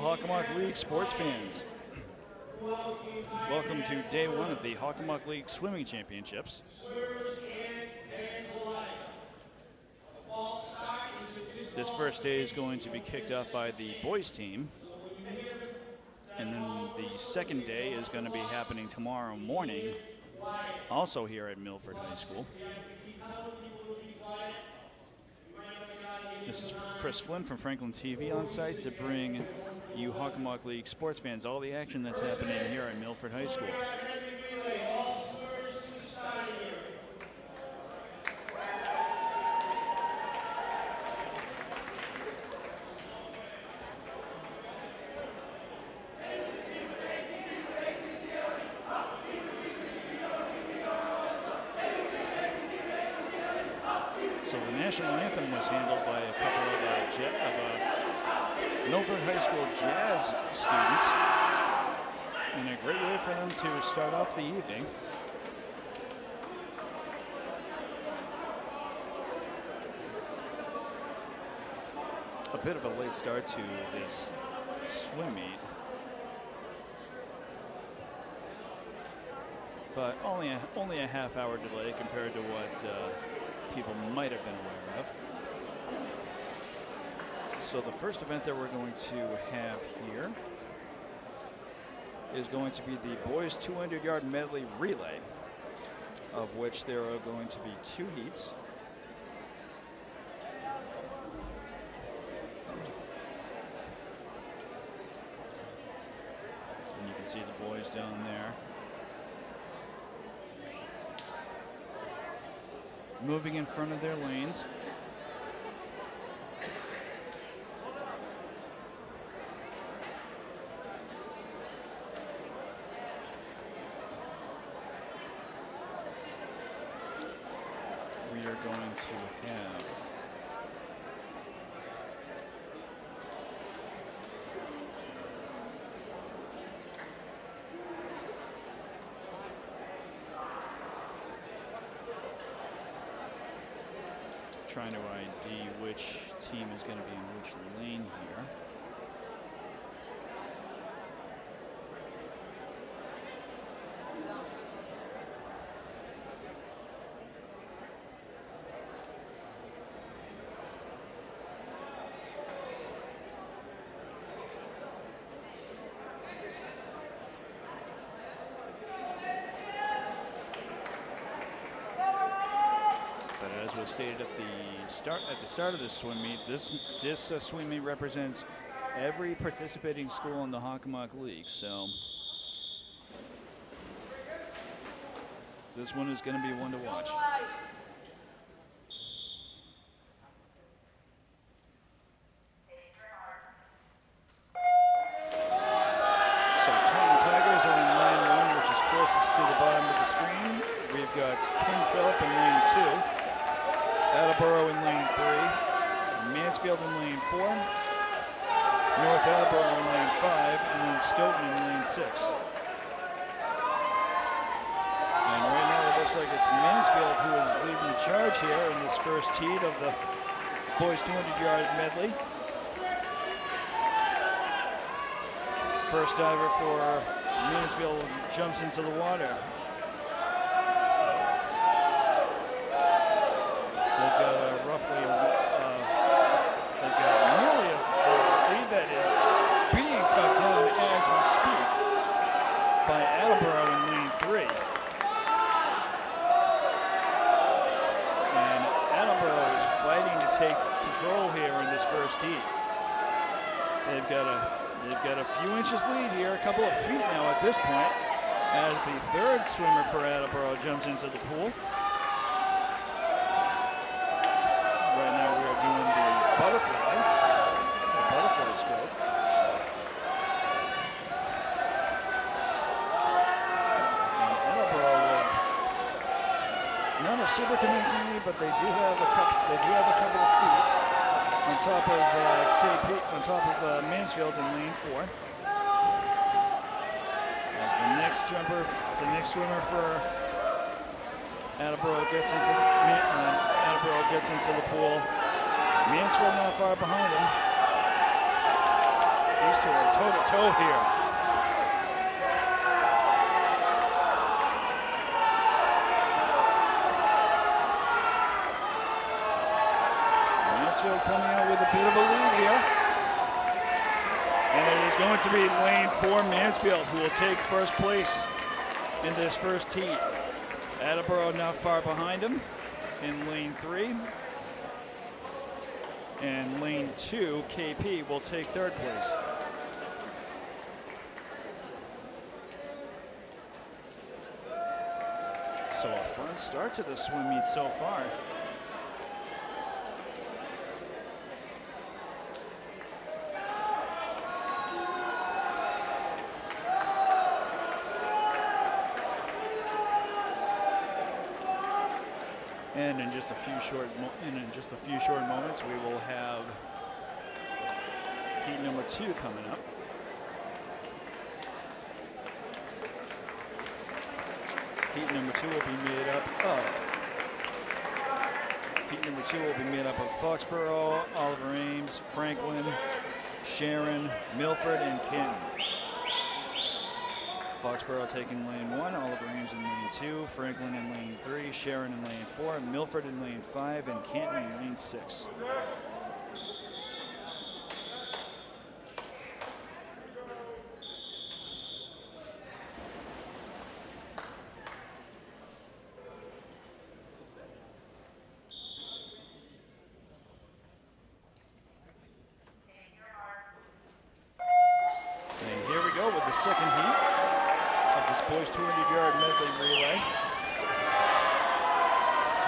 Hockomock League sports fans. Welcome to day one of the Hockomock League Swimming Championships. This first day is going to be kicked off by the boys team. And then the second day is going to be happening tomorrow morning, also here at Milford High School. This is Chris Flynn from Franklin TV on site to bring you Hockomock League sports fans all the action that's happening here at Milford High School. So the national anthem was handled by a couple of Milford High School jazz students, and a great way for them to start off the evening. A bit of a late start to this swim meet, but only a half-hour delay compared to what people might have been aware of. So the first event that we're going to have here is going to be the boys 200-yard medley relay, of which there are going to be 2 heats. And you can see the boys down there moving in front of their lanes. We are going to have trying to ID which team is going to be in which lane here. As was stated at the start of this swim meet, this swim meet represents every participating school in the Hockomock League. So this one is going to be one to watch. So Tom Tigers are in lane 1, which is closest to the bottom of the screen. We've got King Philip in lane 2. Attleboro in lane 3, Mansfield in lane 4, North Attleboro in lane 5, and then Stoughton in lane 6. And right now it looks like it's Mansfield who is leading the charge here in this first heat of the boys 200-yard medley. First diver for Mansfield jumps into the water. They've got roughly, they've got nearly a lead that is being cut down as we speak by Attleboro in lane 3. And Attleboro is fighting to take control here in this first heat. They've got a few inches lead here, a couple of feet now at this point, as the third swimmer for Attleboro jumps into the pool. Doing the butterfly stroke. And Attleboro, not a super convincing lead, but they do have a couple of feet on top of KP, on top of Mansfield in lane 4. As the next swimmer for Attleboro gets into the pool. Mansfield not far behind him. These two are toe-to-toe here. Mansfield coming out with a bit of a lead here. And it is going to be lane 4 Mansfield who will take first place in this first heat. Attleboro not far behind him in lane 3. And lane 2, KP, will take third place. So a fun start to the swim meet so far. And in just a few short moments, we will have heat number 2 coming up. Heat number 2 will be made up of Foxborough, Oliver Ames, Franklin, Sharon, Milford, and Canton. Foxborough taking lane 1, Oliver Ames in lane 2, Franklin in lane 3, Sharon in lane 4, Milford in lane 5, and Canton in lane 6. And here we go with the second heat. This boys 200-yard medley relay.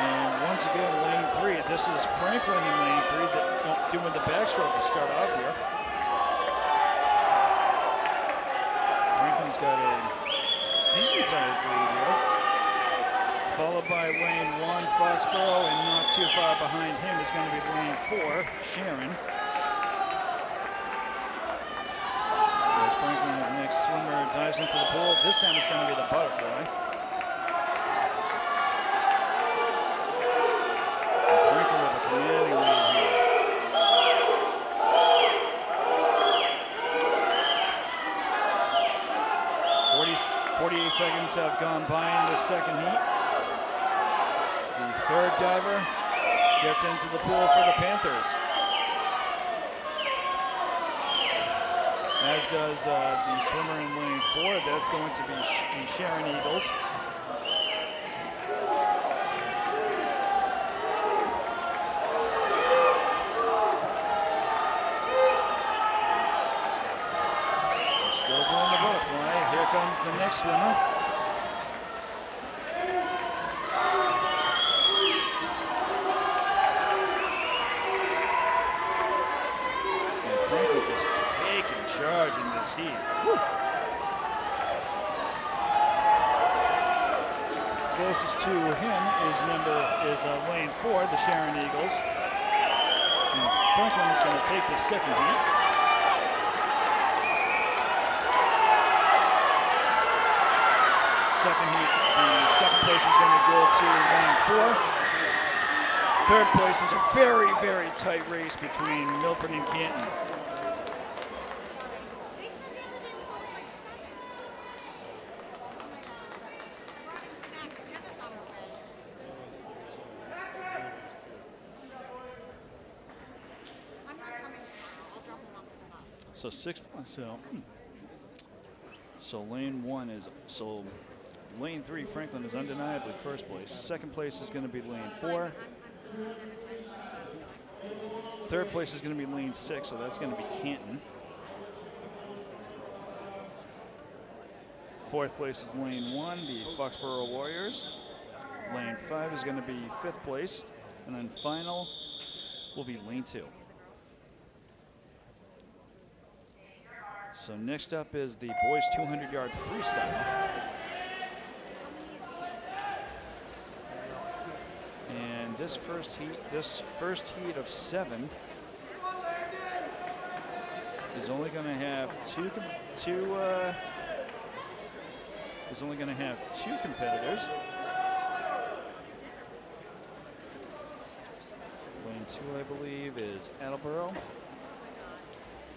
And once again, lane 3. This is Franklin in lane 3 doing the backstroke to start off here. Franklin's got a decent-sized lead here. Followed by lane 1, Foxborough, and not too far behind him is going to be lane 4, Sharon. Franklin, his next swimmer, dives into the pool. This time it's going to be the butterfly. And Franklin with a seconds have gone by in the second heat. The third diver gets into the pool for the Panthers. As does the swimmer in lane 4. That's going to be the Sharon Eagles. Still doing the butterfly. Here comes the next swimmer. And Franklin just taking charge in this heat. Woo. Closest to him is lane 4, the Sharon Eagles. And Franklin is going to take the second heat. Second heat, the second place is going to go to lane 4. Third place is a very, very tight race between Milford and Canton. So lane 1 is, lane 3, Franklin is undeniably first place. Second place is going to be lane 4. Third place is going to be lane 6, so that's going to be Canton. Fourth place is lane 1, the Foxborough Warriors. Lane 5 is going to be 5th place. And then final will be lane 2. So next up is the boys 200-yard freestyle. And this first heat of 7 is only going to have two competitors. Lane 2, I believe, is Attleboro.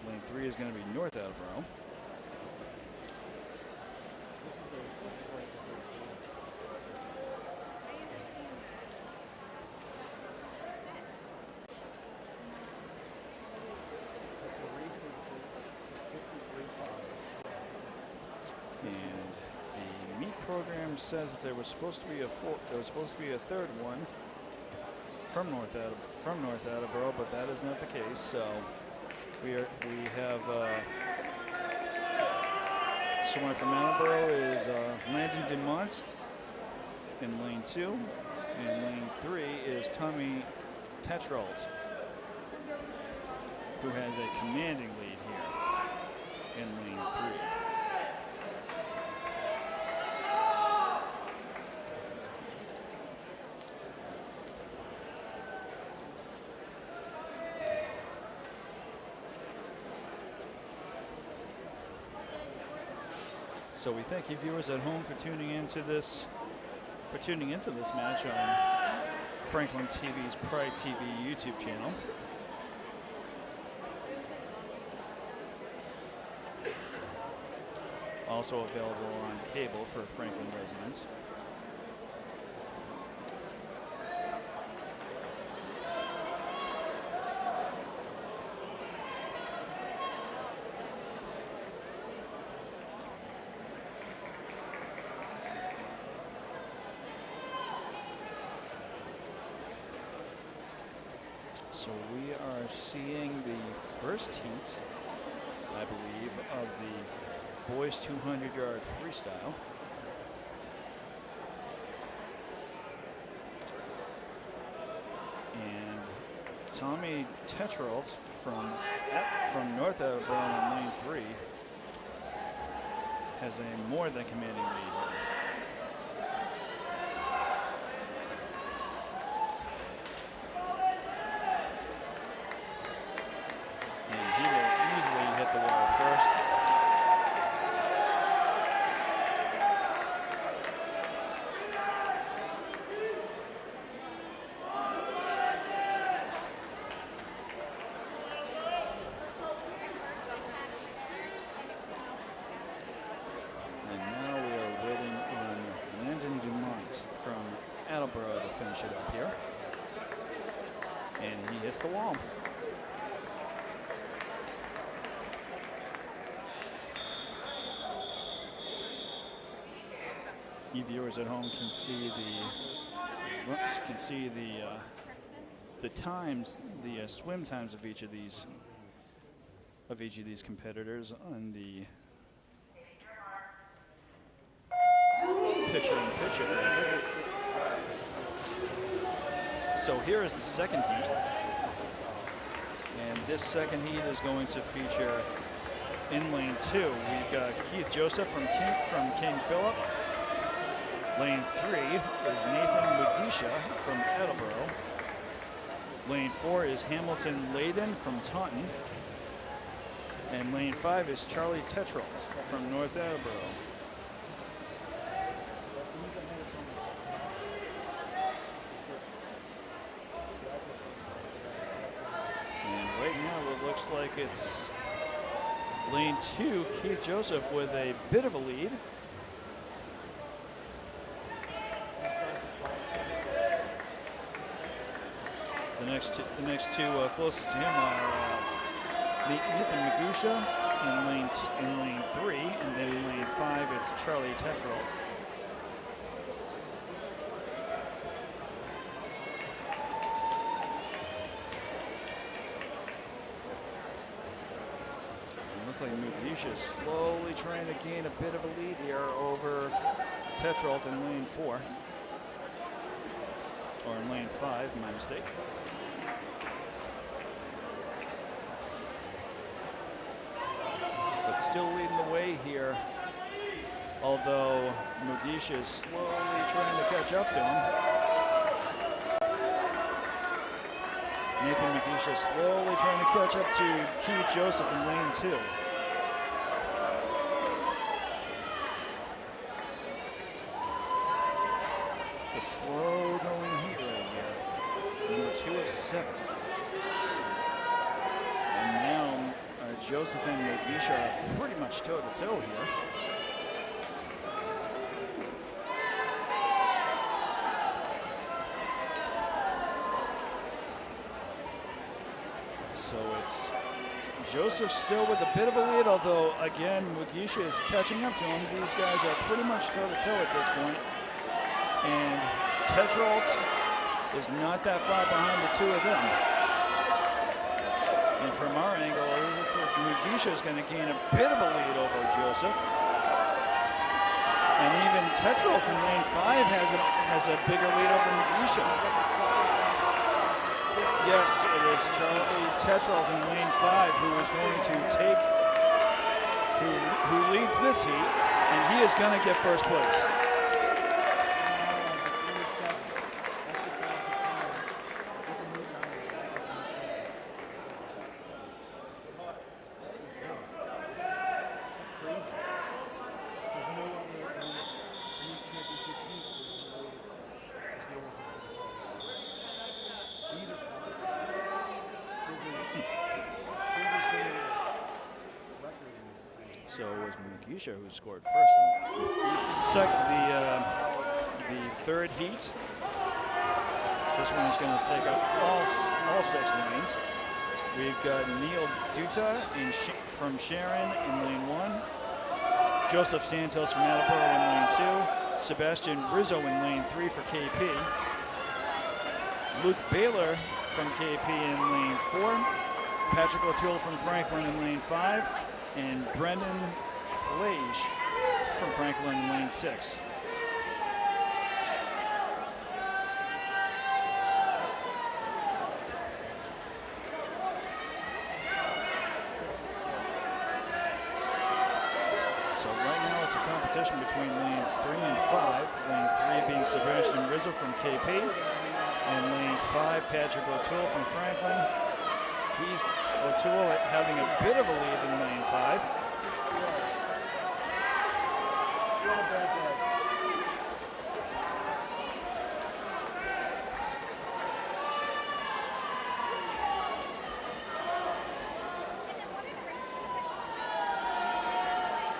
Lane 3 is going to be North Attleboro. And the meet program says that there was supposed to be a third one from North Attleboro, but that is not the case. So we have someone from Attleboro is Landon DeMont in lane 2, and lane 3 is Tommy Tetralt, who has a commanding lead here in lane 3. So we thank you viewers at home for tuning into this match on Franklin TV's Pride TV YouTube channel. Also available on cable for Franklin residents. So we are seeing the first heat, I believe, of the boys 200-yard freestyle. And Tommy Tetralt from North Attleboro in lane 3 has a more than commanding lead. it up here. And he hits the wall. You viewers at home can see the times, the swim times of each of these competitors on the picture-in-picture. So here is the second heat, and this second heat is going to feature in lane 2. We've got Keith Joseph from King Philip. Lane 3 is Nathan Mugisha from Attleboro. Lane 4 is Hamilton Layden from Taunton. And lane 5 is Charlie Tetrault from North Attleboro. And right now it looks like it's lane 2, Keith Joseph with a bit of a lead. The next two closest to him are Nathan Magusha in lane 3, and then in lane 5 it's Charlie Tetrault. It looks like Magusha is slowly trying to gain a bit of a lead here over Tetrault in lane 4. Or in lane 5, my mistake. But still leading the way here, although Mugisha is slowly trying to catch up to him. Nathan Mugisha slowly trying to catch up to Keith Joseph in lane 2. It's a slow going heat right here. Number 2 of 7. And now Joseph and Mugisha are pretty much toe-to-toe here. So it's Joseph still with a bit of a lead, although again Mugisha is catching up to him. These guys are pretty much toe-to-toe at this point. And Tetrault is not that far behind the two of them. And from our angle, it looks like Mugisha is going to gain a bit of a lead over Joseph. And even Tetrault in lane 5 has a bigger lead over Mugisha. Yes, it is Charlie Tetrault in lane 5 who is going to take, who leads this heat, and he is going to get first place. So it was Mugisha who scored first. The third heat. This one is going to take up all 6 lanes. We've got Neil Duta from Sharon in lane 1. Joseph Santos from Attleboro in lane 2. Sebastian Rizzo in lane 3 for KP. Luke Baylor from KP in lane 4. Patrick O'Toole from Franklin in lane 5. And Brendan Flage from Franklin in lane 6. So right now it's a competition between lanes 3 and 5. Lane 3 being Sebastian Rizzo from KP. And lane 5, Patrick O'Toole from Franklin. O'Toole having a bit of a lead in lane 5.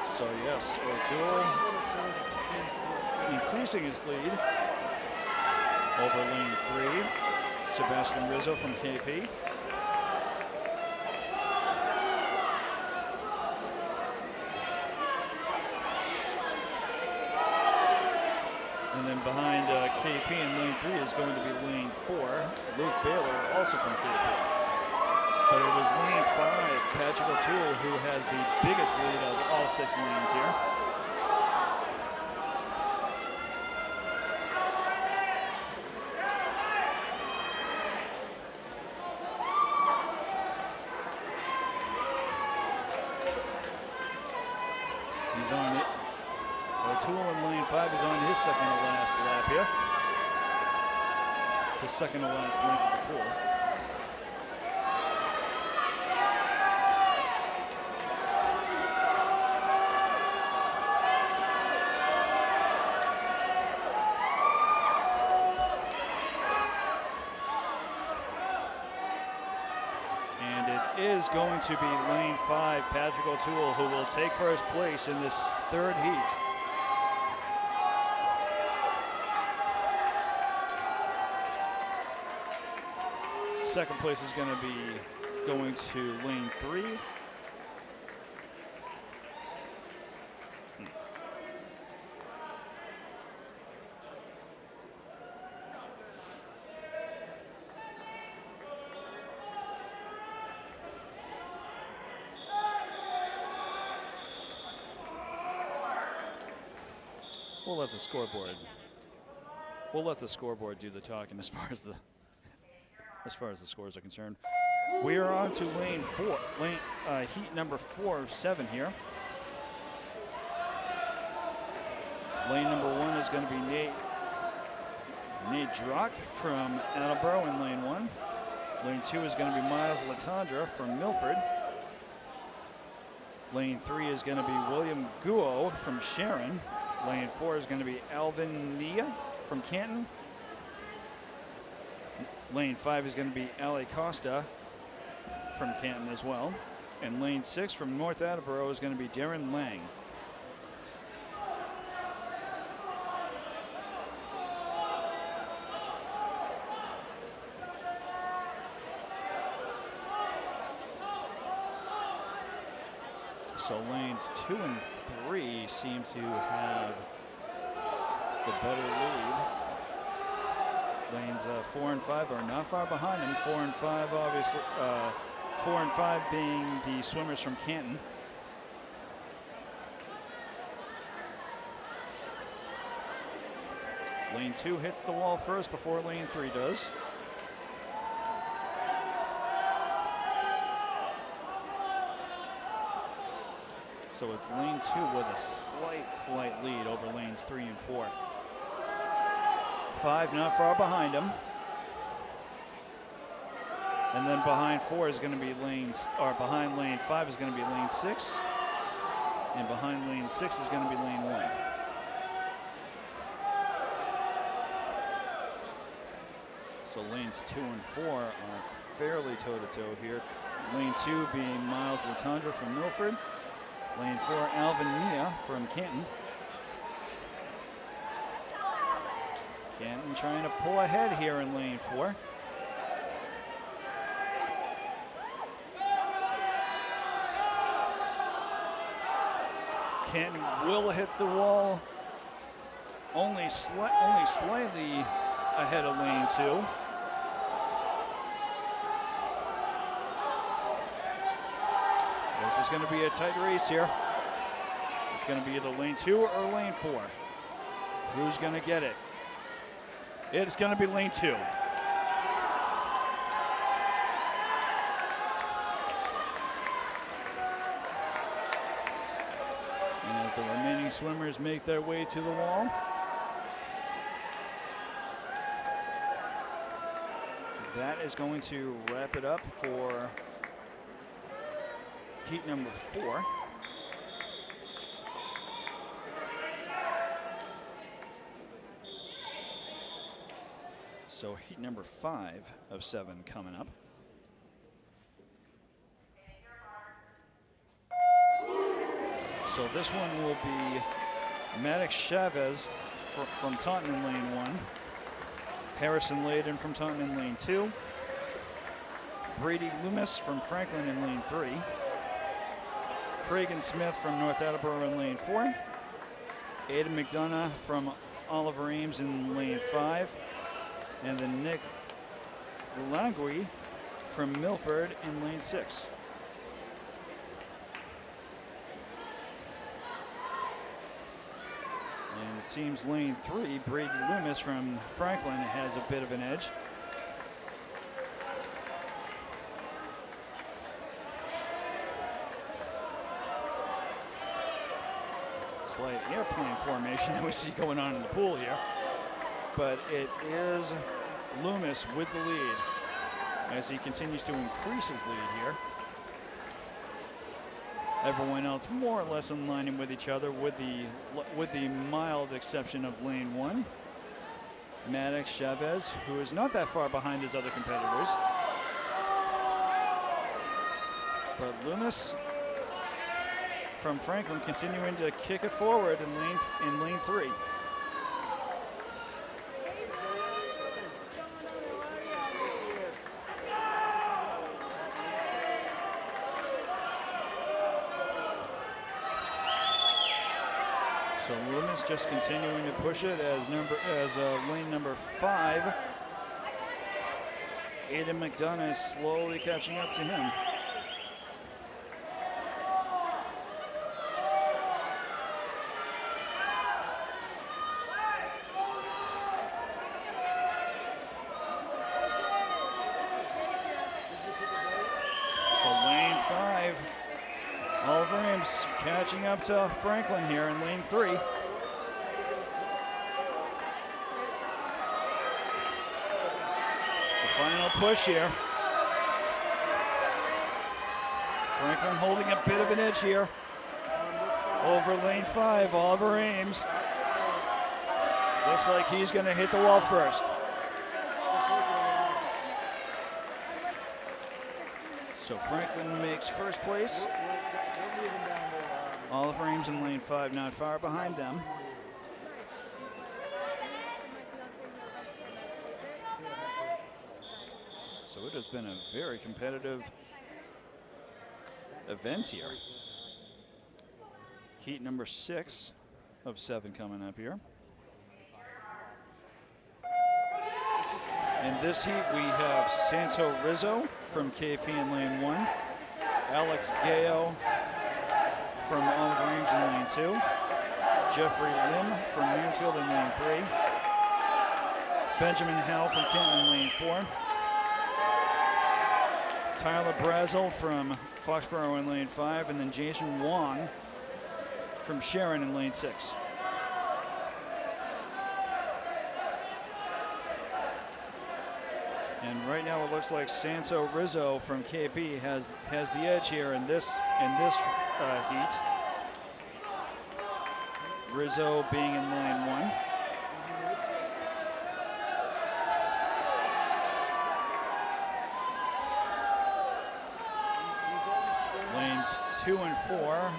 So yes, O'Toole increasing his lead. Over lane 3, Sebastian Rizzo from KP. And then behind KP in lane 3 is going to be lane 4, Luke Baylor, also from KP. But it was lane 5, Patrick O'Toole, who has the biggest lead of all 6 lanes here. He's on it. O'Toole in lane 5 is on his second to last lap here. His second to last lap of the pool. And it is going to be lane 5, Patrick O'Toole, who will take first place in this third heat. Second place is going to be going to lane 3. We'll let the scoreboard. We'll let the scoreboard do the talking as far as the scores are concerned. We are on to lane 4, heat number 4 of 7 here. Lane number 1 is going to be Nate Drock from Attleboro in lane 1. Lane 2 is going to be Miles Latondra from Milford. Lane 3 is going to be William Guo from Sharon. Lane 4 is going to be Alvin Nia from Canton. Lane 5 is going to be Ali Costa from Canton as well. And lane 6 from North Attleboro is going to be Darren Lang. So lanes 2 and 3 seem to have the better lead. Lanes 4 and 5 are not far behind them. 4 and 5, obviously. 4 and 5 being the swimmers from Canton. Lane 2 hits the wall first before lane 3 does. So it's lane 2 with a slight lead over lanes 3 and 4. 5 not far behind him. And then behind 4 is going to be behind lane 5 is going to be lane 6. And behind lane 6 is going to be lane 1. So lanes 2 and 4 are fairly toe-to-toe here. Lane 2 being Miles Latondra from Milford. Lane 4, Alvin Nia from Canton. Canton trying to pull ahead here in lane 4. Canton will hit the wall only slightly ahead of lane 2. This is going to be a tight race here. It's going to be either lane 2 or lane 4. Who's going to get it? It's going to be lane 2. And as the remaining swimmers make their way to the wall, that is going to wrap it up for heat number 4. So heat number 5 of 7 coming up. So this one will be Maddox Chavez from Taunton in lane 1. Harrison Layden from Taunton in lane 2. Brady Loomis from Franklin in lane 3. Cragen Smith from North Attleboro in lane 4. Aiden McDonough from Oliver Ames in lane 5. And then Nick Langui from Milford in lane 6. And it seems lane 3, Brady Loomis from Franklin has a bit of an edge. Slight airplane formation that we see going on in the pool here. But it is Loomis with the lead as he continues to increase his lead here. Everyone else more or less in line with each other with the mild exception of lane 1. Maddox Chavez, who is not that far behind his other competitors. But Loomis from Franklin continuing to kick it forward in lane 3. So Loomis just continuing to push it as lane number 5. Aiden McDonough is slowly catching up to him. So lane 5. Oliver Ames catching up to Franklin here in lane 3. The final push here. Franklin holding a bit of an edge here. Over lane 5, Oliver Ames. Looks like he's going to hit the wall first. So Franklin makes first place. Oliver Ames in lane 5, not far behind them. So it has been a very competitive event here. Heat number 6 of 7 coming up here. In this heat, we have Santo Rizzo from KP in lane 1, Alex Gao from Oliver Ames in lane 2, Jeffrey Lim from Mansfield in lane 3, Benjamin Howell from Kenton in lane 4, Tyler Brazel from Foxborough in lane 5, and then Jason Wong from Sharon in lane 6. And right now it looks like Santo Rizzo from KP has the edge here in this heat. Rizzo being in lane 1. Lanes 2 and 4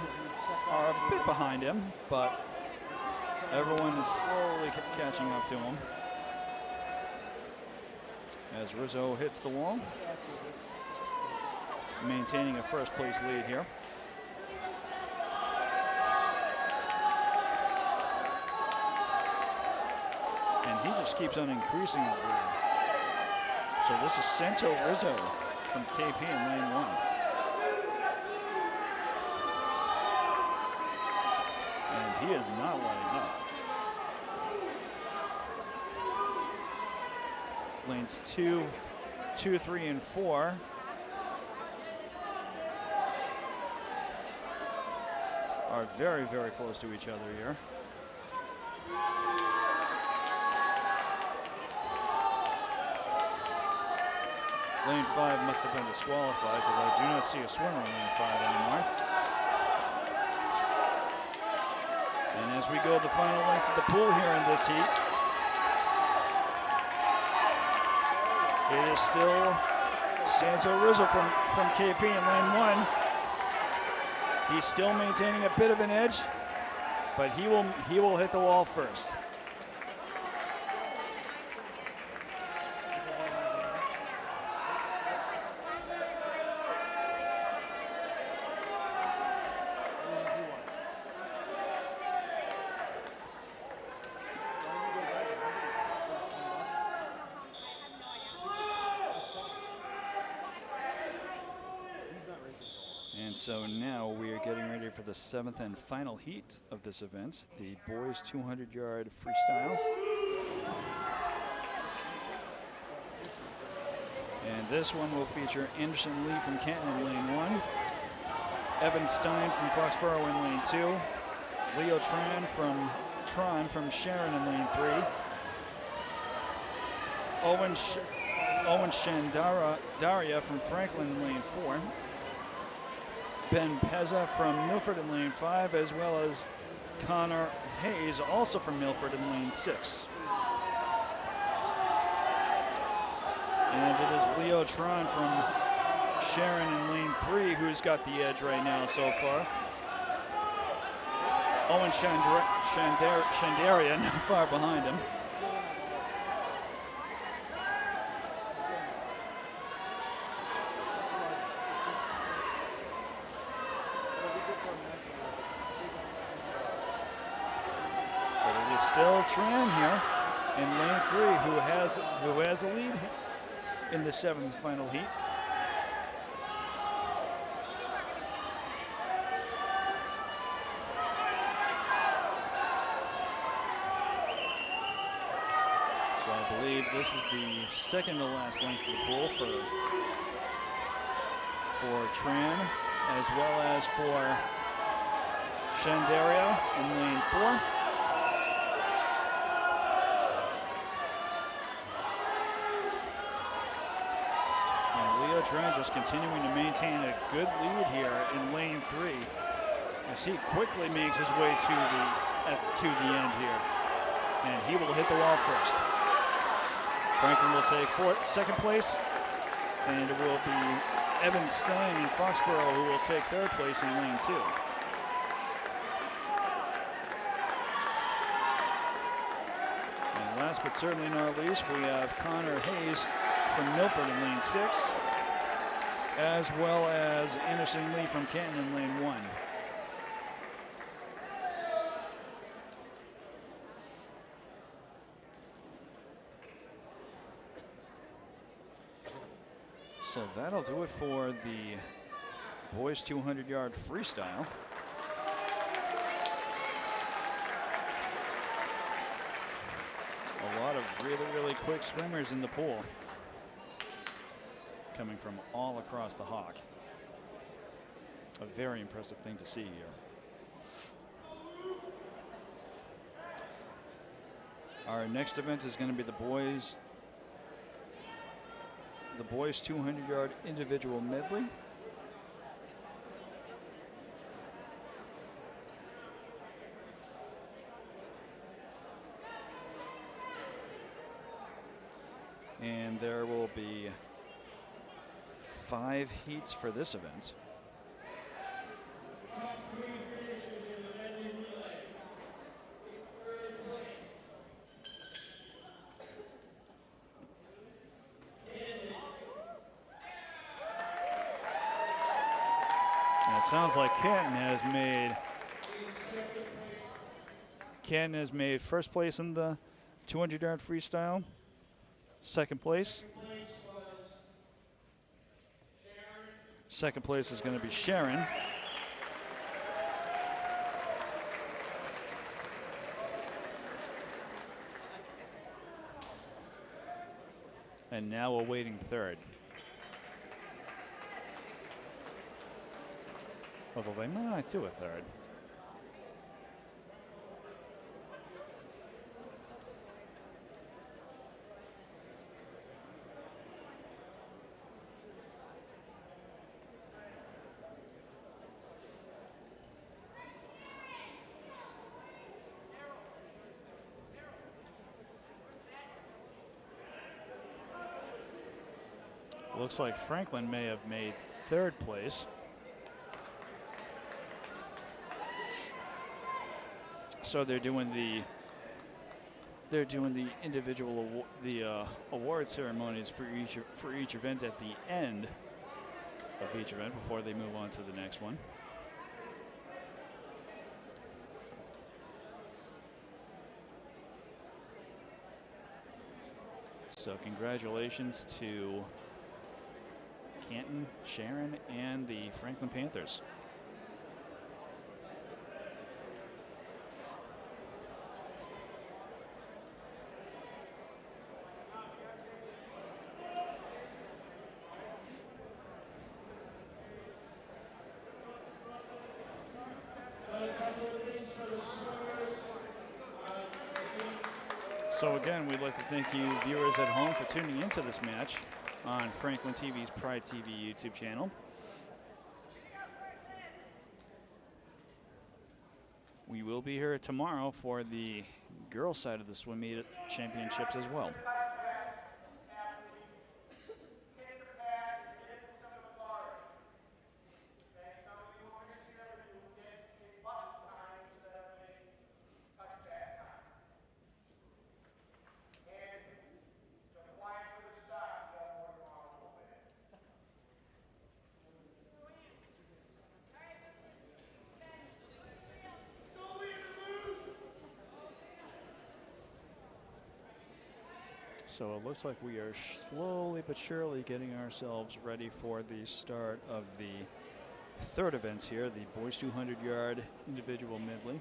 are a bit behind him, but everyone is slowly catching up to him. As Rizzo hits the wall, maintaining a first place lead here. And he just keeps on increasing his lead. So this is Santo Rizzo from KP in lane 1. And he is not letting up. Lanes 2, 3, and 4 are very, very close to each other here. Lane 5 must have been disqualified because I do not see a swimmer in lane 5 anymore. And as we go the final length of the pool here in this heat, it is still Santo Rizzo from KP in lane 1. He's still maintaining a bit of an edge, but he will hit the wall first. So now we are getting ready for the 7th and final heat of this event, the boys 200-yard freestyle. And this one will feature Anderson Lee from Canton in lane 1, Evan Stein from Foxborough in lane 2, Leo Tran from Sharon in lane 3, Owen Shandaria from Franklin in lane 4, Ben Pezza from Milford in lane 5, as well as Connor Hayes, also from Milford in lane 6. And it is Leo Tron from Sharon in lane 3 who's got the edge right now so far. Owen Shandaria not far behind him. Still Tran here in lane 3 who has a lead in the 7th final heat. So I believe this is the second to last length of the pool for Tran, as well as for Shandaria in lane 4. Tran just continuing to maintain a good lead here in lane 3 as he quickly makes his way to the end here, and he will hit the wall first. Franklin will take second place, and it will be Evan Stein in Foxborough who will take 3rd place in lane 2. And last but certainly not least, we have Connor Hayes from Milford in lane 6. As well as Anderson Lee from Canton in lane 1. So that'll do it for the boys 200-yard freestyle. A lot of really quick swimmers in the pool, coming from all across the Hock. A very impressive thing to see here. Our next event is going to be the boys 200-yard individual medley. And there will be 5 heats for this event. And it sounds like Canton has made first place in the 200-yard freestyle, second place. Second place is going to be Sharon. And now awaiting 3rd. Although they might not do a 3rd. Looks like Franklin may have made 3rd place. So they're doing the individual award ceremonies for each event at the end of each event before they move on to the next one. So congratulations to Canton, Sharon, and the Franklin Panthers. So again, we'd like to thank you viewers at home for tuning into this match on Franklin TV's Pride TV YouTube channel. We will be here tomorrow for the girls' side of the swim meet championships as well. So it looks like we are slowly but surely getting ourselves ready for the start of the third event here, the boys 200-yard individual medley.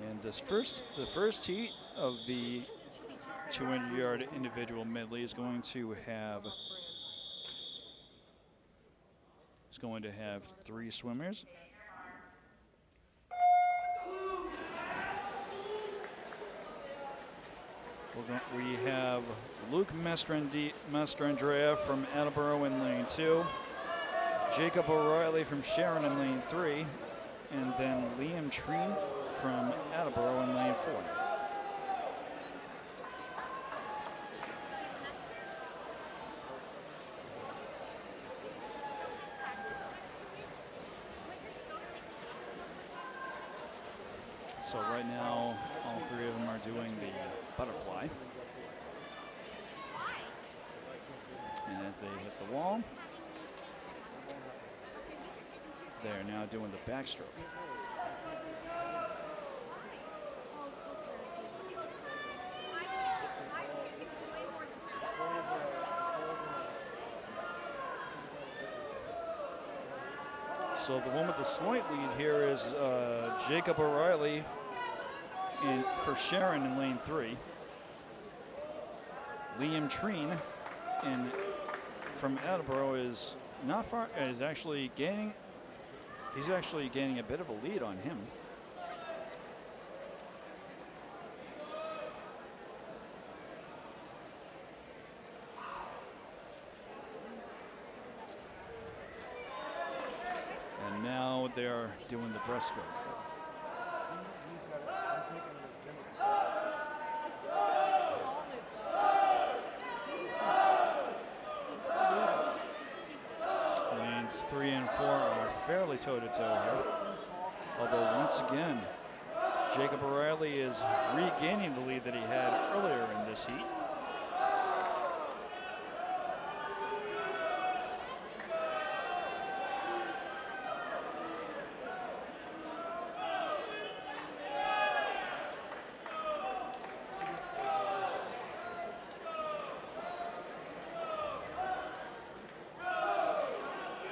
And the first heat of the 200-yard individual medley is going to have three swimmers. We have Luke Mastrandrea from Attleboro in lane 2, Jacob O'Reilly from Sharon in lane 3, and then Liam Treen from Attleboro in lane 4. So right now, all three of them are doing the butterfly. And as they hit the wall, they're now doing the backstroke. So the one with the slight lead here is Jacob O'Reilly for Sharon in lane 3. Liam Treen from Attleboro is not far. Is actually gaining. He's actually gaining a bit of a lead on him. And now they're doing the breaststroke. Lanes 3 and 4 are fairly toe-to-toe here. Although once again, Jacob O'Reilly is regaining the lead that he had earlier in this heat.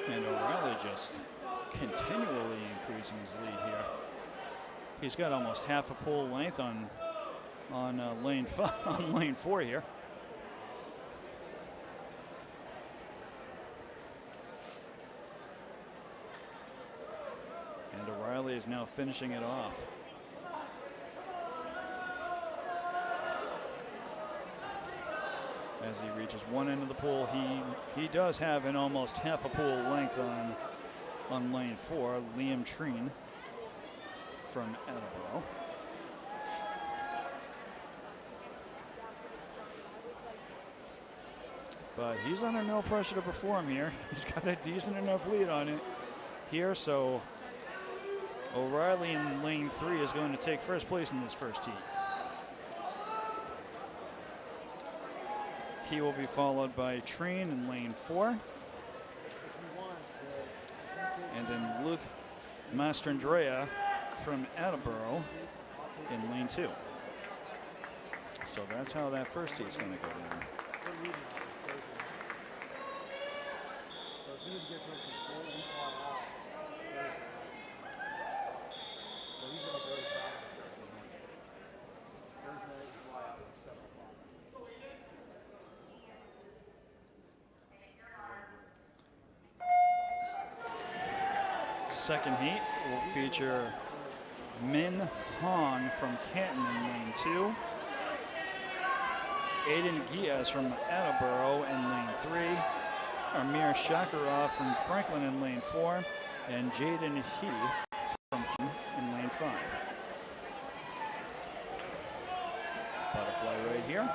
And O'Reilly just continually increasing his lead here. He's got almost half a pole length on lane 4 here. And O'Reilly is now finishing it off. As he reaches one end of the pool, he does have an almost half a pool length on lane 4, Liam Treen from Attleboro. But he's under no pressure to perform here. He's got a decent enough lead on it here, so O'Reilly in lane 3 is going to take first place in this first heat. He will be followed by Train in lane 4. And then Luke Mastrandrea from Attleboro in lane 2. So that's how that first heat is going to go down. Second heat will feature Min Hong from Canton in lane 2. Aiden Giaz from Attleboro in lane 3. Amir Shakarov from Franklin in lane 4. And Jaden He from Canton in lane 5. Butterfly right here.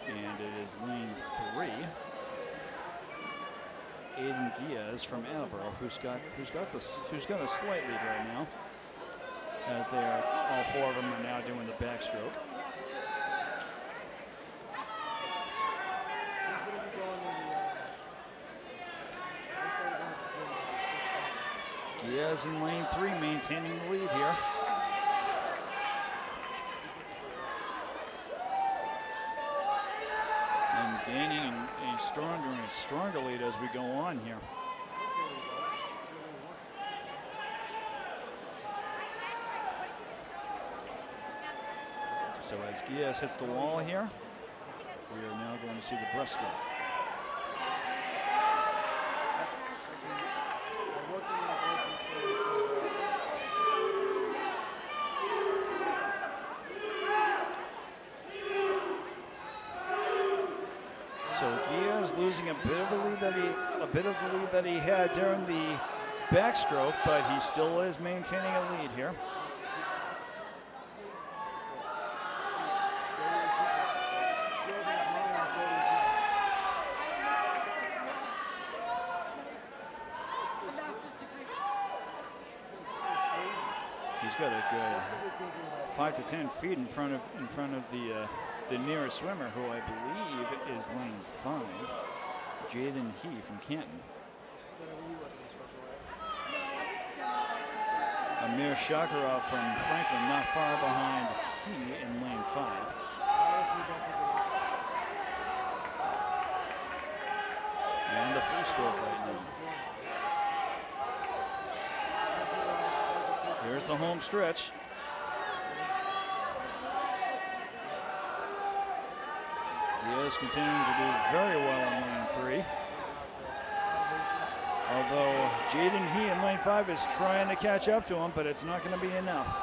And it is lane 3. Aiden Giaz from Attleboro, who's got a slight lead right now, as they are all 4 of them are now doing the backstroke. Giaz in lane 3, maintaining the lead here. And gaining a stronger lead as we go on here. So as Giaz hits the wall here, we are now going to see the breaststroke. So Giaz losing a bit of the lead that he had during the backstroke, but he still is maintaining a lead here. He's got a good 5 to 10 feet in front of the nearest swimmer, who I believe is lane 5, Jaden He from Canton. Amir Shakarov from Franklin not far behind He in lane 5. And the free stroke right now. Here's the home stretch. Giaz continuing to do very well in lane 3. Although Jaden He in lane 5 is trying to catch up to him, but it's not going to be enough.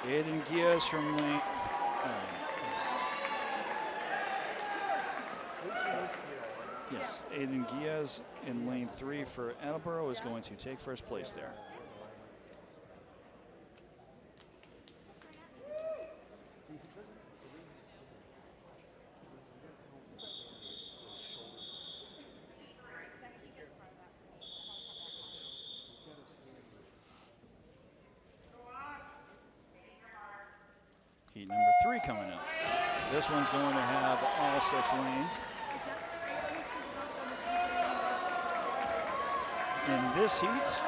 Aiden Giaz from lane. Yes, Aiden Giaz in lane 3 for Attleboro is going to take first place there. Heat number 3 coming up. This one's going to have all 6 lanes. In this heat,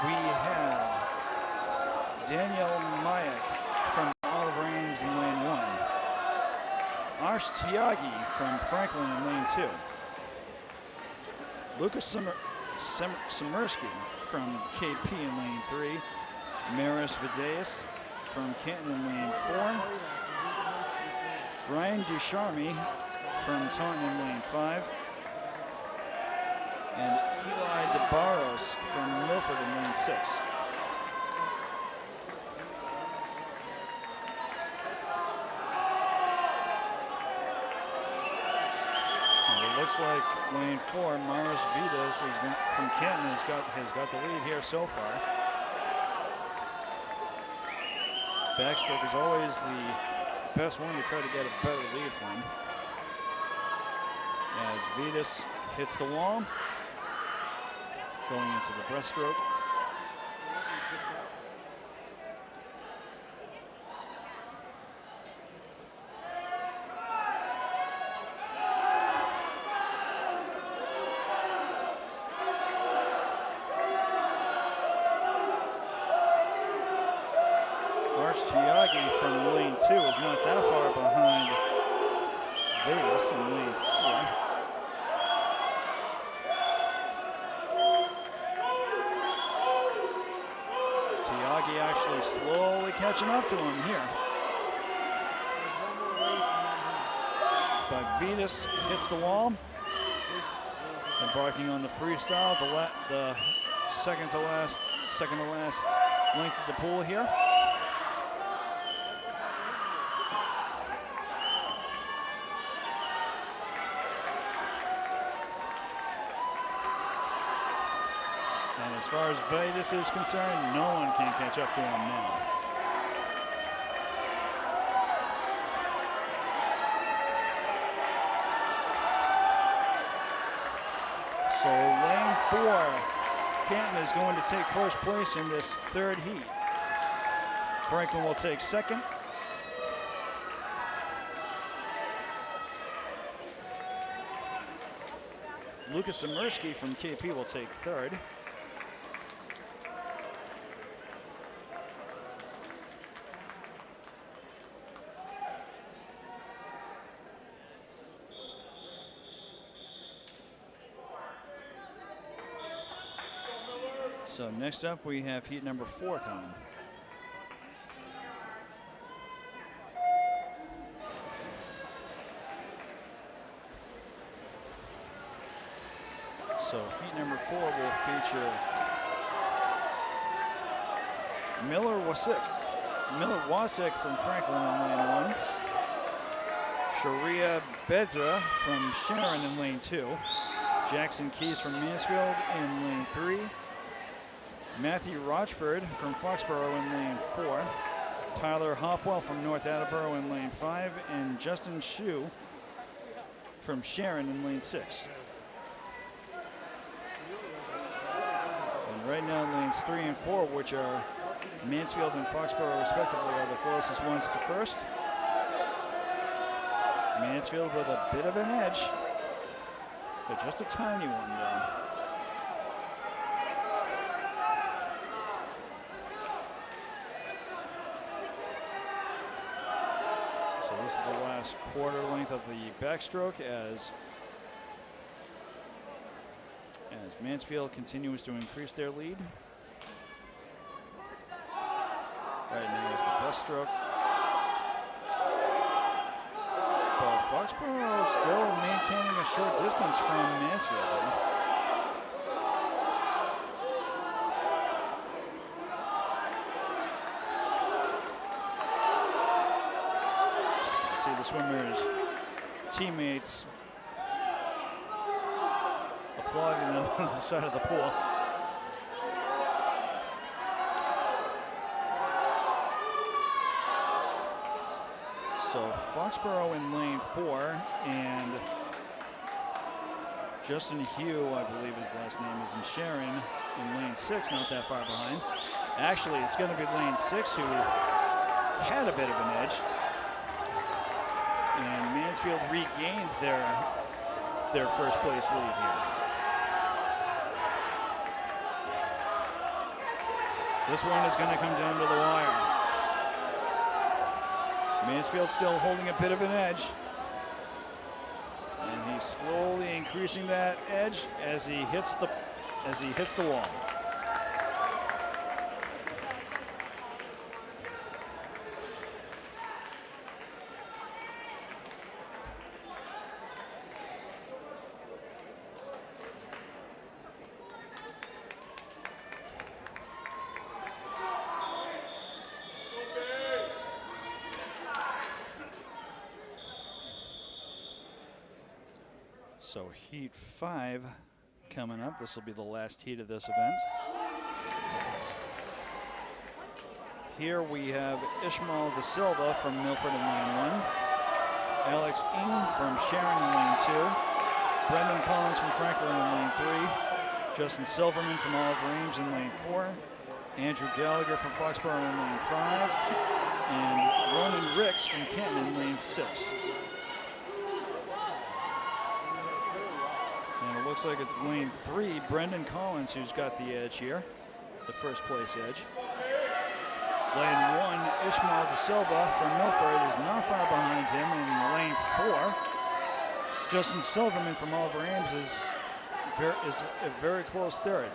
we have Daniel Mayak from Olive Reigns in lane 1. Arsh Tiagi from Franklin in lane 2. Lucas Samirsky from KP in lane 3. Maris Videus from Canton in lane 4. Ryan Ducharme from Taunton in lane 5. And Eli DeBarros from Milford in lane 6. And it looks like lane 4, Maris Vidas from Canton has got the lead here so far. Backstroke is always best one to try to get a better lead from. As Vitas hits the wall, going into the breaststroke. Tiagi from lane 2 is not that far behind Vegas in lane 4. Tiagi actually slowly catching up to him here. But Vitas hits the wall, embarking on the freestyle, the second to last length of the pool here. As far as Vitas is concerned, no one can catch up to him now. So lane 4, Canton is going to take first place in this third heat. Franklin will take second. Lucas Emersky from KP will take third. So next up we have heat number 4 coming. So heat number 4 will feature Miller Wasik from Franklin in lane 1. Sharia Bedra from Sharon in lane 2. Jackson Keys from Mansfield in lane 3. Matthew Rochford from Foxborough in lane 4. Tyler Hopwell from North Attleboro in lane 5. And Justin Shue from Sharon in lane 6. And right now lanes 3 and 4, which are Mansfield and Foxborough respectively, are the closest ones to first. Mansfield with a bit of an edge, but just a tiny one though. This is the last quarter length of the backstroke as Mansfield continues to increase their lead. Right now is the breaststroke. But Foxborough is still maintaining a short distance from Mansfield. The swimmers' teammates applauding them on the side of the pool. So Foxborough in lane 4 and Justin Hugh, I believe his last name is, in Sharon in lane 6, not that far behind. Actually, it's going to be lane 6 who had a bit of an edge. And Mansfield regains their first place lead here. This one is going to come down to the wire. Mansfield still holding a bit of an edge. And he's slowly increasing that edge as he hits the wall. So heat 5 coming up. This will be the last heat of this event. Here we have Ishmael De Silva from Milford in lane 1. Alex Ng from Sharon in lane 2. Brendan Collins from Franklin in lane 3. Justin Silverman from Oliver Ames in lane 4. Andrew Gallagher from Foxborough in lane 5. And Roman Ricks from Canton in lane 6. And it looks like it's lane 3, Brendan Collins, who's got the edge here, the first place edge. Lane 1, Ishmael De Silva from Milford is not far behind him in lane 4. Justin Silverman from Oliver Ames is a very close third.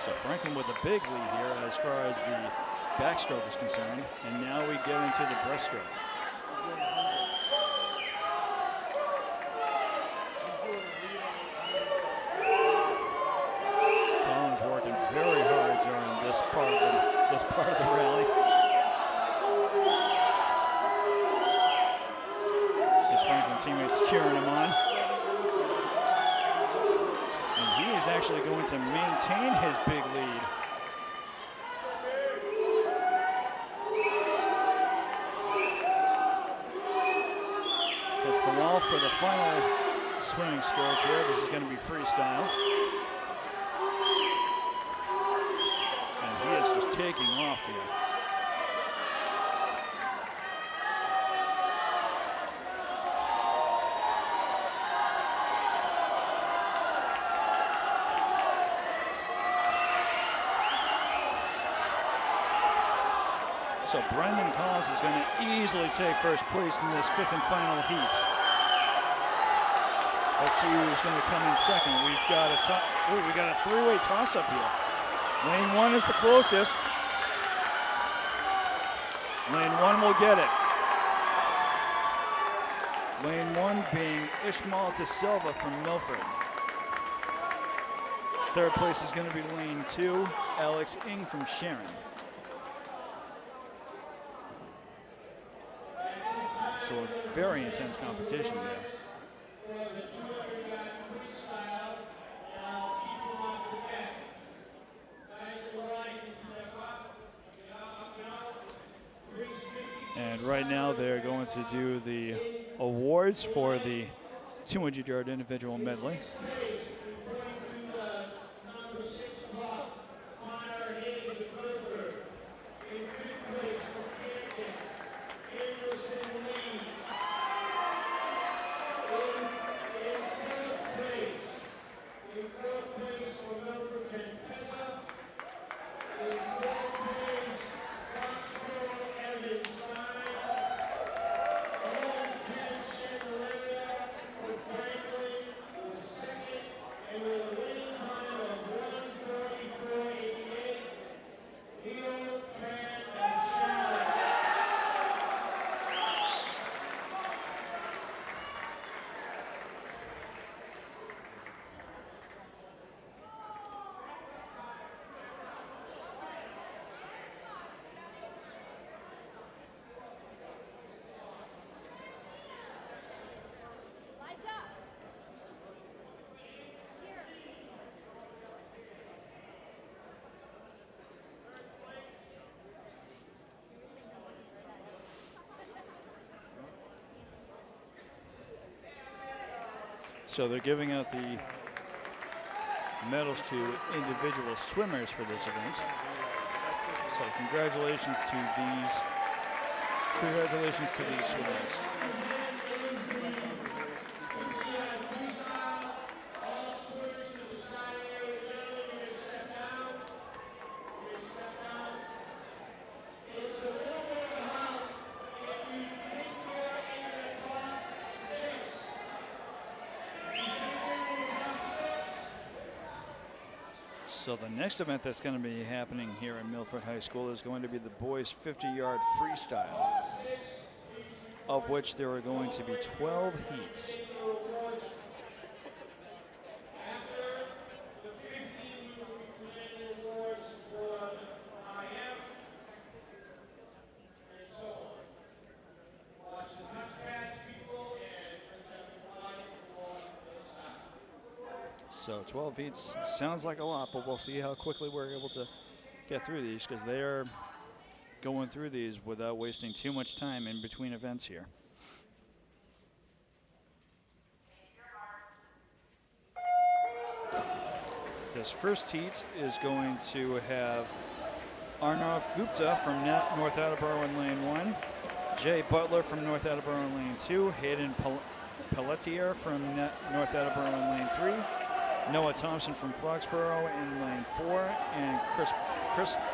So Franklin with a big lead here as far as the backstroke is concerned, and now we get into the breaststroke. Collins working very hard during this part of the rally. His Franklin teammates cheering him on. And he is actually going to maintain his big lead. That's the wall for the final swimming stroke here. This is going to be freestyle. And he is just taking off here. So Brendan Collins is going to easily take first place in this 5th and final heat. Let's see who's going to come in second. We've got a three-way toss-up here. Lane 1 is the closest. Lane 1 will get it. Lane 1 being Ishmael De Silva from Milford. Third place is going to be lane 2, Alex Ng from Sharon. So a very intense competition there. And right now they're going to do the awards for the 200-yard individual medley. So they're giving out the medals to individual swimmers for this event. So congratulations to these swimmers. So the next event that's going to be happening here at Milford High School is going to be the boys 50-yard freestyle, of which there are going to be 12 heats. So 12 heats sounds like a lot, but we'll see how quickly we're able to get through these, because they are going through these without wasting too much time in between events here. This first heat is going to have Arnav Gupta from North Attleboro in lane 1, Jay Butler from North Attleboro in lane 2, Hayden Pelletier from North Attleboro in lane 3, Noah Thompson from Foxborough in lane 4, and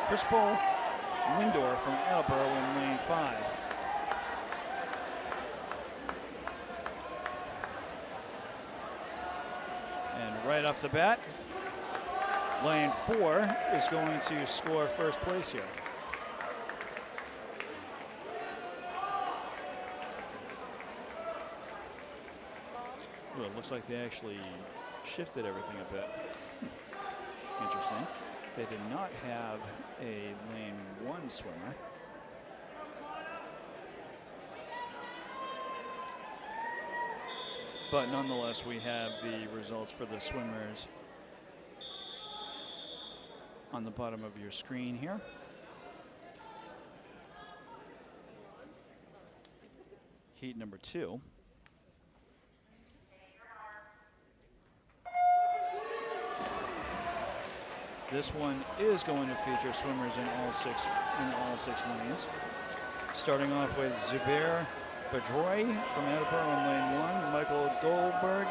Crispol Lindor from Attleboro in lane 5. And right off the bat, lane 4 is going to score first place here. Well, it looks like they actually shifted everything a bit. Interesting. They did not have a lane 1 swimmer. But nonetheless, we have the results for the swimmers on the bottom of your screen here. Heat number 2. This one is going to feature swimmers in all six lanes. Starting off with Zubair Badroy from Attleboro in lane 1, Michael Goldberg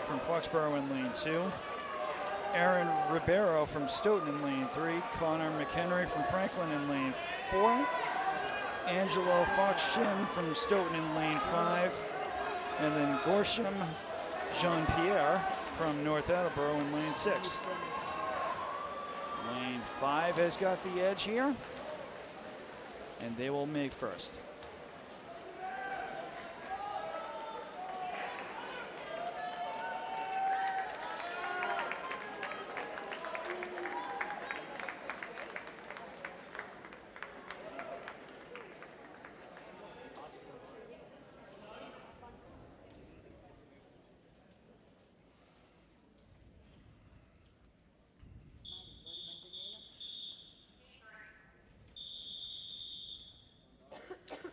from Foxborough in lane 2, Aaron Ribeiro from Stoughton in lane 3, Connor McHenry from Franklin in lane 4, Angelo Fox-Shin from Stoughton in lane 5, and then Gorsham Jean-Pierre from North Attleboro in lane 6. Lane 5 has got the edge here, and they will make first.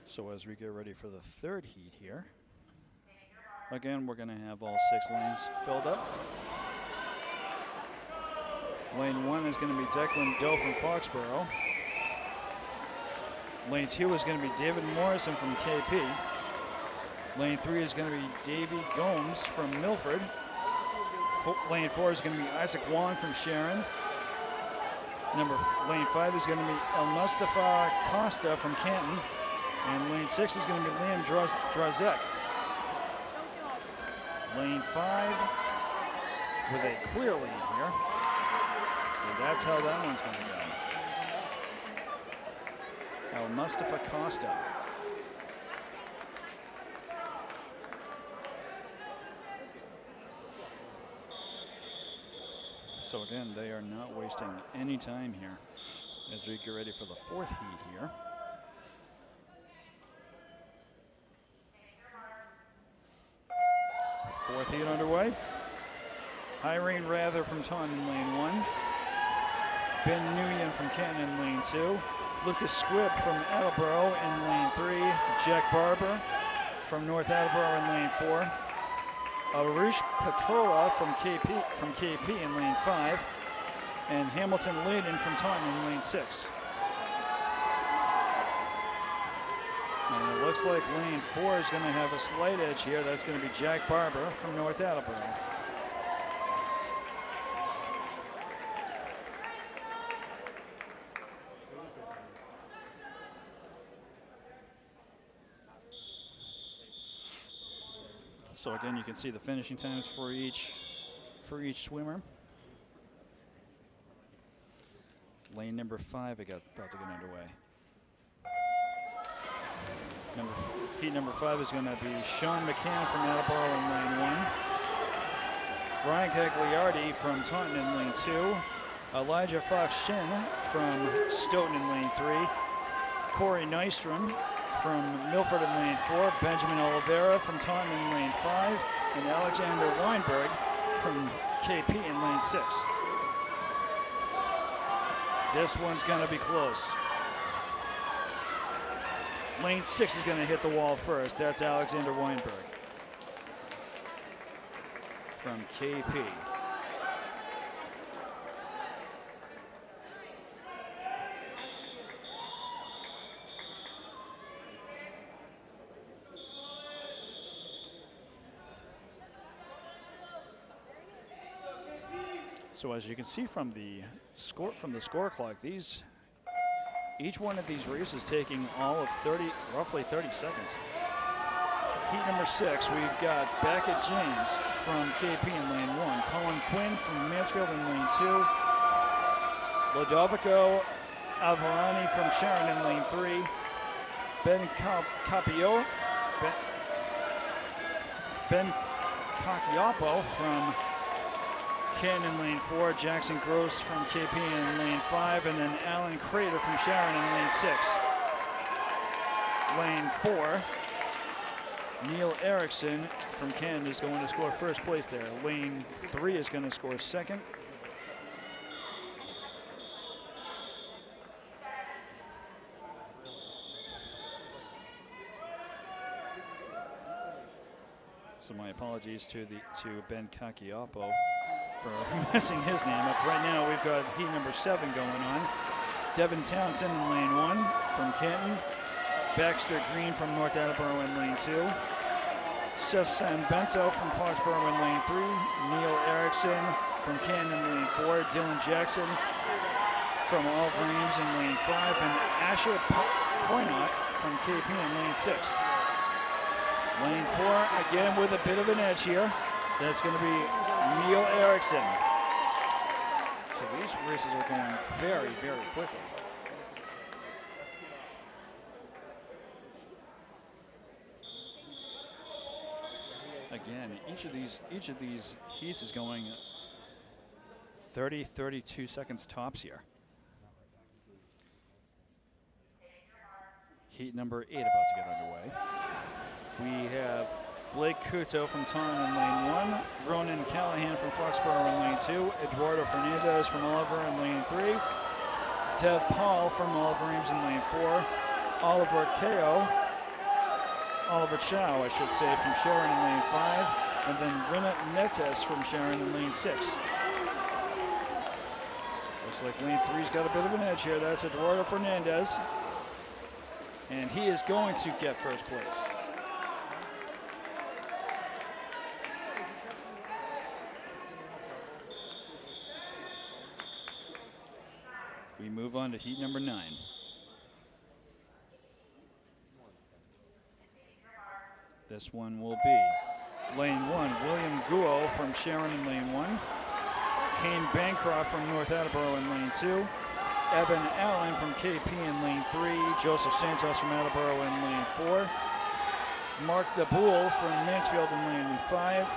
So as we get ready for the third heat here, again, we're going to have all 6 lanes filled up. Lane 1 is going to be Declan Doe from Foxborough. Lane 2 is going to be David Morrison from KP. Lane 3 is going to be Davey Gomes from Milford. Lane 4 is going to be Isaac Wong from Sharon. Lane 5 is going to be El Mustafa Costa from Canton. And lane 6 is going to be Liam Drazek. Lane 5 with a clear lead here. And that's how that one's going to go. El Mustafa Costa. So again, they are not wasting any time here as we get ready for the fourth heat here. Fourth heat underway. Irene Rather from Taunton in lane 1. Ben Nguyen from Canton in lane 2. Lucas Squibb from Attleboro in lane 3. Jack Barber from North Attleboro in lane 4. Arush Petrola from KP in lane 5. And Hamilton Layden from Taunton in lane 6. And it looks like lane 4 is going to have a slight edge here. That's going to be Jack Barber from North Attleboro. So again, you can see the finishing times for each swimmer. Lane number 5 about to get underway. Heat number 5 is going to be Sean McCann from Attleboro in lane 1. Brian Cagliardi from Taunton in lane 2. Elijah Fox-Shin from Stoughton in lane 3. Corey Nystrom from Milford in lane 4. Benjamin Oliveira from Taunton in lane 5. And Alexander Weinberg from KP in lane 6. This one's going to be close. Lane 6 is going to hit the wall first. That's Alexander Weinberg from KP. So as you can see from the score clock, each one of these races taking all of roughly 30 seconds. Heat number 6, we've got Beckett James from KP in lane 1, Colin Quinn from Mansfield in lane 2, Lodovico Alvarani from Sharon in lane 3, Ben Cacioppo from Ken in lane 4, Jackson Gross from KP in lane 5, and then Alan Crater from Sharon in lane 6. Lane 4, Neil Erickson from Ken is going to score first place there. Lane 3 is going to score second. So my apologies to Ben Cacioppo for messing his name up. Right now we've got heat number 7 going on. Devin Townsend in lane 1 from Canton. Baxter Green from North Attleboro in lane 2. Seth Bento from Foxborough in lane 3. Neil Erickson from Canton in lane 4. Dylan Jackson from Oliver Ames in lane 5. And Asher Poynott from KP in lane 6. Lane 4, again with a bit of an edge here. That's going to be Neil Erickson. So these races are going very, very quickly. Again, each of these heats is going 30, 32 seconds tops here. Heat number 8 about to get underway. We have Blake Couto from Taunton in lane 1, Ronan Callahan from Foxborough in lane 2, Eduardo Fernandez from Oliver in lane 3, Dev Paul from Oliver Ames in lane 4, Oliver Chow, I should say, from Sharon in lane 5, and then Rina Netes from Sharon in lane 6. Looks like lane 3's got a bit of an edge here. That's Eduardo Fernandez, and he is going to get first place. We move on to heat number 9. This one will be lane 1, William Guo from Sharon in lane 1, Kane Bancroft from North Attleboro in lane 2, Evan Allen from KP in lane 3, Joseph Santos from Attleboro in lane 4, Mark DeBoule from Mansfield in lane 5,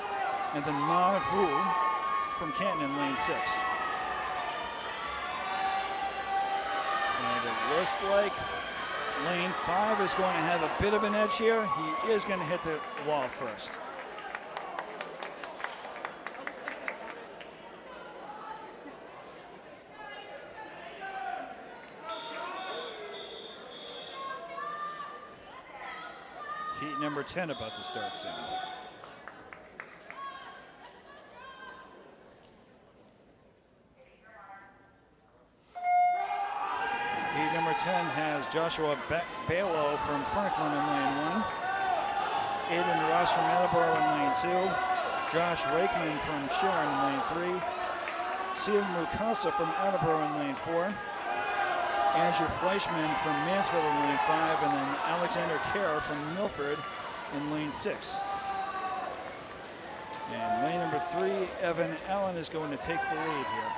and then Ma Vu from Canton in lane 6. And it looks like lane 5 is going to have a bit of an edge here. He is going to hit the wall first. Heat number 10 about to start soon. Heat number 10 has Joshua Balo from Franklin in lane 1, Aiden Ross from Attleboro in lane 2, Josh Rakeman from Sharon in lane 3, Stephen Mukasa from Attleboro in lane 4, Andrew Fleischman from Mansfield in lane 5, and then Alexander Kerr from Milford in lane 6. And lane number 3, Evan Allen is going to take the lead here.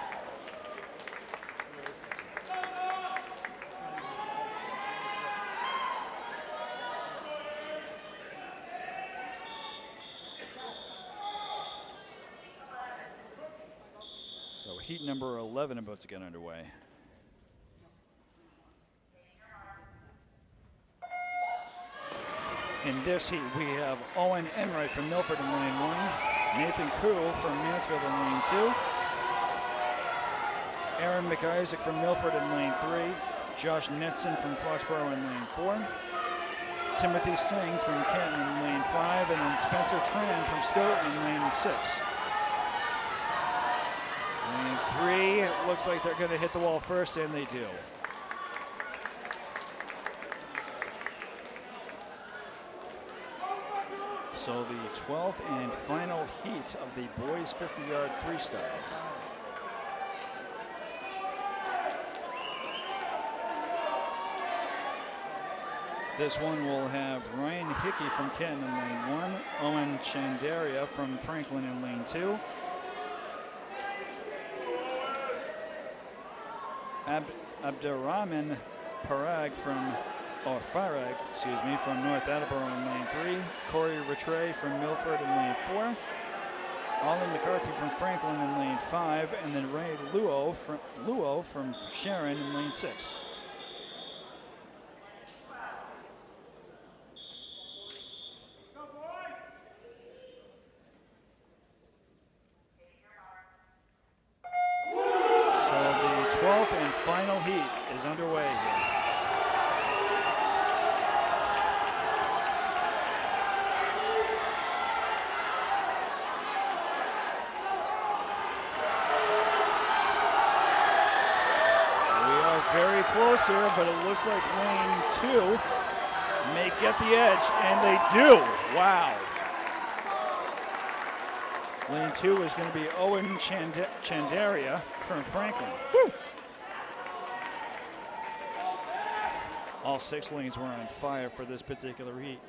So heat number 11 about to get underway. In this heat, we have Owen Enright from Milford in lane 1, Nathan Koo from Mansfield in lane 2. Aaron McIsaac from Milford in lane 3. Josh Netson from Foxborough in lane 4. Timothy Singh from Canton in lane 5. And then Spencer Tran from Stoughton in lane 6. Lane 3, it looks like they're going to hit the wall first, and they do. So the 12th and final heat of the boys 50-yard freestyle. This one will have Ryan Hickey from Canton in lane 1, Owen Chandaria from Franklin in lane 2, Abdurrahman Farag from North Attleboro in lane 3, Corey Rattray from Milford in lane 4, Ollie McCarthy from Franklin in lane 5, and then Ray Luo from Sharon in lane 6. And final heat is underway here. We are very close here, but it looks like lane 2 may get the edge, and they do. Wow. Lane 2 is going to be Owen Chandaria from Franklin. Woo! All 6 lanes were on fire for this particular heat.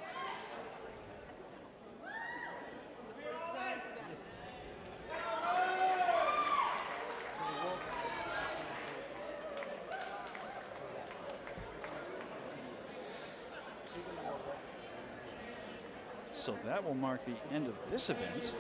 So that will mark the end of this event.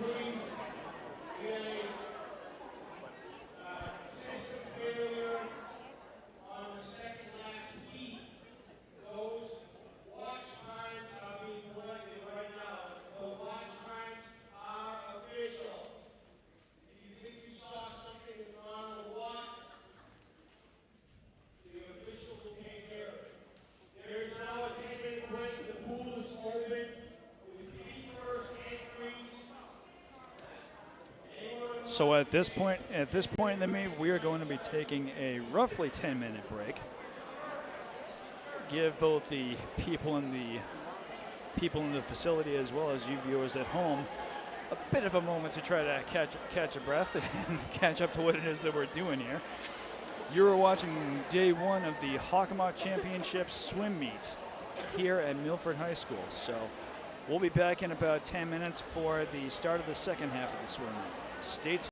So at this point in the meet, we are going to be taking a roughly 10-minute break. Give both the people in the facility as well as you viewers at home a bit of a moment to try to catch a breath and catch up to what it is that we're doing here. You are watching day 1 of the Hockomock Championship swim meet here at Milford High School. So we'll be back in about 10 minutes for the start of the second half of the swim meet. Stay tuned.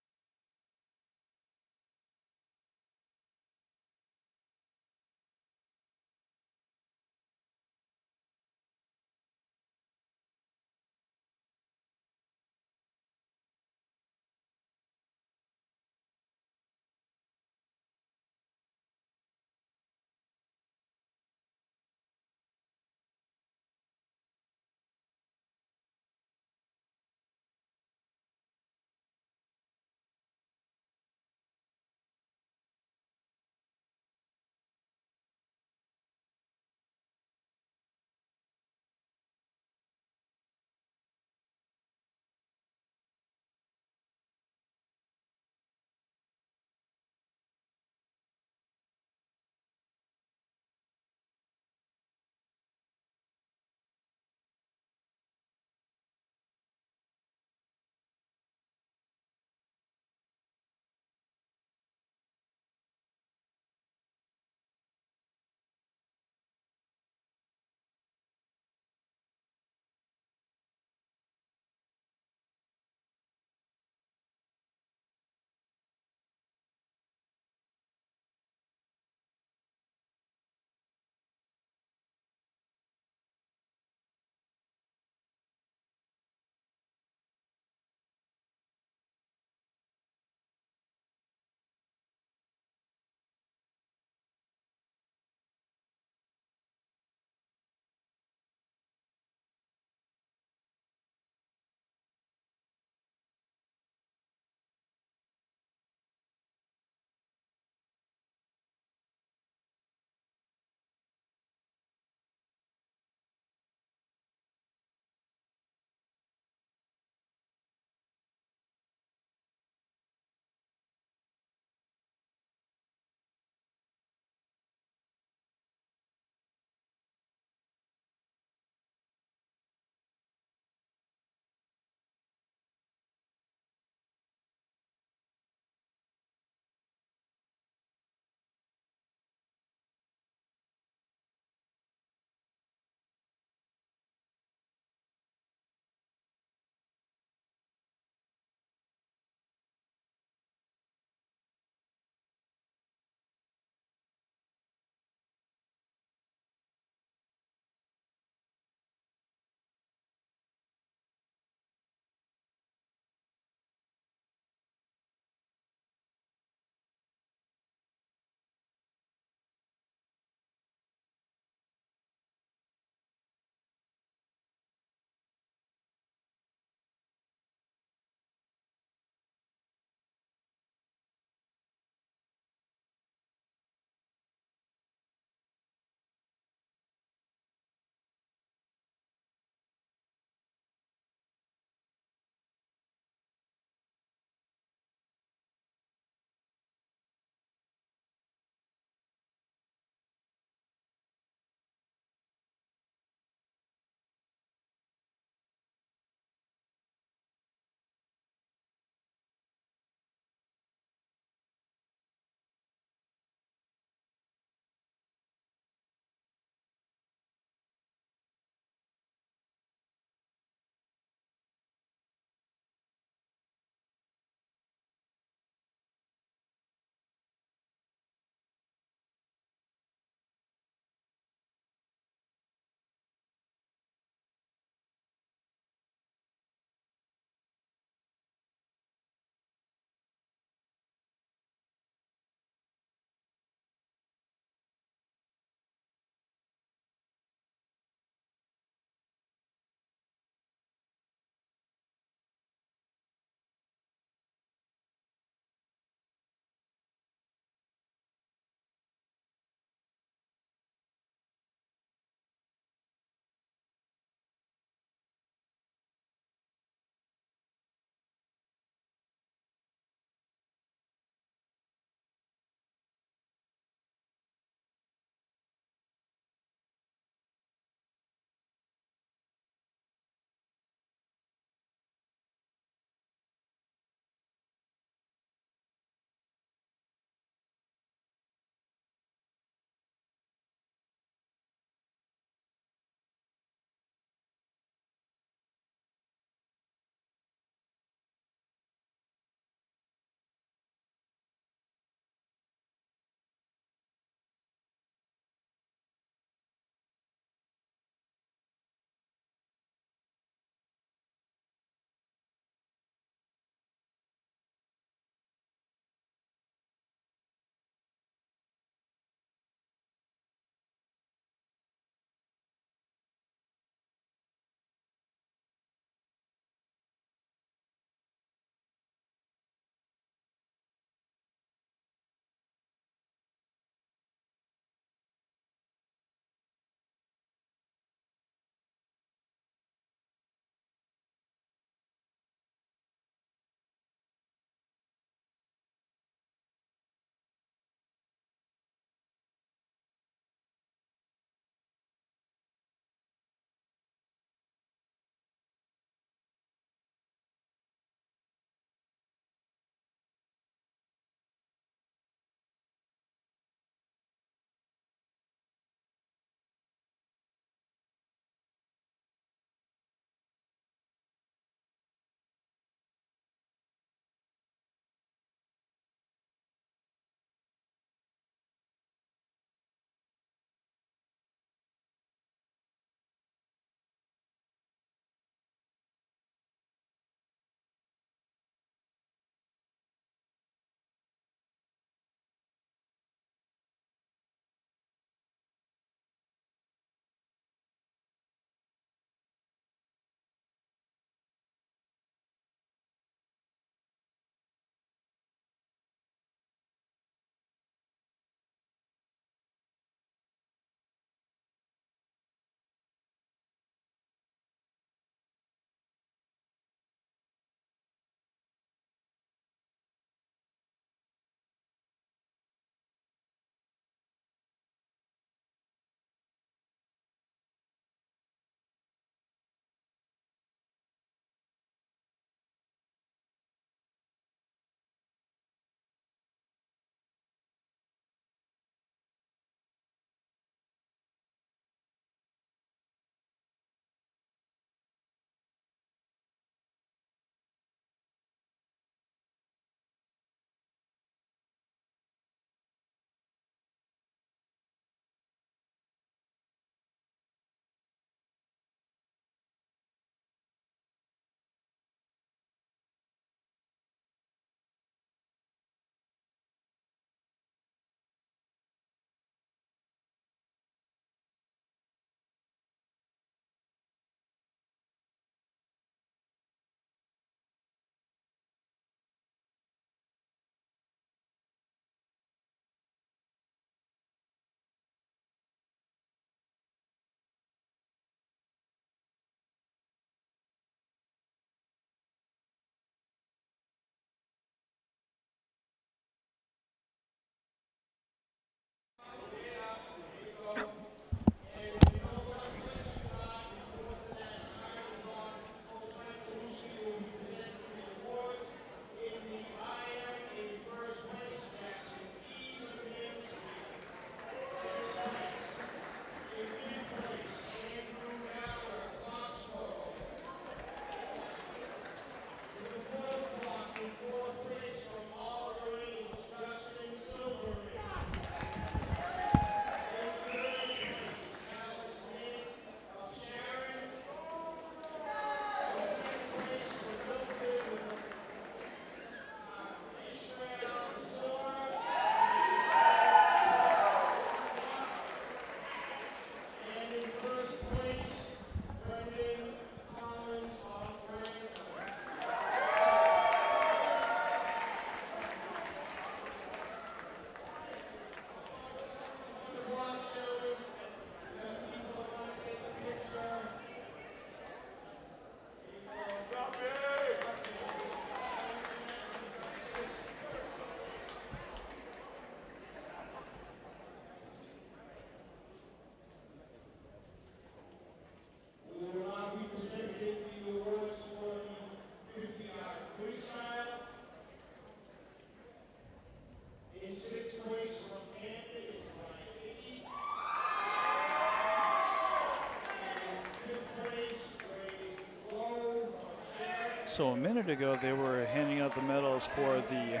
So a minute ago, they were handing out the medals for the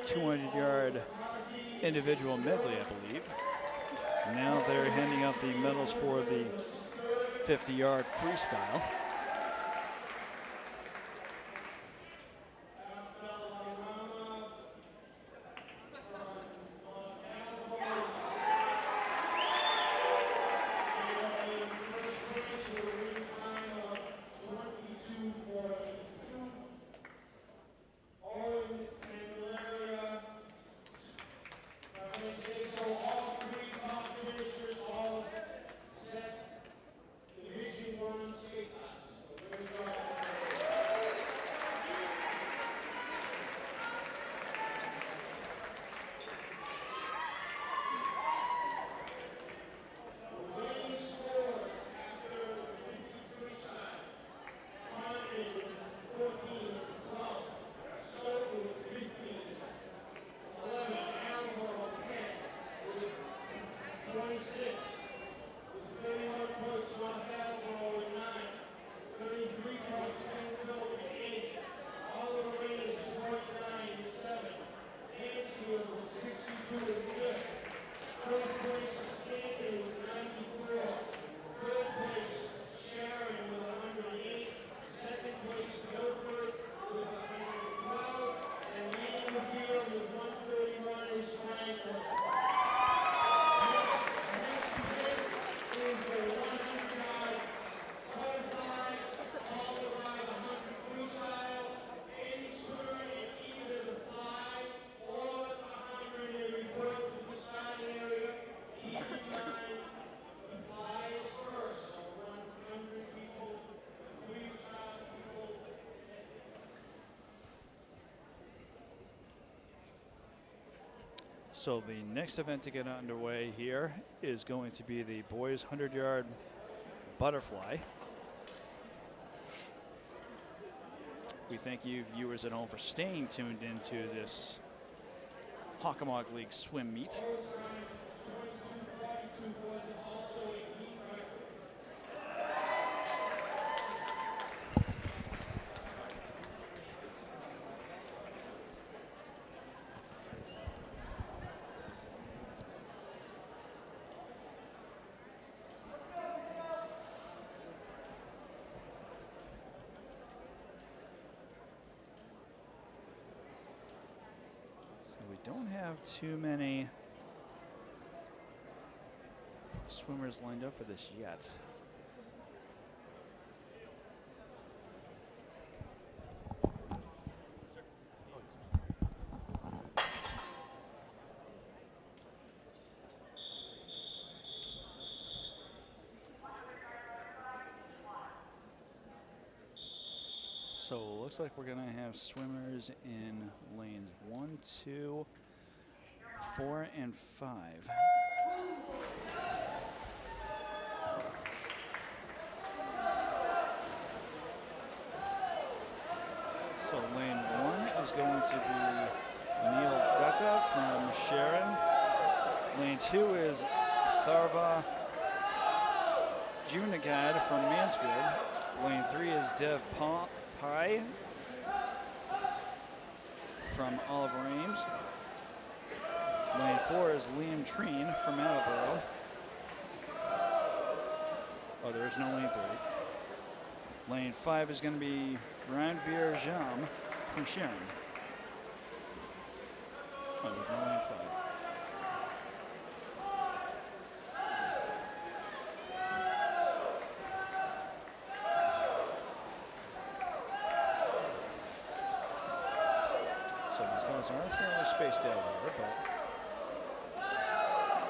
200-yard individual medley, I believe. Now they're handing out the medals for the 50-yard freestyle. So the next event to get underway here is going to be the boys 100-yard butterfly. We thank you viewers at home for staying tuned into this Hockomock League swim meet. Don't have too many swimmers lined up for this yet. So it looks like we're going to have swimmers in lanes 1, 2, 4, and 5. So lane 1 is going to be Neil Dutta from Sharon. Lane 2 is Tharva Junagad from Mansfield. Lane 3 is Dev Pai from Oliver Ames. Lane 4 is Liam Treen from Attleboro. Oh, there is no lane 3. Lane 5 is going to be Ranveer Jam from Sharon. Oh, there's no lane 5. So these guys are fairly spaced out here, but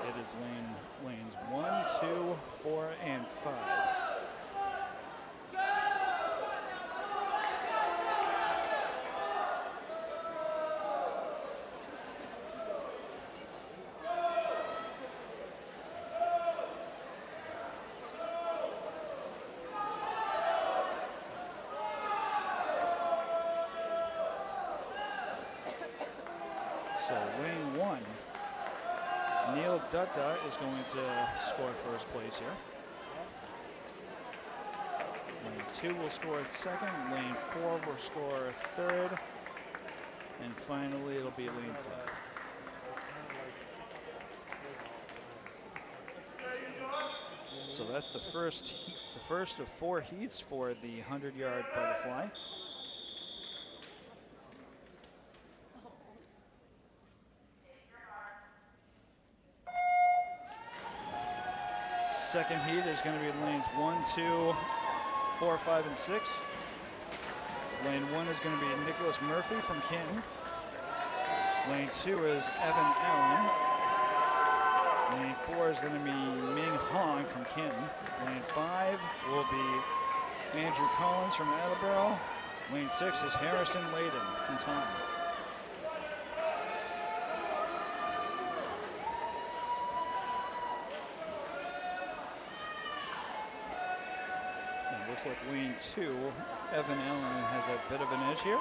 it is lanes 1, 2, 4, and 5. So lane 1, Neil Dutta is going to score first place here. Lane 2 will score second, lane 4 will score third, and finally it'll be lane 5. So that's the first of 4 heats for the 100-yard butterfly. Second heat is going to be lanes 1, 2, 4, 5, and 6. Lane 1 is going to be Nicholas Murphy from Canton. Lane 2 is Evan Allen. Lane 4 is going to be Ming Hong from Canton. Lane 5 will be Andrew Collins from Attleboro. Lane 6 is Harrison Layden from Taunton. Looks like lane 2, Evan Allen has a bit of an edge here.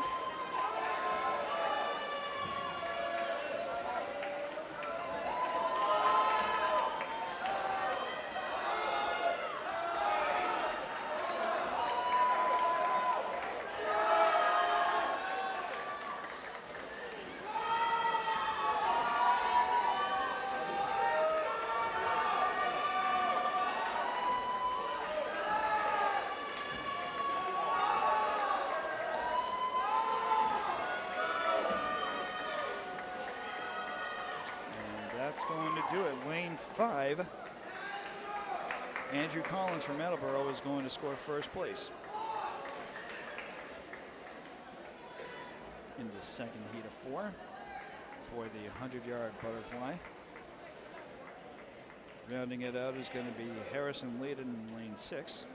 Going to do it. Lane 5, Andrew Collins from Attleboro is going to score first place in the second heat of 4 for the 100-yard butterfly. Rounding it out is going to be Harrison Layden in lane 6.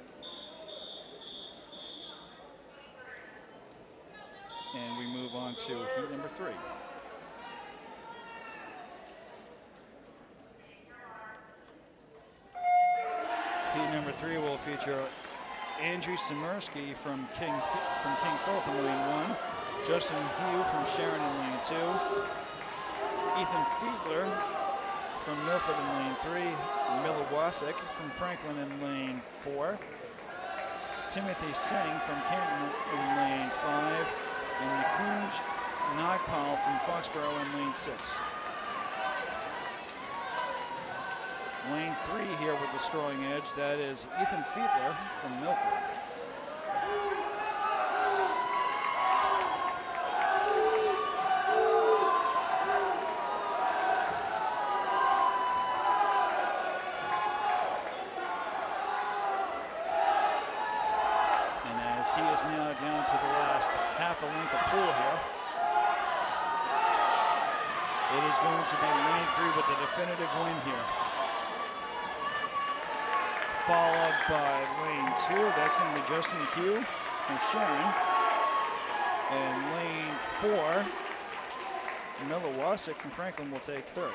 And we move on to heat number 3. Heat number 3 will feature Andrew Simersky from King Philip in lane 1, Justin Hugh from Sharon in lane 2, Ethan Fiedler from Milford in lane 3, Miller Wasik from Franklin in lane 4, Timothy Singh from Canton in lane 5, and Nikunj Nagpal from Foxborough in lane 6. Lane 3 here with the strong edge, that is Ethan Fiedler from Milford. And as he is now down to the last half a length of pool here, it is going to be lane 3 with the definitive win here. Followed by lane 2, that's going to be Justin Hugh from Sharon. And lane 4, Miller Wasik from Franklin will take third.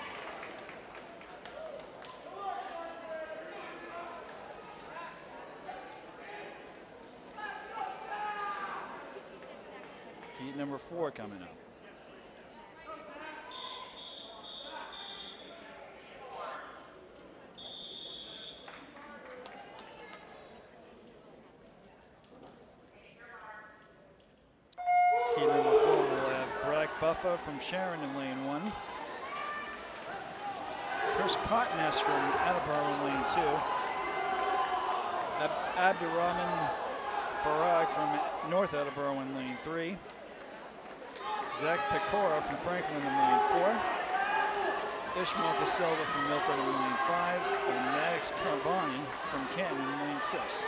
Heat number 4 coming up. Buffa from Sharon in lane 1. Chris Cotness from Attleboro in lane 2. Abdurrahman Farag from North Attleboro in lane 3. Zach Pecora from Franklin in lane 4. Ishmael De Silva from Milford in lane 5. And Maddox Carboni from Canton in lane 6.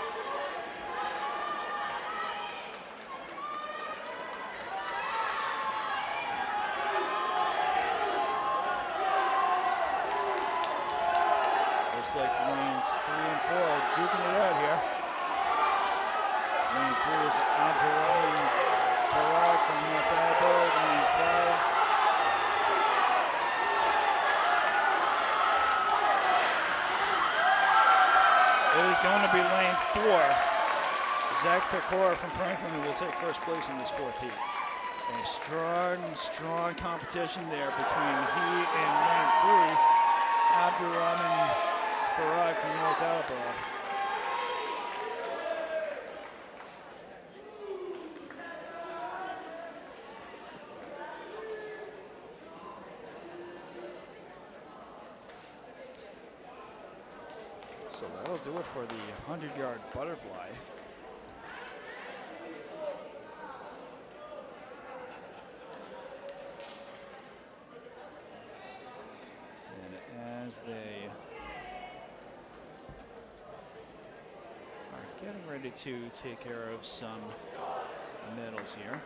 Like lanes 3 and 4 are duking it out here. Lane 3 is Abdurrahman Farag from North Attleboro. Lane 5. It is going to be lane 4. Zach Pecora from Franklin who will take first place in this 4th heat. A strong competition there between he and lane 3. Abdurrahman Farag from North Attleboro. So that'll do it for the 100-yard butterfly. And as they are getting ready to take care of some medals here.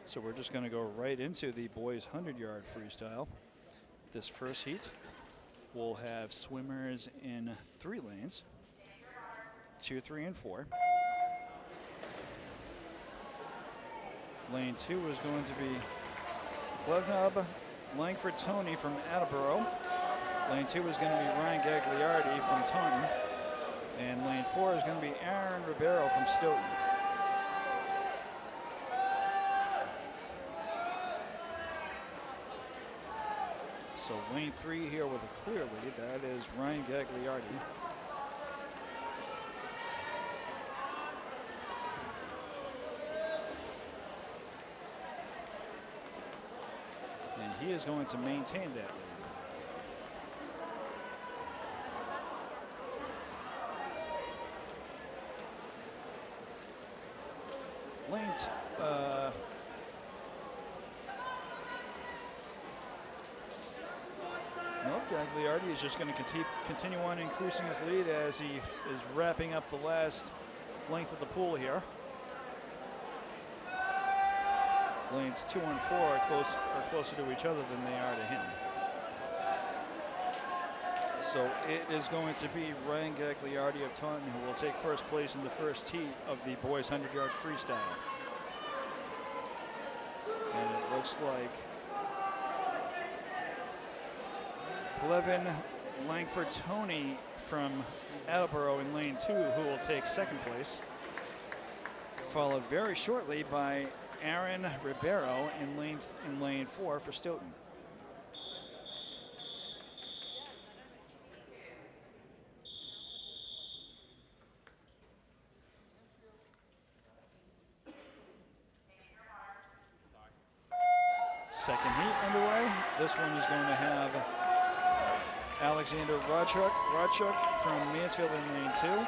So we're just going to go right into the boys 100-yard freestyle. This first heat will have swimmers in 3 lanes, 2, 3, and 4. Lane 2 is going to be Clevnub Langford Tony from Attleboro. Lane 2 is going to be Ryan Gagliardi from Taunton. And lane 4 is going to be Aaron Ribeiro from Stoughton. So lane 3 here with a clear lead. That is Ryan Gagliardi. And he is going to maintain that lead. Nope, Gagliardi is just going to continue on increasing his lead as he is wrapping up the last length of the pool here. Lanes 2 and 4 are closer to each other than they are to him. So it is going to be Ryan Gagliardi of Taunton who will take first place in the first heat of the boys 100-yard freestyle. And it looks like Clevin Langford Tony from Attleboro in lane 2 who will take second place, followed very shortly by Aaron Ribeiro in lane 4 for Stoughton. Second heat underway. This one is going to have Alexander Rodchuk from Mansfield in lane 2.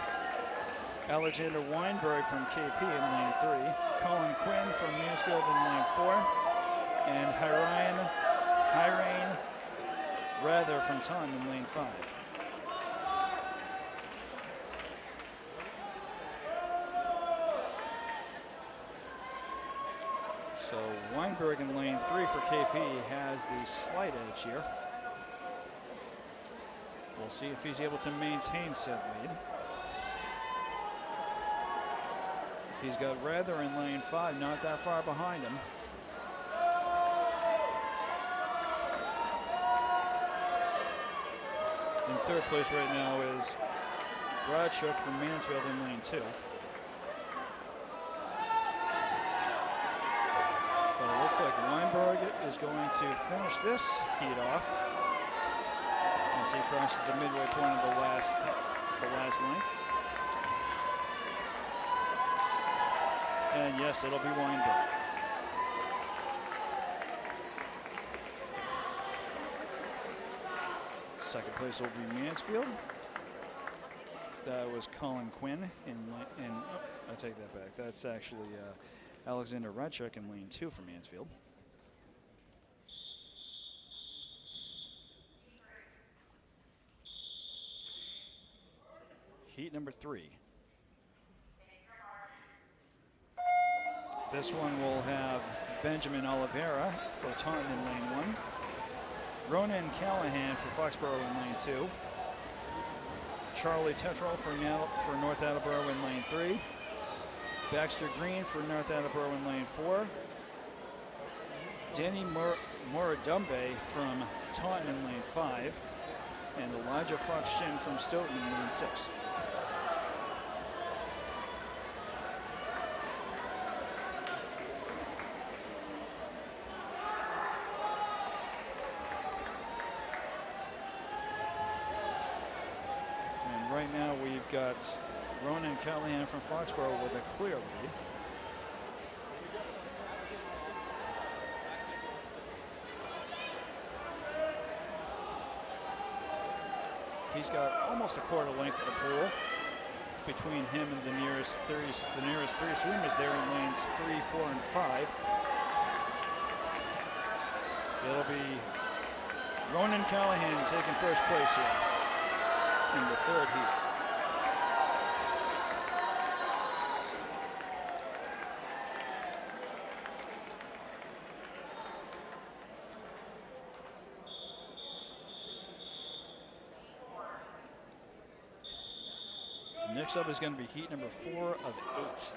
Alexander Weinberg from KP in lane 3. Colin Quinn from Mansfield in lane 4. And Hyrain Rather from Taunton in lane 5. So Weinberg in lane 3 for KP has the slight edge here. We'll see if he's able to maintain said lead. He's got Rather in lane 5, not that far behind him. In third place right now is Bradshuk from Mansfield in lane 2. But it looks like Weinberg is going to finish this heat off as he crosses the midway point of the last length. And yes, it'll be Weinberg. Second place will be Mansfield. That was Colin Quinn I take that back. That's actually Alexander Radchuk in lane 2 for Mansfield. Heat number 3. This one will have Benjamin Oliveira for Taunton in lane 1. Ronan Callahan for Foxborough in lane 2. Charlie Tetral for North Attleboro in lane 3. Baxter Green for North Attleboro in lane 4. Danny Moradumbe from Taunton in lane 5. And Elijah Fox-Chin from Stoughton in lane 6. right now we've got Ronan Callahan from Foxborough with a clear lead. He's got almost a quarter length of the pool between him and the nearest three swimmers there in lanes 3, 4, and 5. It'll be Ronan Callahan taking first place here in the third heat. Next up is going to be heat number 4 of 8.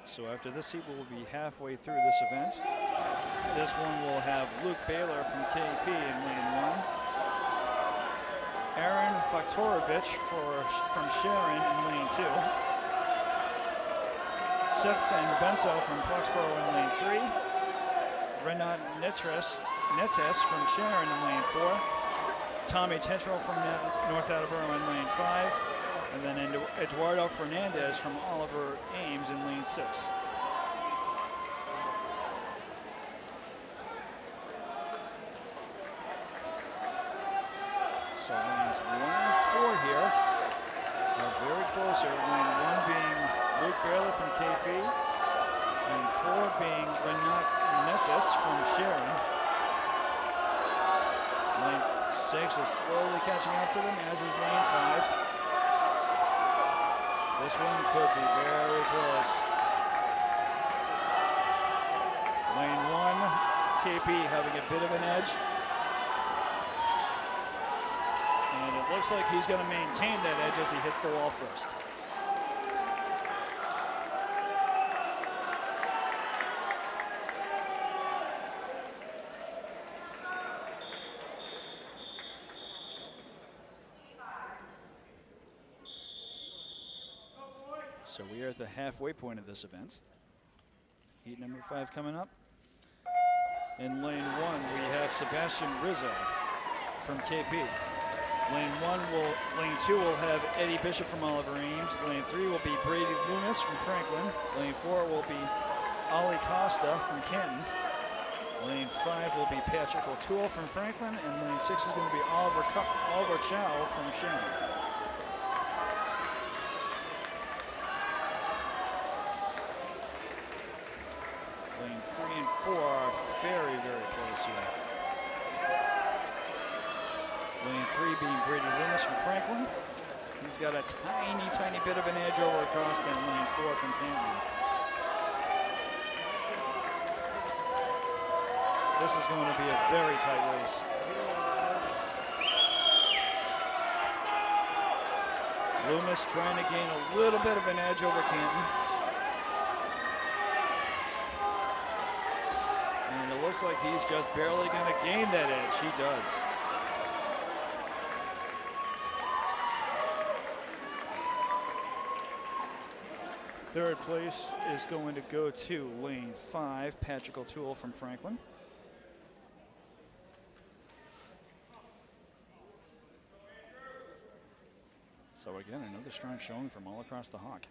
So after this heat, we'll be halfway through this event. This one will have Luke Baylor from KP in lane 1. Aaron Faktorovich from Sharon in lane 2. Seth Sanbento from Foxborough in lane 3. Renat Netes from Sharon in lane 4. Tommy Tetral from North Attleboro in lane 5. And then Eduardo Fernandez from Oliver Ames in lane 6. So lanes 1 and 4 here are very close here. Lane 1 being Luke Baylor from KP. Lane 4 being Renat Netes from Sharon. Lane 6 is slowly catching up to them, as is lane 5. This one could be very close. Lane 1, KP having a bit of an edge. And it looks like he's going to maintain that edge as he hits the wall first. So we are at the halfway point of this event. Heat number 5 coming up. In lane 1, we have Sebastian Rizzo from KP. Lane 2 will have Eddie Bishop from Oliver Ames. Lane 3 will be Brady Loomis from Franklin. Lane 4 will be Ollie Costa from Canton. Lane 5 will be Patrick O'Toole from Franklin, and lane 6 is going to be Oliver Chow from Sharon. Lanes 3 and 4 are very, very close here. Lane 3 being Brady Loomis from Franklin. He's got a tiny, tiny bit of an edge over across that lane 4 from Canton. This is going to be a very tight race. Loomis trying to gain a little bit of an edge over Canton. And it looks like he's just barely going to gain that edge. He does. Third place is going to go to lane 5, Patrick O'Toole from Franklin. So again, another strong showing from all across the Hawk.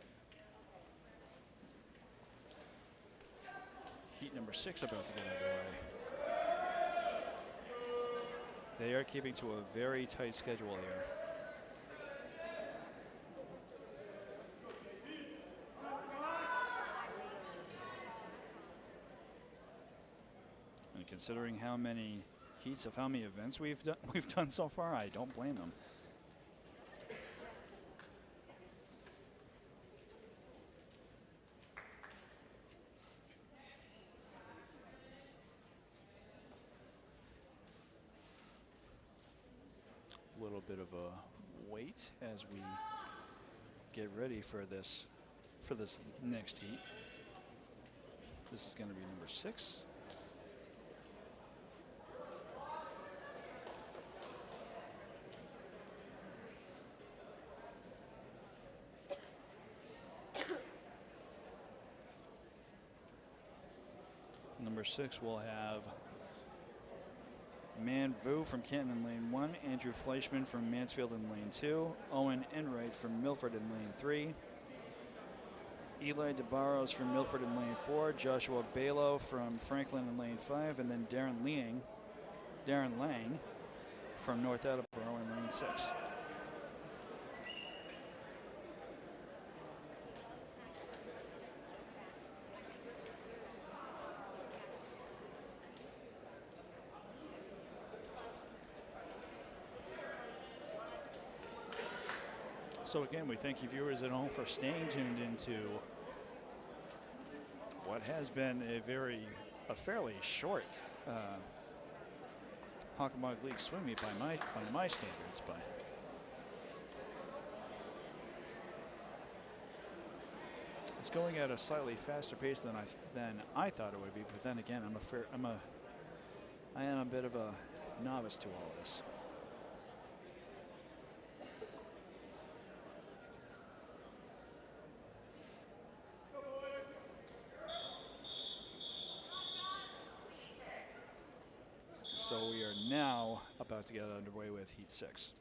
Heat number 6 about to get underway. They are keeping to a very tight schedule here. And considering how many heats of how many events we've done so far, I don't blame them. Little bit of a wait as we get ready for this next heat. This is going to be number 6. Number 6 will have Man Vu from Canton in lane 1, Andrew Fleischman from Mansfield in lane 2, Owen Enright from Milford in lane 3, Eli DeBarros from Milford in lane 4, Joshua Balo from Franklin in lane 5, and then Darren Lang from North Attleboro in lane 6. So again, we thank you viewers at home for staying tuned into what has been a fairly short Hockomock League swim meet by my standards, but it's going at a slightly faster pace than I thought it would be. But then again, I am a bit of a novice to all this. So we are now about to get underway with Heat 6.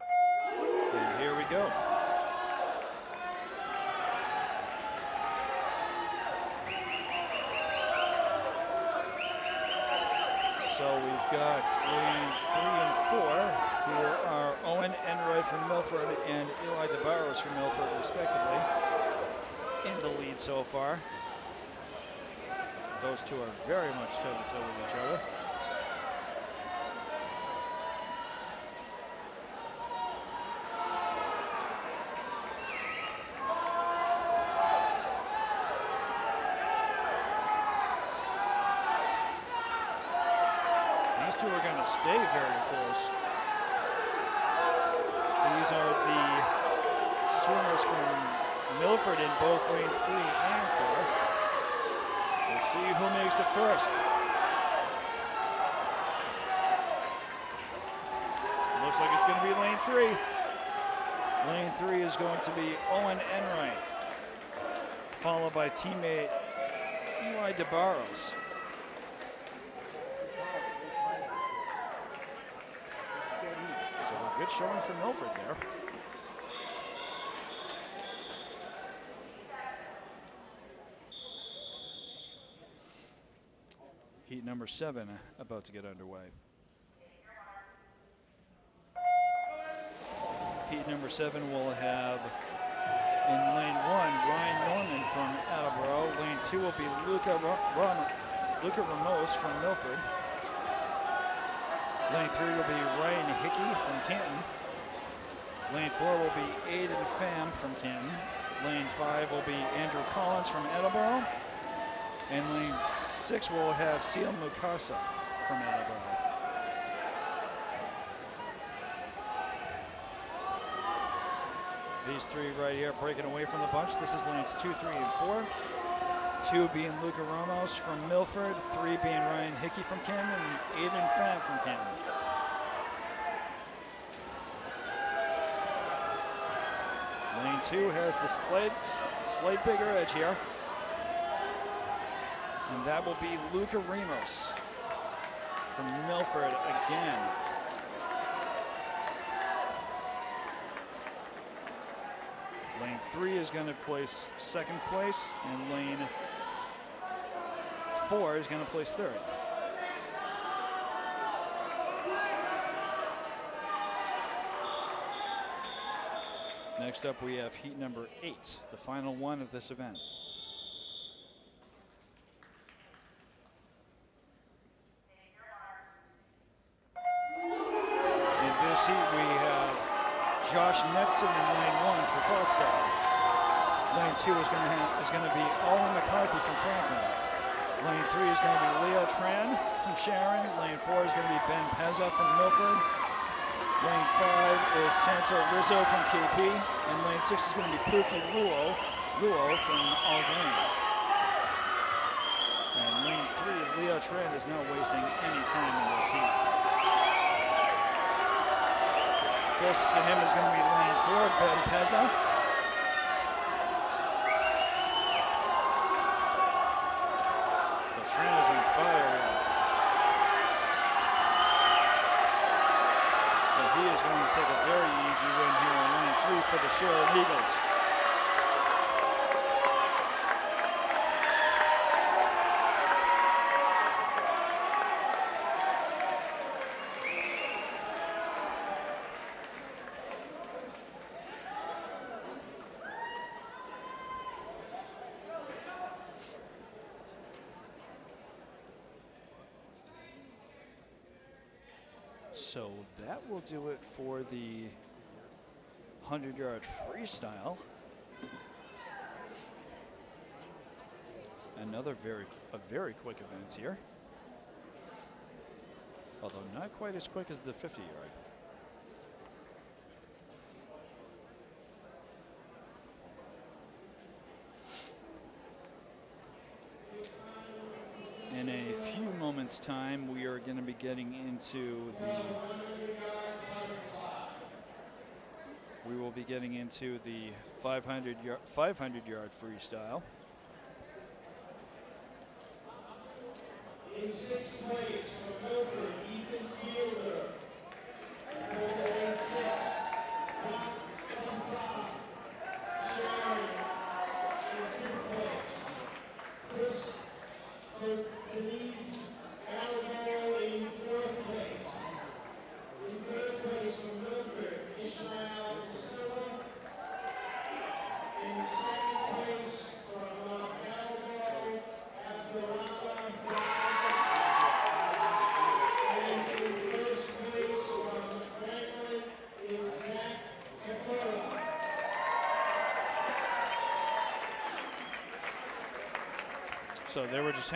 And here we go. So we've got lanes 3 and 4, who are Owen Enright from Milford and Eli DeBarros from Milford, respectively, in the lead so far. Those two are very much toe-to-toe with each other. These two are going to stay very close. These are the swimmers from Milford in both lanes 3 and 4. We'll see who makes it first. Looks like it's going to be lane 3. Lane 3 is going to be Owen Enright, followed by teammate Eli DeBarros. So a good showing for Milford there. Heat number 7 about to get underway. Heat number 7 will have in lane 1 Ryan Norman from Attleboro. Lane 2 will be Luca Ramos from Milford. Lane 3 will be Ryan Hickey from Canton. Lane 4 will be Aiden Pham from Canton. Lane 5 will be Andrew Collins from Attleboro. And lane 6 will have Seal Mukasa from Attleboro. These three right here breaking away from the bunch. This is lanes 2, 3, and 4. 2 being Luca Ramos from Milford, 3 being Ryan Hickey from Canton, and Aiden Pham from Canton. Lane 2 has the slight bigger edge here. And that will be Luca Ramos from Milford again. Lane 3 is going to place second place, and lane 4 is going to place third. Next up, we have heat number 8, the final one of this event. Josh Netson in lane 1 for Foxborough. Lane 2 is going to be Owen McCarthy from Franklin. Lane 3 is going to be Leo Tran from Sharon. Lane 4 is going to be Ben Pezza from Milford. Lane 5 is Santo Rizzo from KP. And lane 6 is going to be Pookie Luo from Olive Lanes. And lane 3, Leo Tran is not wasting any time in this heat. Closest to him is going to be lane 4, Ben Pezza. But Tran is in going to take a very easy win here in lane 3 for the Sheridan Eagles. So that will do it for the 100-yard freestyle. Another very quick event here. Although not quite as quick as the 50-yard. In a few moments' time, we are going to be getting into we will be getting into the 500-yard freestyle. In 6th place from Milford, Ethan Fielder. In lane 6, Rob Bob. Sharon in 5th place. Chris Denise Alvaro in 4th place. In 3rd place from Milford, Ishmael Priscilla. In 2nd place from Alvaro Abdurrahman. And in 1st place from Franklin is Zach Capella. So they were just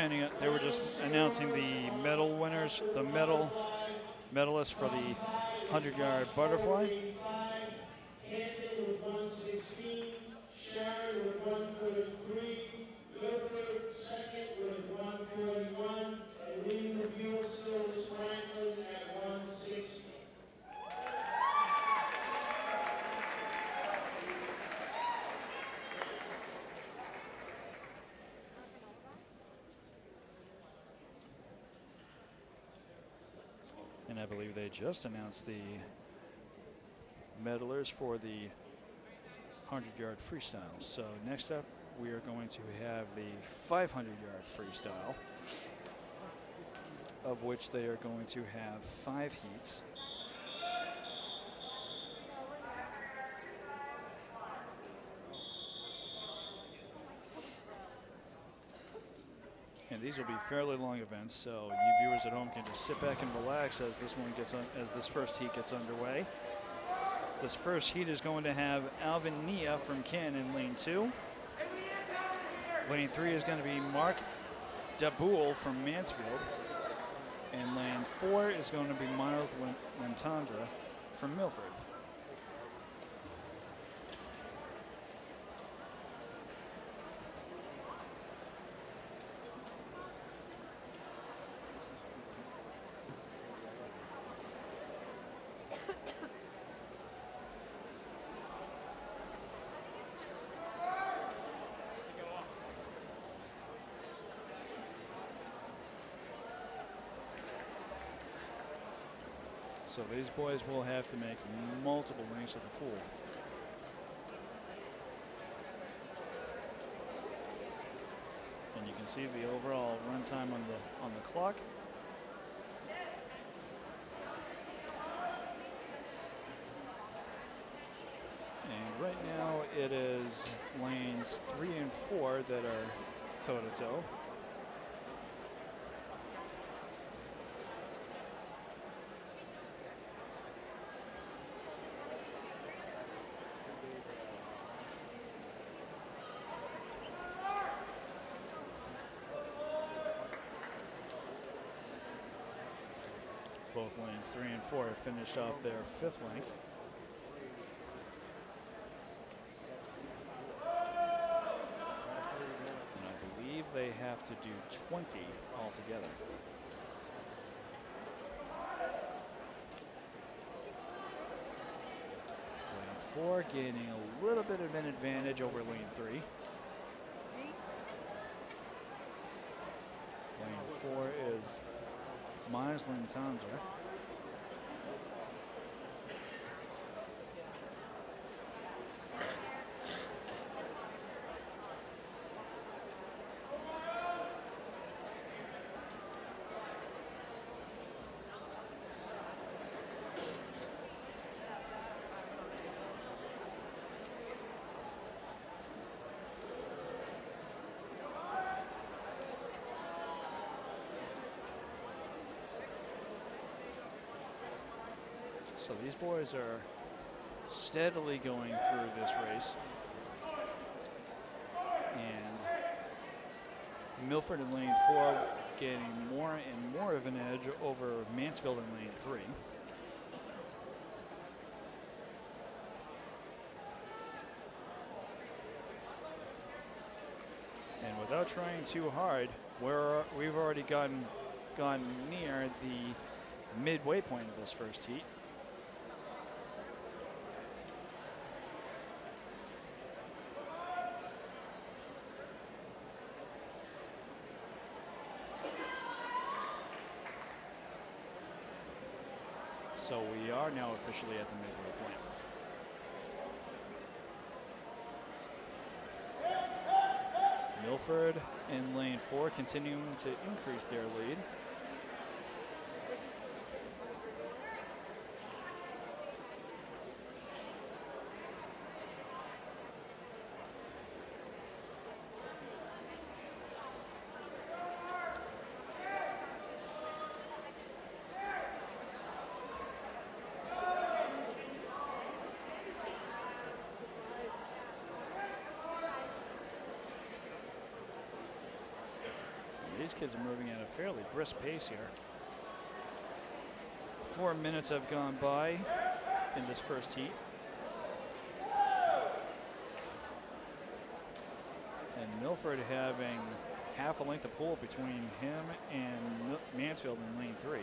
announcing the medal winners, the medalists for the 100-yard butterfly. Hamden with 116, Sharon with 133, Milford second with 141, and leading the field still is Franklin at 160. And I believe they just announced the medalers for the 100-yard freestyle. So next up, we are going to have the 500-yard freestyle, of which they are going to have 5 heats. And these will be fairly long events, so you viewers at home can just sit back and relax as this first heat gets underway. This first heat is going to have Alvin Nia from Ken in lane 2. Lane 3 is going to be Mark Daboul from Mansfield. And lane 4 is going to be Miles Lentandra from Milford. So these boys will have to make multiple links of the pool. And you can see the overall run time on the clock. And right now it is lanes 3 and 4 that are toe-to-toe. Both lanes 3 and 4 have finished off their 5th length. And I believe they have to do 20 altogether. Lane 4 gaining a little bit of an advantage over lane 3. Lane 4 is Miles Lentandra. So these boys are steadily going through this race. And Milford in lane 4 getting more and more of an edge over Mansfield in lane 3. And without trying too hard, we've already gone near the midway point of this first heat. So we are now officially at the midway point. Milford in lane 4 continuing to increase their lead. These kids are moving at a fairly brisk pace here. 4 minutes have gone by in this first heat. And Milford having half a length of pole between him and Mansfield in lane 3.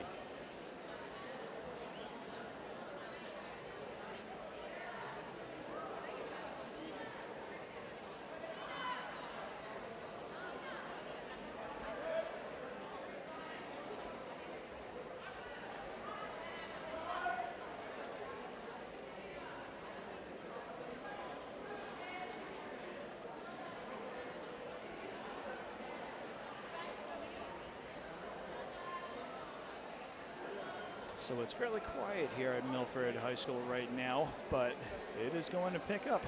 So it's fairly quiet here at Milford High School right now, but it is going to pick up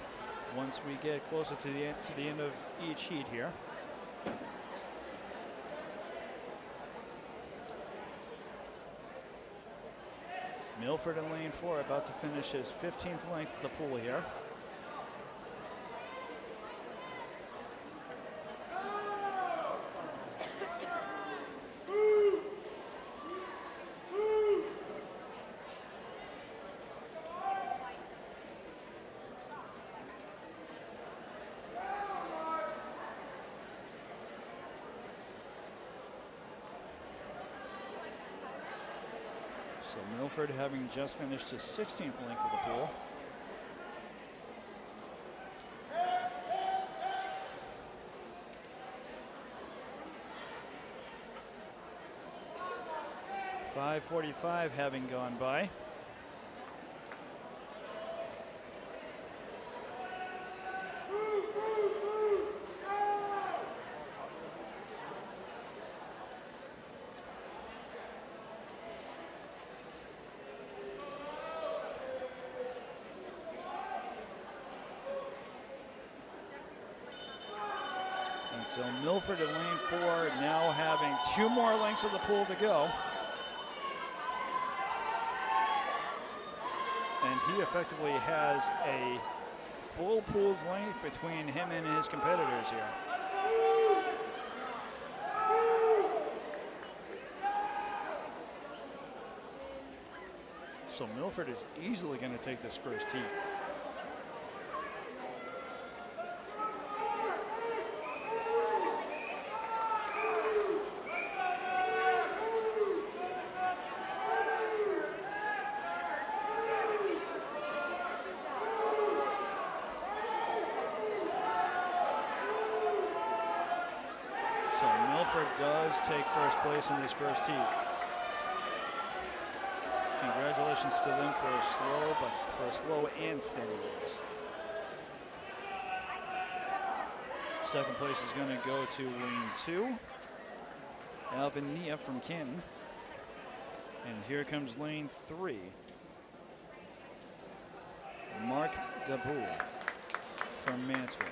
once we get closer to the end of each heat here. Milford in lane 4 about to finish his 15th length of the pool here. So Milford having just finished his 16th length of the pool. .545 having gone by. So Milford in lane 4 now having 2 more lengths of the pool to go. And he effectively has a full pool's length between him and his competitors here. So Milford is easily going to take this first heat. Does take first place in this first heat. Congratulations to them for a slow and steady race. Second place is going to go to lane 2, Alvin Nia from Canton. And here comes lane 3, Mark Daboul from Mansfield.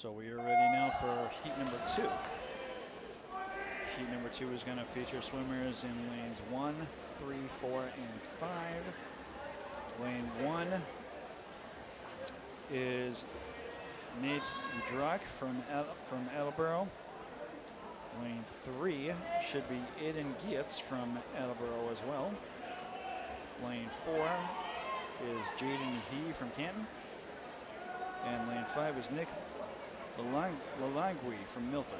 So we are ready now for heat number 2. Heat number 2 is going to feature swimmers in lanes 1, 3, 4, and 5. Lane 1 is Nate Druck from Attleboro. Lane 3 should be Aiden Gietz from Attleboro as well. Lane 4 is Jaden He from Canton. And lane 5 is Nick Lalangui from Milford.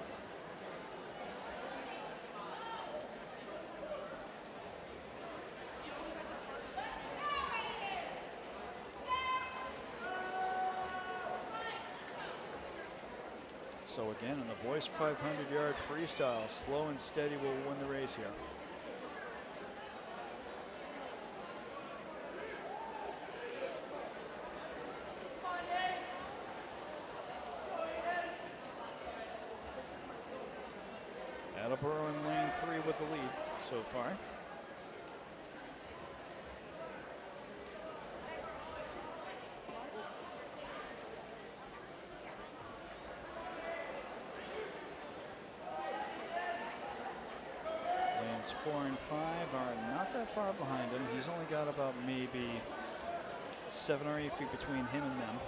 So again, in the boys 500-yard freestyle, slow and steady will win the race here. Attleboro in lane 3 with the lead so far. Lanes 4 and 5 are not that far behind him. He's only got about maybe 7 or 8 feet between him and them.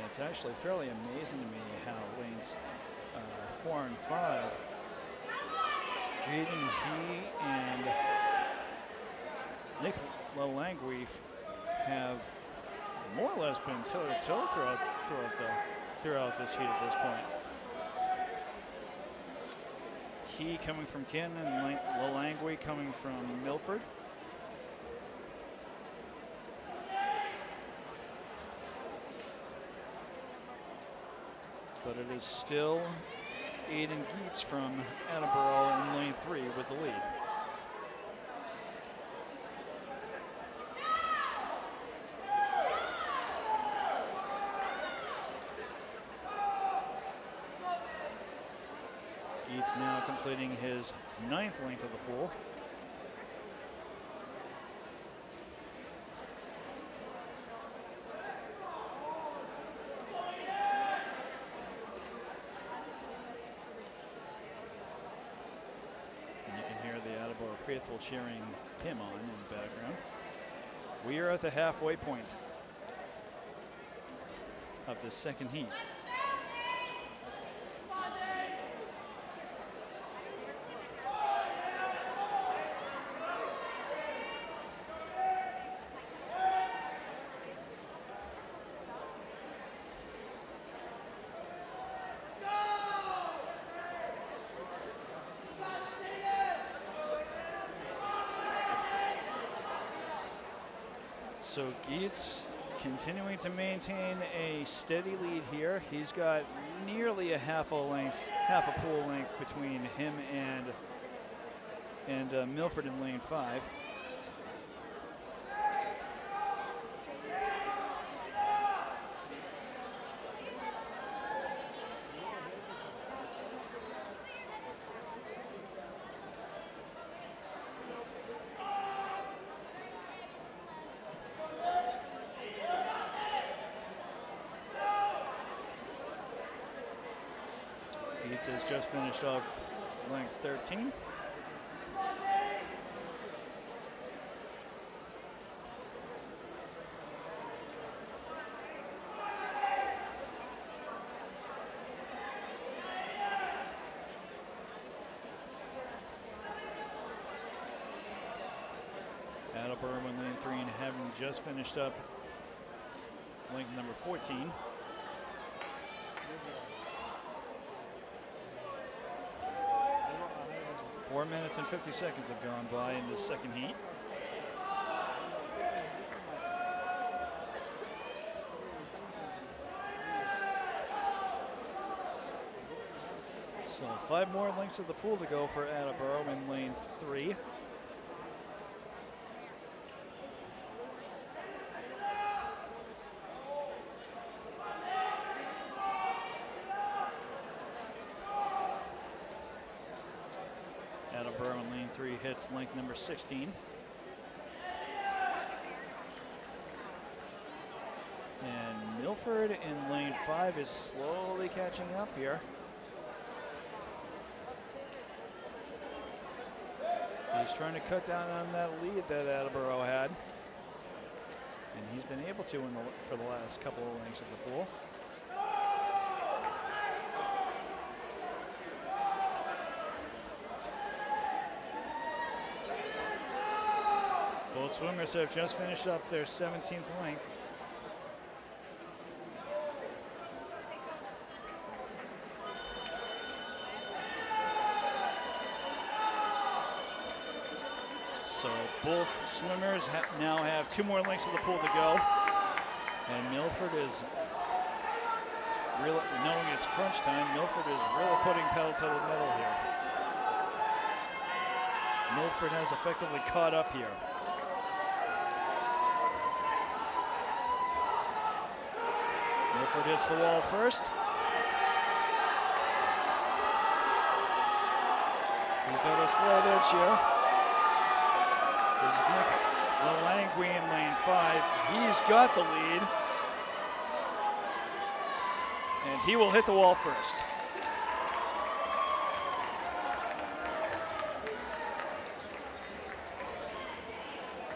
It's actually fairly amazing to me how lanes 4 and 5, Jaden He and Nick Lalangui have more or less been toe-to-toe throughout this heat at this point. He coming from Canton and Lalangui coming from Milford. But it is still Aiden Gietz from Attleboro in lane 3 with the lead. Gietz now completing his 9th length of the pool. Faithful cheering him on in the background. We are at the halfway point of the second heat. So Gietz continuing to maintain a steady lead here. He's got nearly a half a pool length between him and Milford in lane 5. Gietz has just finished off length 13. Attleboro in lane 3 and having just finished up length number 14. 4 minutes and 50 seconds have gone by in the second heat. 5 more lengths of the pool to go for Attleboro in lane 3. Attleboro in lane 3 hits length number 16. And Milford in lane 5 is slowly catching up here. He's trying to cut down on that lead that Attleboro had. And he's been able to for the last couple of lengths of the pool. Both swimmers have just finished up their 17th length. So both swimmers now have 2 more lengths of the pool to go. And Milford is really, knowing it's crunch time, Milford is really putting pedal to the metal here. Milford has effectively caught up here. Milford hits the wall first. He's got a slight edge here. This is Nick Lalangui in lane 5. He's got the lead. And he will hit the wall first.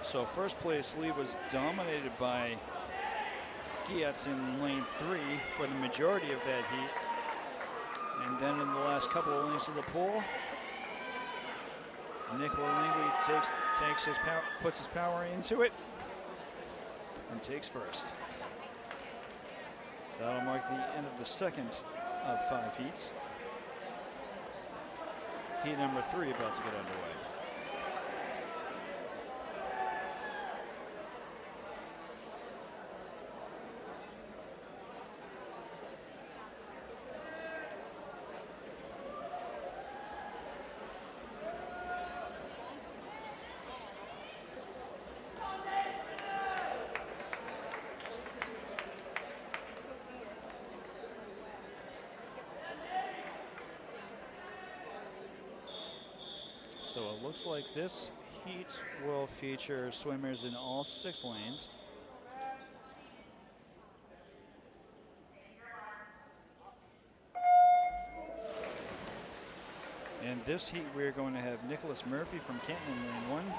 So first place lead was dominated by Gietz in lane 3 for the majority of that heat. And then in the last couple of lengths of the pool, Nick Lalangui puts his power into it and takes first. That'll mark the end of the second of 5 heats. Heat number 3 about to get underway. So it looks like this heat will feature swimmers in all 6 lanes. In this heat, we're going to have Nicholas Murphy from Canton in lane 1,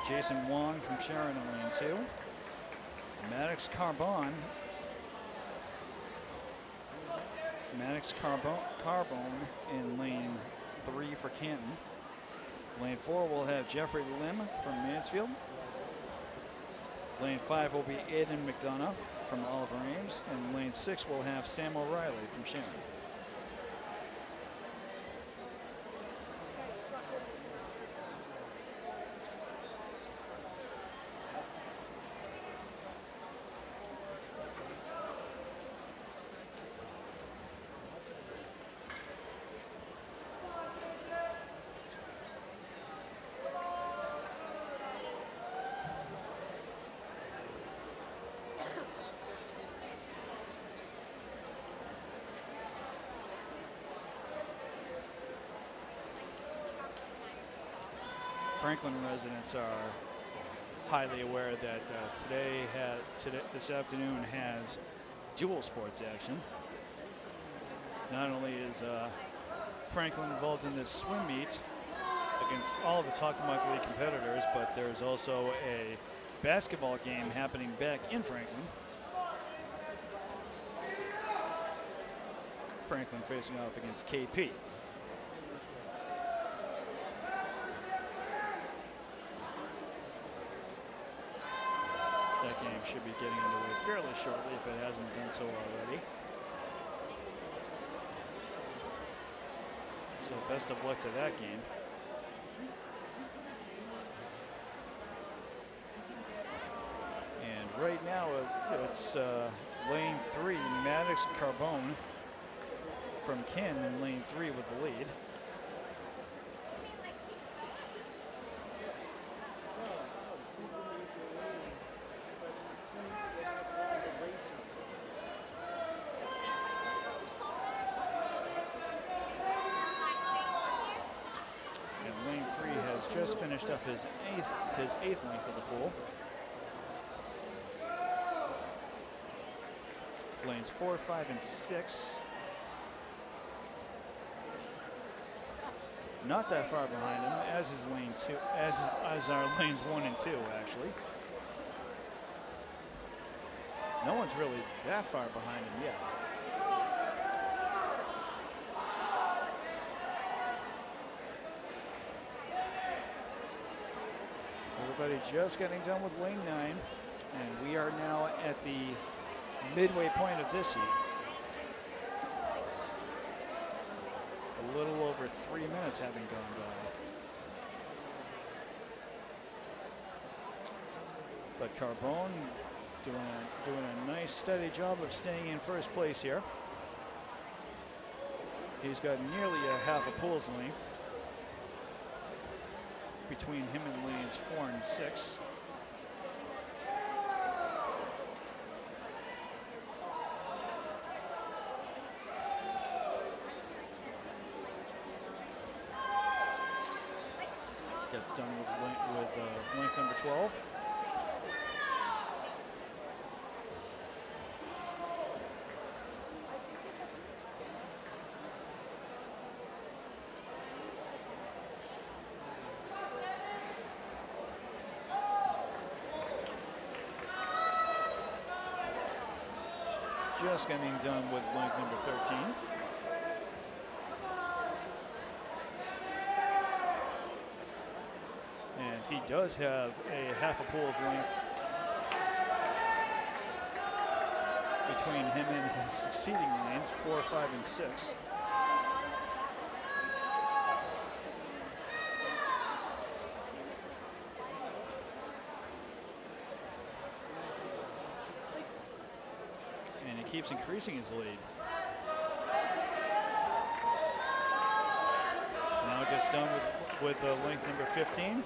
Jason Wong from Sharon in lane 2, Maddox Carbone in lane 3 for Canton. Lane 4 will have Jeffrey Lim from Mansfield. Lane 5 will be Aiden McDonough from Oliver Ames. And lane 6 will have Sam O'Reilly from Sharon. Franklin residents are highly aware that this afternoon has dual sports action. Not only is Franklin involved in this swim meet against all of its Hockomock League competitors, but there's also a basketball game happening back in Franklin. Franklin facing off against KP. That game should be getting underway fairly shortly if it hasn't done so already. So best of luck to that game. And right now it's lane 3, Maddox Carbone from Ken in lane 3 with the lead. Just finished up his eighth length of the pool. Lanes 4, 5, and 6. Not that far behind him, as is lane 2, as are lanes 1 and 2 actually. No one's really that far behind him yet. Everybody just getting done with lane 9, and we are now at the midway point of this heat. A little over 3 minutes having gone by. But Carbone doing a nice steady job of staying in first place here. He's got nearly a half a pool's length between him and lanes 4 and 6. Gets done with length number 12. Just getting done with length number 13. And he does have a half a pool's length between him and his succeeding lanes, 4, 5, and 6. Keeps increasing his lead. Now it gets done with length number 15.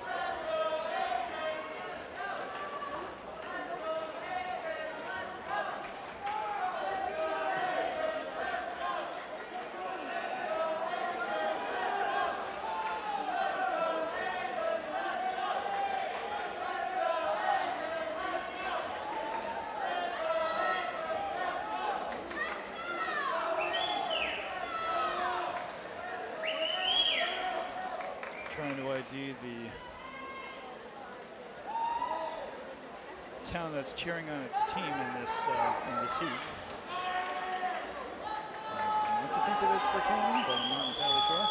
Trying to ID the town that's cheering on its team in this heat. I want to think it is for Canton, but I'm not entirely sure.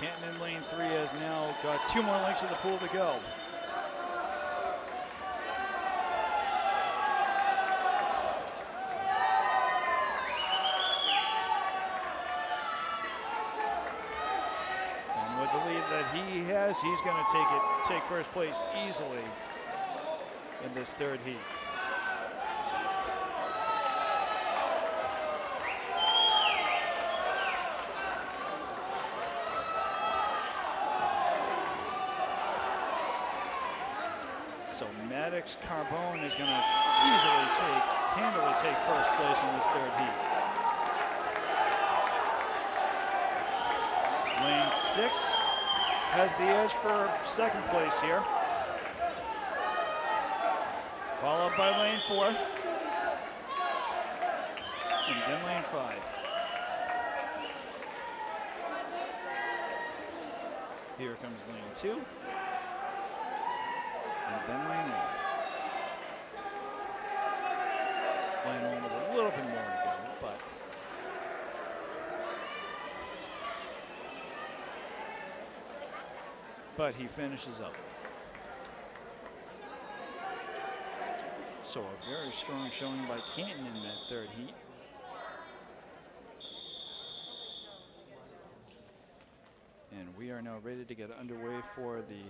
Canton in lane 3 has now got 2 more lengths of the pool to go. He's going to take first place easily in this third heat. So Maddox Carbone is going to handily take first place in this third heat. Lane 6 has the edge for second place here. Followed by lane 4. And then lane 5. Here comes lane 2. And then lane 1. Lane 1 with a little bit more to go, but he finishes up. So a very strong showing by Canton in that third heat. And we are now ready to get underway for the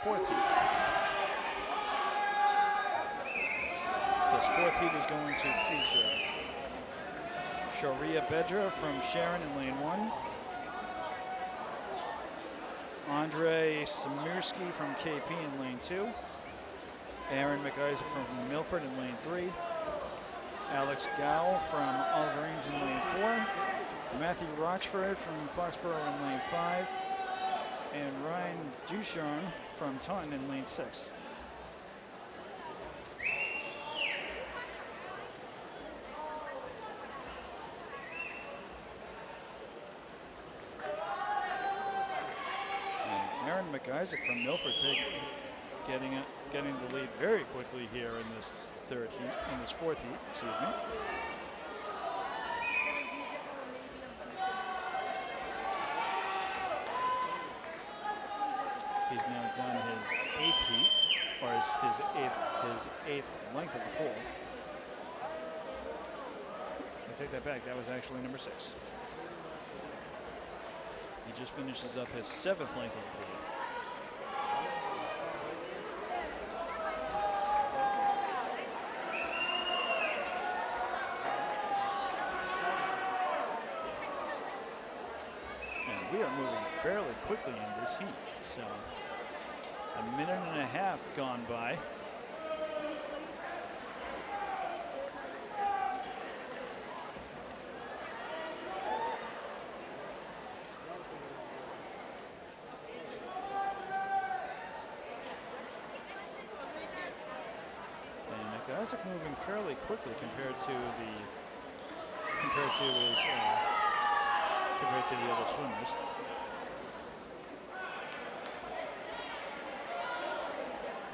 fourth heat. this fourth heat is going to feature Sharia Bedra from Sharon in lane 1. Andre Samirsky from KP in lane 2. Aaron McIsaac from Milford in lane 3. Alex Gow from Oliverines in lane 4. Matthew Rochford from Foxborough in lane 5. And Ryan Ducharme from Taunton in lane 6. McIsaac from Milford getting the lead very quickly here in this fourth heat, excuse me. He's now done his 8th heat, or his eighth length of the pool. I take that back, that was actually number 6. He just finishes up his 7th length of the pool. We are moving fairly quickly in this heat, so a minute and a half gone by. And McIsaac moving fairly quickly compared to the other swimmers.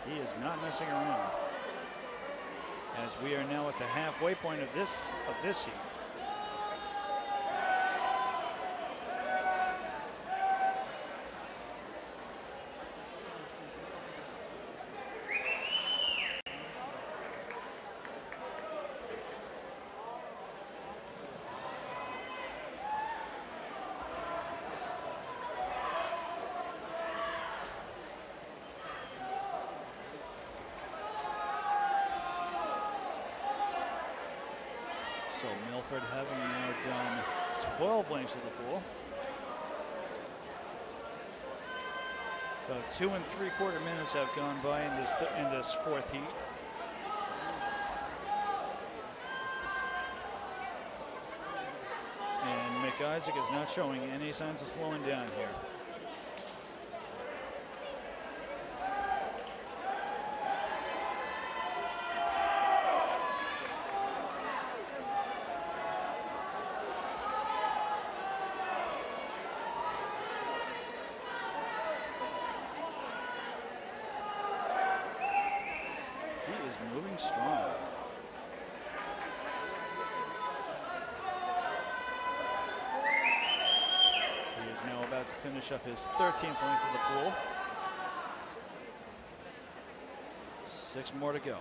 He is not messing around, as we are now at the halfway point of this heat. So Milford having now done 12 lengths of the pool. About 2 3/4 minutes have gone by in this fourth heat. And McIsaac is not showing any signs of slowing down here. Moving strong. He is now about to finish up his 13th length of the pool. 6 more to go.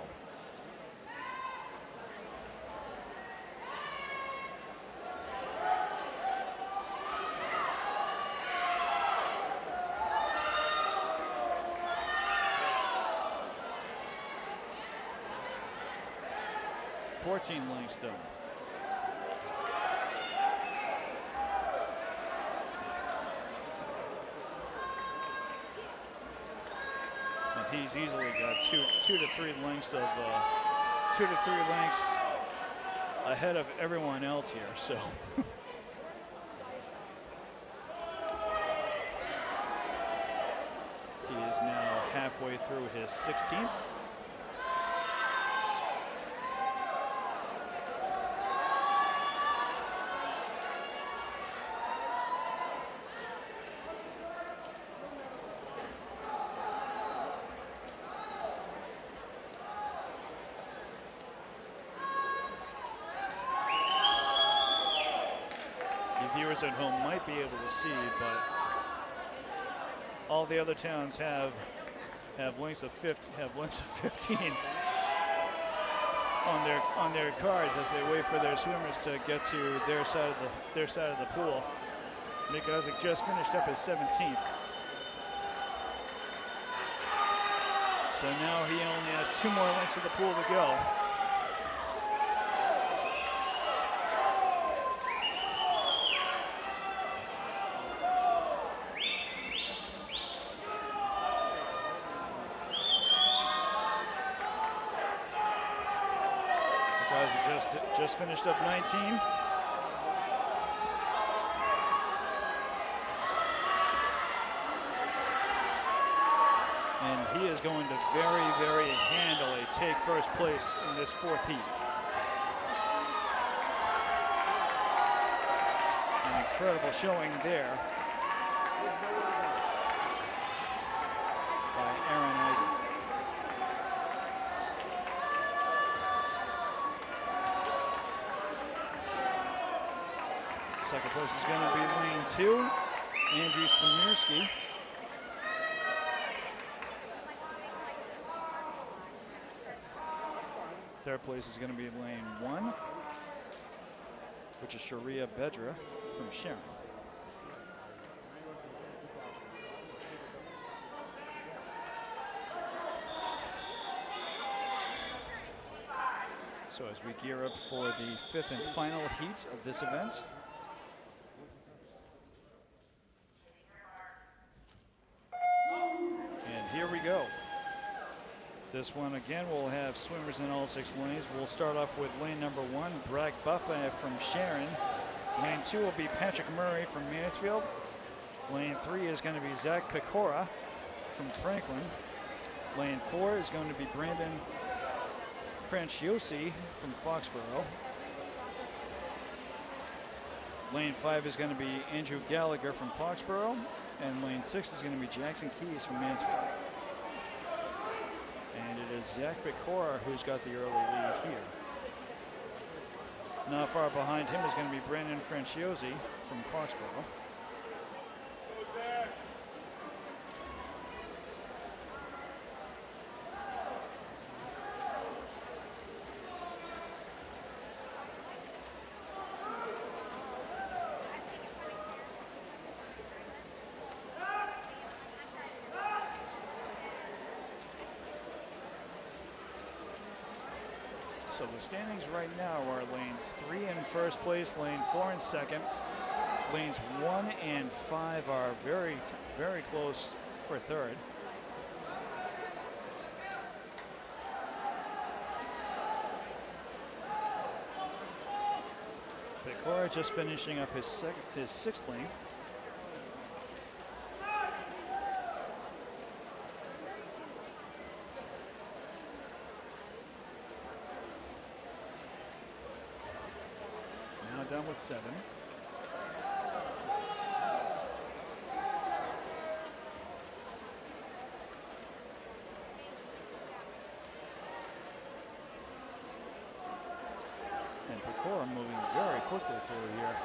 Lengths though. And he's easily got two to three lengths ahead of everyone else here. So he is now halfway through his 16th. Viewers at home might be able to see, but all the other towns have lengths of 15 on their cards as they wait for their swimmers to get to their side of the pool. McIsaac just finished up his 17th. So now he only has 2 more lengths of the pool to go. just finished up 19. And he is going to very, very handily take first place in this fourth heat. An incredible showing there by Aaron Eisen. Second place is going to be lane 2, Andrew Samirski. Third place is going to be lane 1, which is Sharia Bedra from Sharon. So as we gear up for the 5th and final heat of this event. And here we go. This one again will have swimmers in all 6 lanes. We'll start off with lane number 1, Brock Buffa from Sharon. Lane 2 will be Patrick Murray from Mansfield. Lane 3 is going to be Zach Pecora from Franklin. Lane 4 is going to be Brandon Franciosi from Foxborough. Lane 5 is going to be Andrew Gallagher from Foxborough. And lane 6 is going to be Jackson Keys from Mansfield. And it is Zach Pecora who's got the early lead here. Not far behind him is going to be Brandon Franciosi from Foxborough. So the standings right now are lanes 3 in first place, lane 4 in second. Lanes 1 and 5 are very, very close for third. Pecora just finishing up his 6th lane. Down with 7. And Pecora moving very quickly through here.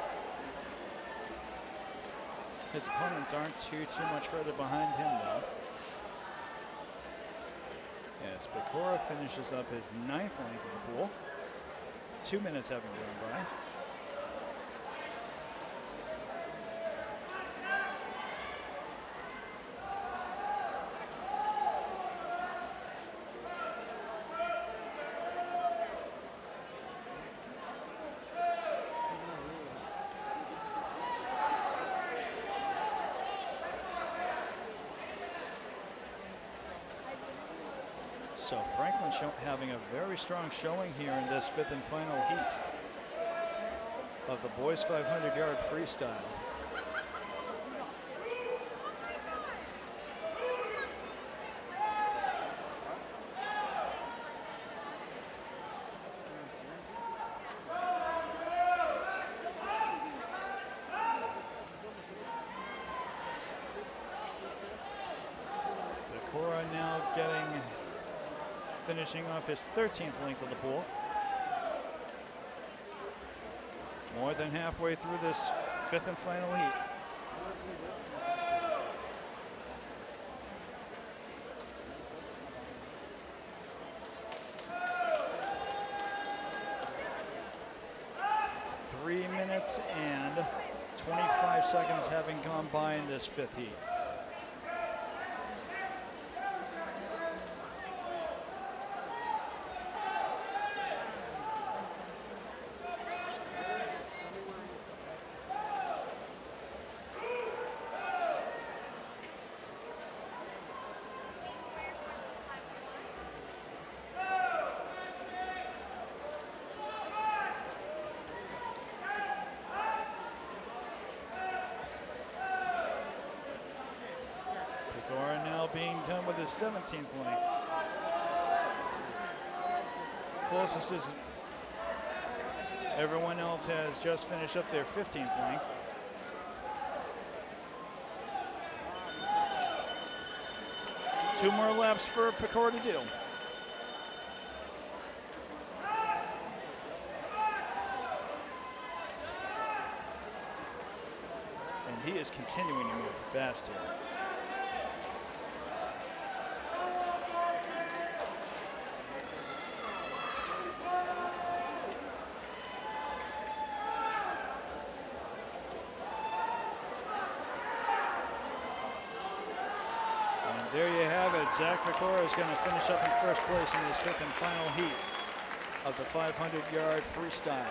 His opponents aren't too much further behind him though. As Pecora finishes up his 9th lane in the pool. 2 minutes having gone by. So Franklin having a very strong showing here in this 5th and final heat of the boys 500-yard freestyle. Pecora now finishing off his 13th length of the pool. More than halfway through this 5th and final heat. Three minutes and 25 seconds having gone by in this 5th heat. the 17th length. Closest is everyone else has just finished up their 15th length. Two more laps for Picard to do. And he is continuing to move fast here. There you have it. Zach Pecora is going to finish up in first place in his fifth and final heat of the 500-yard freestyle.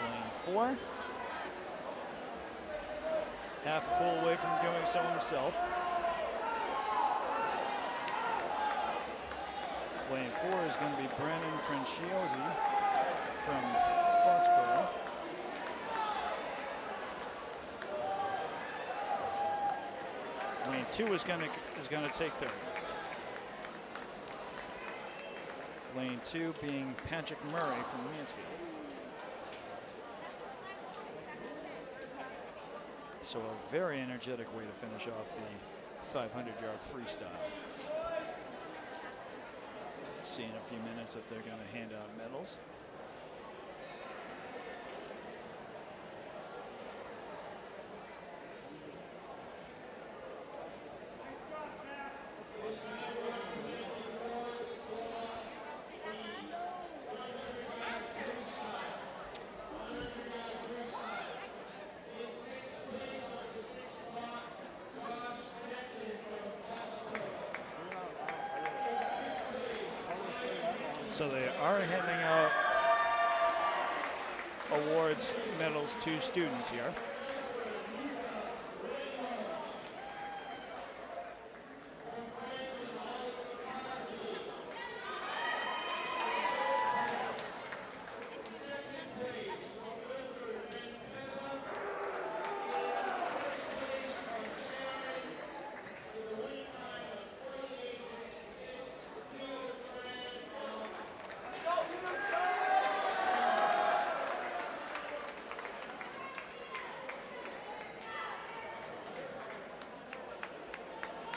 Lane 4. Half a pull away from doing so himself. Lane 4 is going to be Brandon Franciosi from Foxborough. Lane 2 is going to take third. Lane 2 being Patrick Murray from Mansfield. So a very energetic way to finish off the 500-yard freestyle. See in a few minutes if they're going to hand out medals. So they are handing out awards, medals to students here.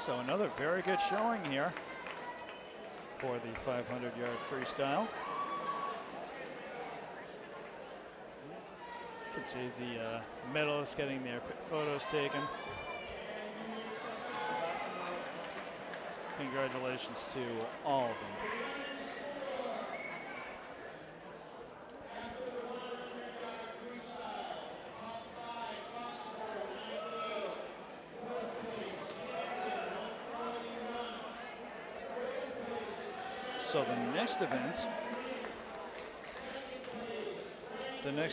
So another very good showing here for the 500-yard freestyle. You can see the medalists getting their photos taken. Congratulations to all of them. So the next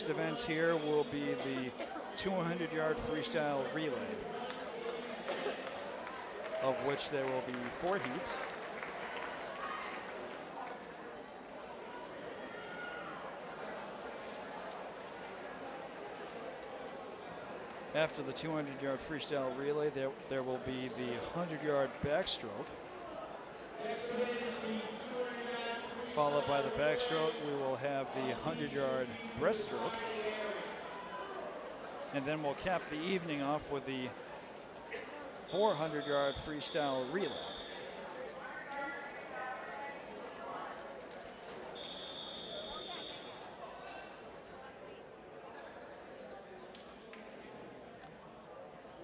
event here will be the 200-yard freestyle relay, of which there will be 4 heats. After the 200-yard freestyle relay, there will be the 100-yard backstroke. Followed by the backstroke, we will have the 100-yard breaststroke. And then we'll cap the evening off with the 400-yard freestyle relay.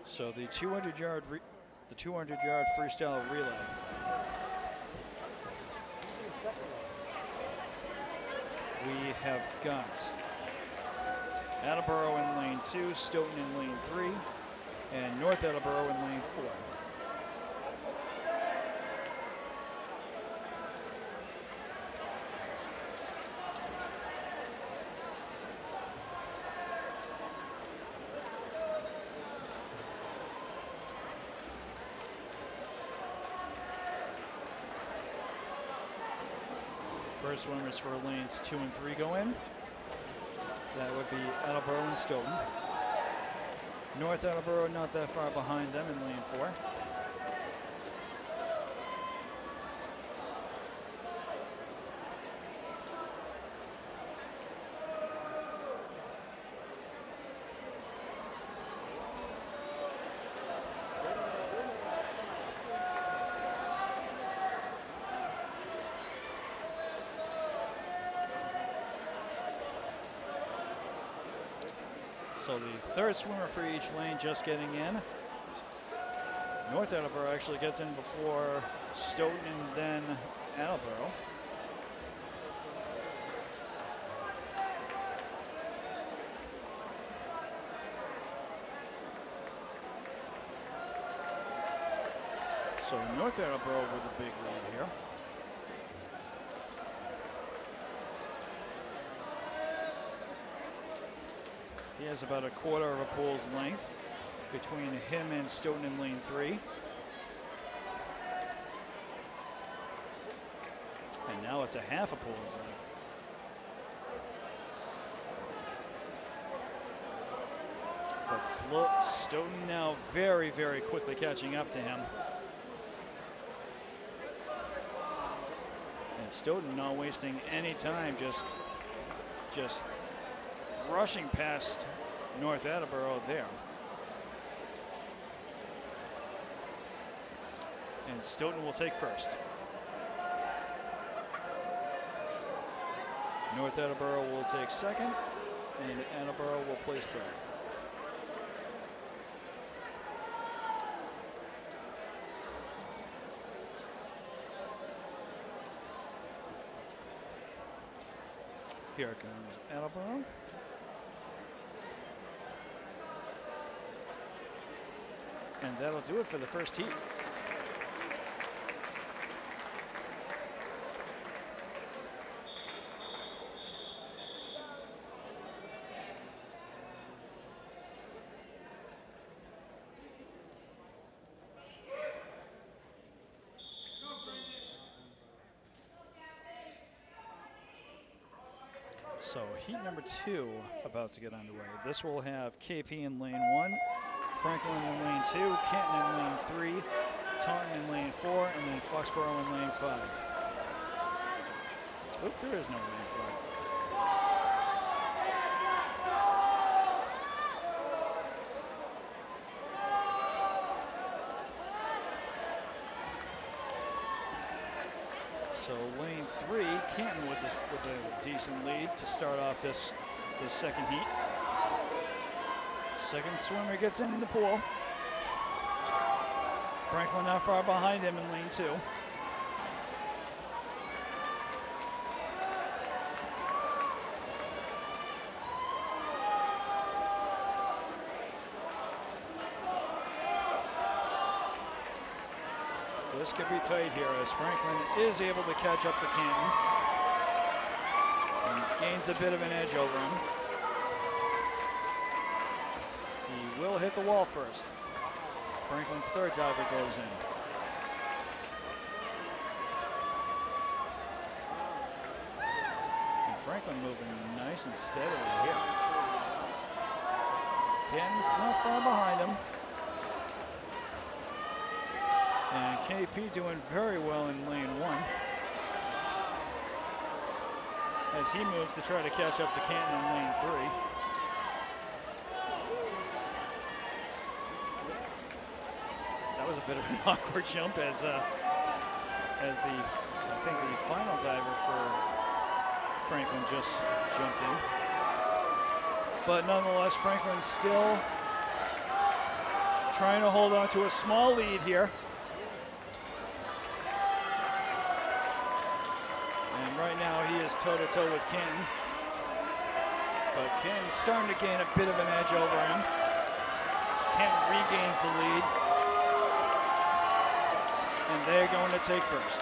So the 200-yard freestyle relay. We have got Attleboro in lane 2, Stoughton in lane 3, and North Attleboro in lane 4. First swimmers for lanes 2 and 3 go in. That would be Attleboro and Stoughton. North Attleboro not that far behind them in lane 4. So the third swimmer for each lane just getting in. North Attleboro actually gets in before Stoughton and then Attleboro. So North Attleboro with a big lead here. He has about a quarter of a pole's length between him and Stoughton in lane 3. And now it's a half a pole's length. But Stoughton now very, very quickly catching up to him. And Stoughton not wasting any time, just rushing past North Attleboro there. And Stoughton will take first. North Attleboro will take second, and Attleboro will place third. Here comes Attleboro. And that'll do it for the first heat. So heat number 2 about to get underway. This will have KP in lane 1, Franklin in lane 2, Canton in lane 3, Taunton in lane 4, and then Foxborough in lane 5. Oop, there is no lane 5. So lane 3, Canton with a decent lead to start off this second heat. Second swimmer gets in the pool. Franklin not far behind him in lane 2. This could be tight here as Franklin is able to catch up to Canton and gains a bit of an edge over him. He will hit the wall first. Franklin's third diver goes in. And Franklin moving nice and steadily here. Canton not far behind him. And KP doing very well in lane 1 as he moves to try to catch up to Canton in lane 3. That was a bit of an awkward jump as the final diver for Franklin just jumped in. But nonetheless, Franklin's still trying to hold on to a small lead here. Right now he is toe-to-toe with Canton. But Canton's starting to gain a bit of an edge over him. Canton regains the lead. And they're going to take first.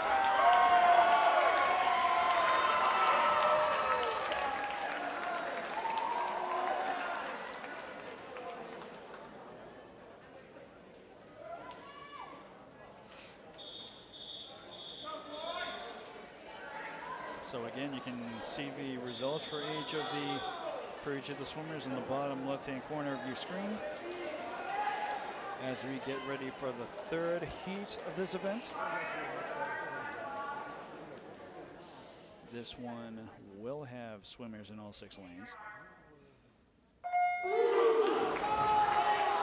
So again, you can see the results for each of the for each of the swimmers in the bottom left-hand corner of your screen as we get ready for the third heat of this event. This one will have swimmers in all 6 lanes.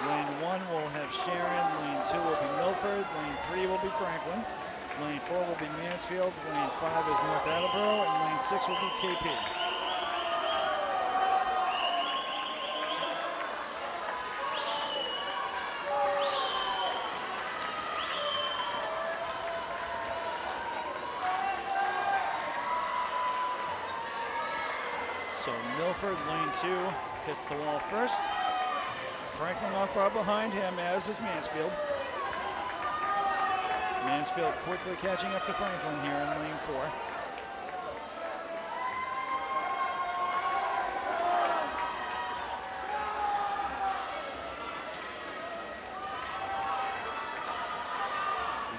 Lane 1 will have Sharon, lane 2 will be Milford, lane 3 will be Franklin, lane 4 will be Mansfield, lane 5 is North Attleboro, and lane 6 will be KP. So Milford, lane 2, hits the wall first. Franklin not far behind him, as is Mansfield. Mansfield quickly catching up to Franklin here in lane 4.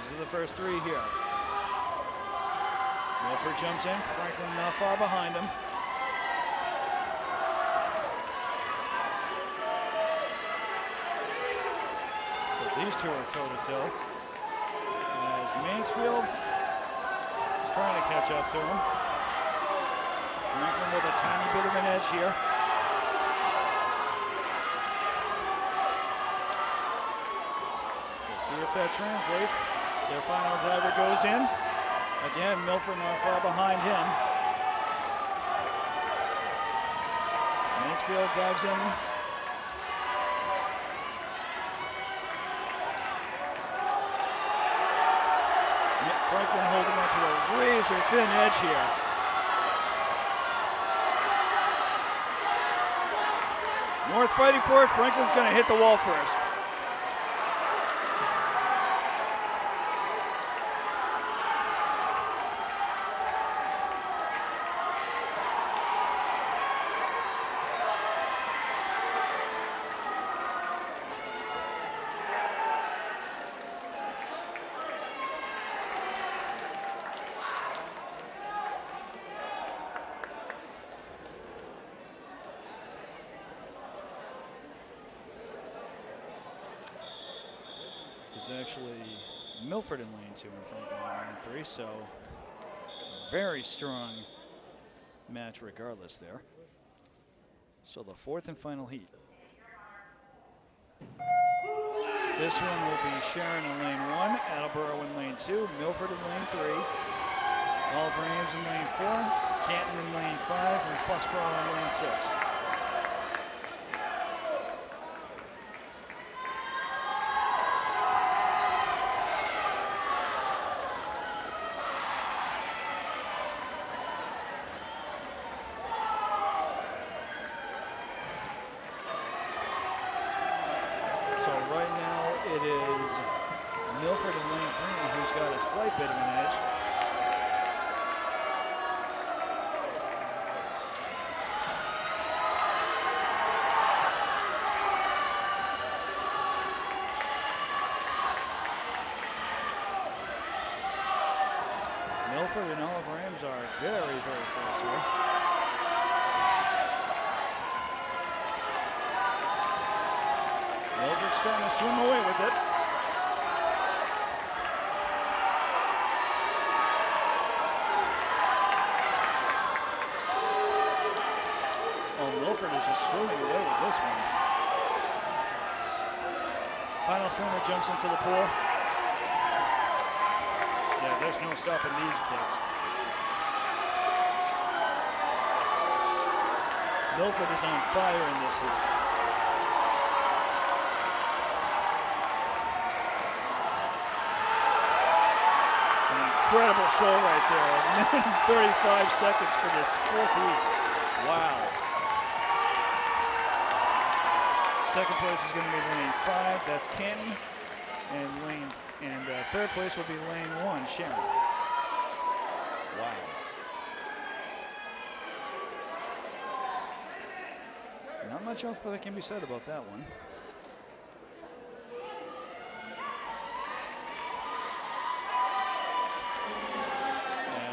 These are the first 3 here. Milford jumps in, Franklin not far behind him. These 2 are toe-to-toe as Mansfield is trying to catch up to him. Franklin with a tiny bit of an edge here. We'll see if that translates. Their final diver goes in. Again, Milford not far behind him. Mansfield dives in. Franklin holding onto a razor-thin edge here. North fighting for it. Franklin's going to hit the wall first. It's actually Milford in lane 2 and Franklin in lane 3, so very strong match regardless there. So the 4th and final heat. This one will be Sharon in lane 1, Attleboro in lane 2, Milford in lane 3, Oliver Ames in lane 4, Canton in lane 5, and Foxborough in lane 6. Milford in lane 3, who's got a slight bit of an edge. Milford and Oliver Ames are very, very close here. Milford's trying to swim away with it. Milford is just swimming away with this one. Final swimmer jumps into the pool. Yeah, there's no stopping these kids. Milford is on fire in this heat. An incredible show right there. A minute and 35 seconds for this 4th heat. Wow. Second place is going to be lane 5. That's Canton, and third place will be lane 1, Sharon. Wow. Not much else that can be said about that one.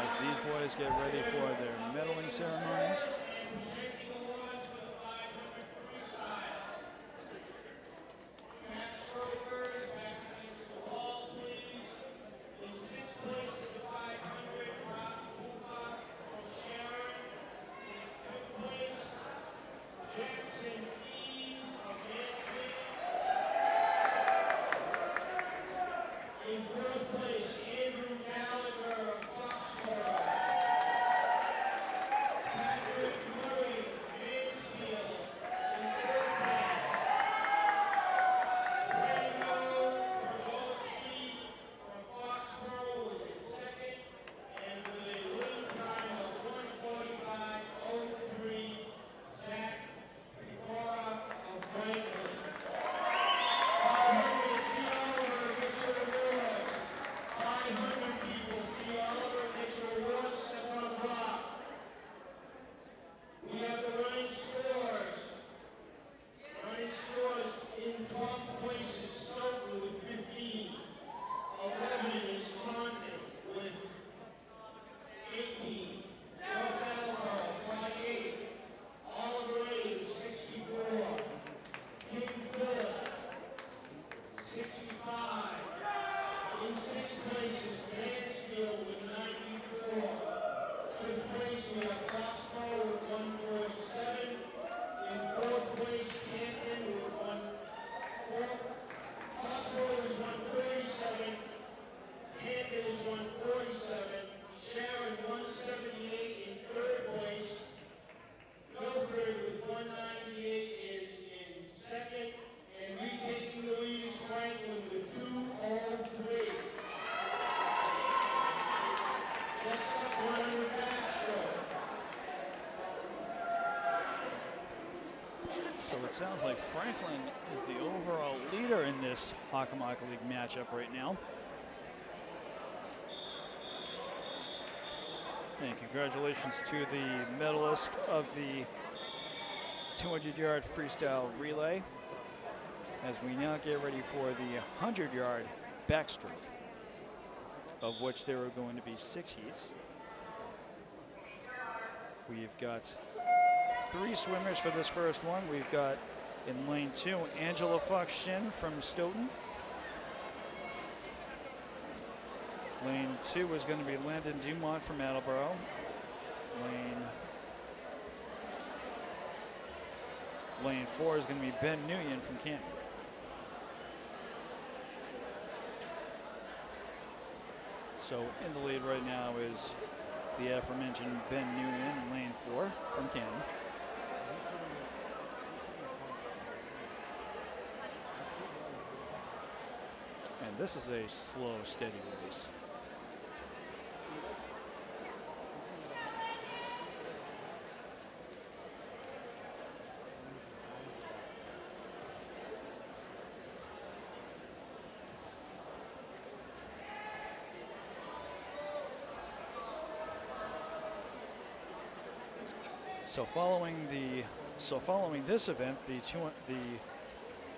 As these boys get ready for their medaling ceremonies. In fourth place, Andrew Gallagher of Foxborough. Patrick Murray, Mansfield, in third place. Brando Berlowski from Foxborough was in second, and with a winning time of 1:45.03, Zach Pecora of Franklin. 500 see Oliver Mitchell Ross. 500 people see Oliver Mitchell Ross step on block. We have the running scores. Running scores in 12th place is Stoughton with 15. 11 is Taunton with 18. North Attleboro, 48. Oliver Ames, 64. King Philip, 65. In sixth place is Mansfield with 94. Fifth place we have Foxborough with 147. In fourth place, Canton with 140. Foxborough is 137. Canton is 147. Sharon 178 in third place. Milford with 198 is in second. And retaking the lead is Franklin with 203. Next up, 100 backstroke. So it sounds like Franklin is the overall leader in this Hockomock League matchup right now. And congratulations to the medalist of the 200-yard freestyle relay, as we now get ready for the 100-yard backstroke, of which there are going to be 6 heats. We've got 3 swimmers for this first one. We've got in lane 2, Angela Fox-Shin from Stoughton. Lane 2 is going to be Landon Dumont from Attleboro. Lane 4 is going to be Ben Nguyen from Canton. So in the lead right now is the aforementioned Ben Nguyen in lane 4 from Canton. And this is a slow, steady race. So following this event, the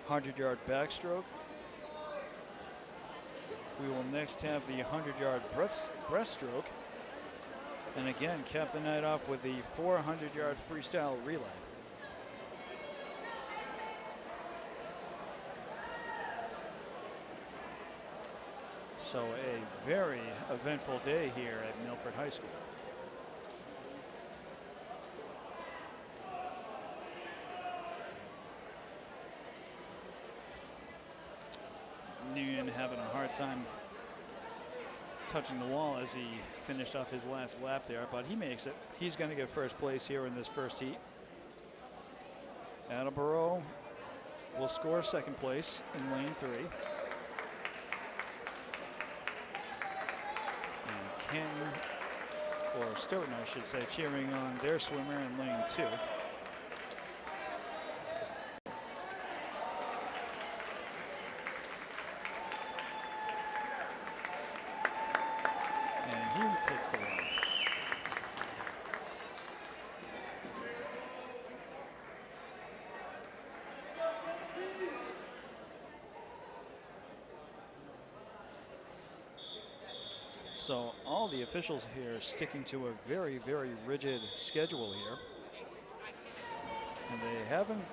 100-yard backstroke, we will next have the 100-yard breaststroke, and again cap the night off with the 400-yard freestyle relay. So a very eventful day here at Milford High School. Nguyen having a hard time touching the wall as he finished off his last lap there, but he makes it. He's going to get first place here in this first heat. Attleboro will score second place in lane 3. And Canton, or Stoughton I should say, cheering on their swimmer in lane 2. So all the officials here sticking to a very, very rigid schedule here. And they haven't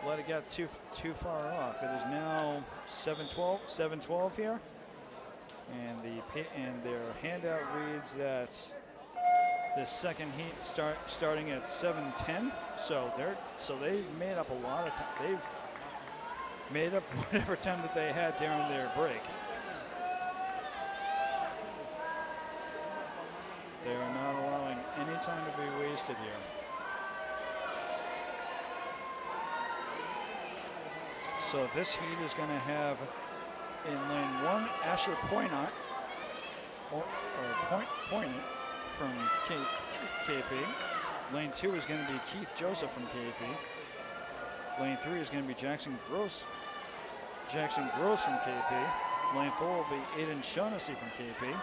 let it get too far off. It is now 7:12 here. And their handout reads that this second heat starting at 7:10. So they've made up a lot of time. They've made up whatever time that they had during their break. time to be wasted here. So this heat is going to have in lane 1, Asher Poynott, Poynott from KP. Lane 2 is going to be Keith Joseph from KP. Lane 3 is going to be Jackson Gross from KP. Lane 4 will be Aiden Shaughnessy from KP.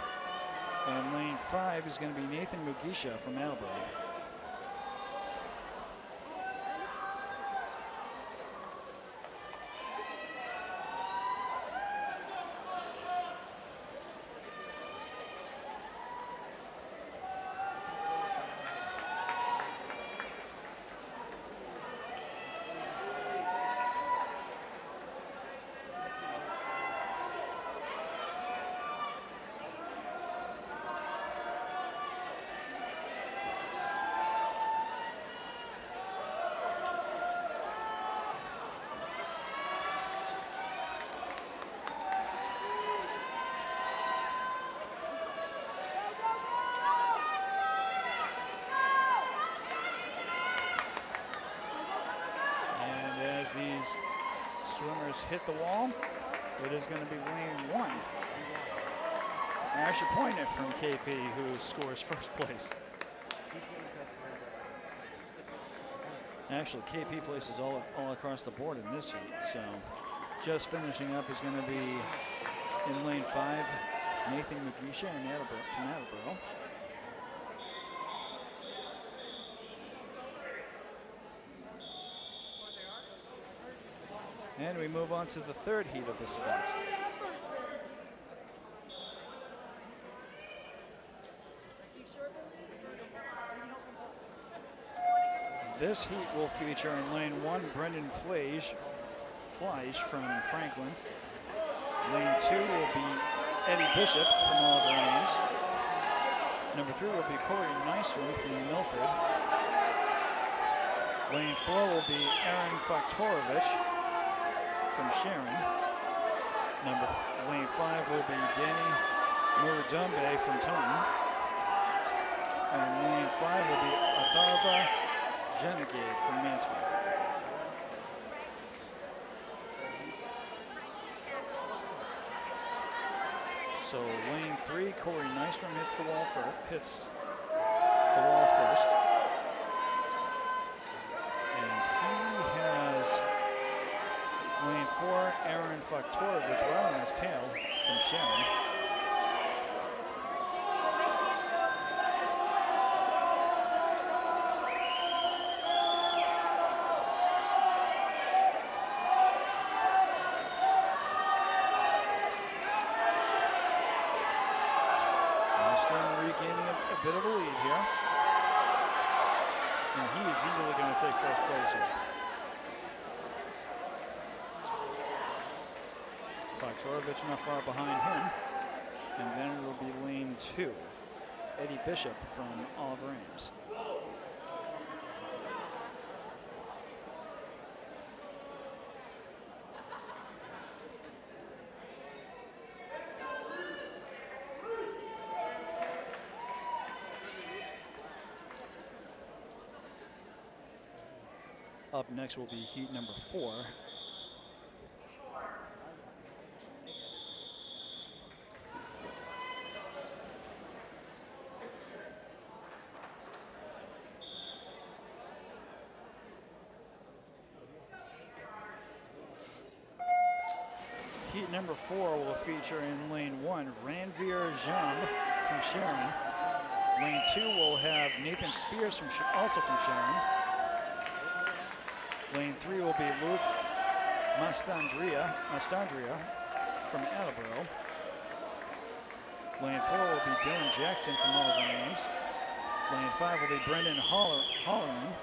And lane 5 is going to be Nathan Mugisha from Attleboro. Swimmers hit the wall. It is going to be lane 1. Asher Poynott from KP who scores first place. Actually, KP places all across the board in this heat. So just finishing up is going to be in lane 5, Nathan Mugisha from Attleboro. And we move on to the third heat of this event. This heat will feature in lane 1, Brendan Fleisch from Franklin. Lane 2 will be Eddie Bishop from Oliver Ames. Number 3 will be Corey Nystrom from Milford. Lane 4 will be Aaron Faktorovich from Sharon. Lane 5 will be Danny Muradumbe from Taunton. And lane 5 will be Atharva Jenegade from Mansfield. So lane 3, Corey Nystrom hits the wall first. And he has lane 4, Aaron Faktorovich right on his tail from Sharon. Regaining a bit of a lead here. And he is easily going to take first place here. Faktorovich not far behind him. And then it will be lane 2, Eddie Bishop from Oliver Ames. Up next will be heat number 4. Heat number 4 will feature in lane 1, Ranveer Jamb from Sharon. Lane 2 will have Nathan Spears also from Sharon. Lane 3 will be Luke Mastandria from Attleboro. Lane 4 will be Dylan Jackson from Oliver Ames. Lane 5 will be Brendan Hollerman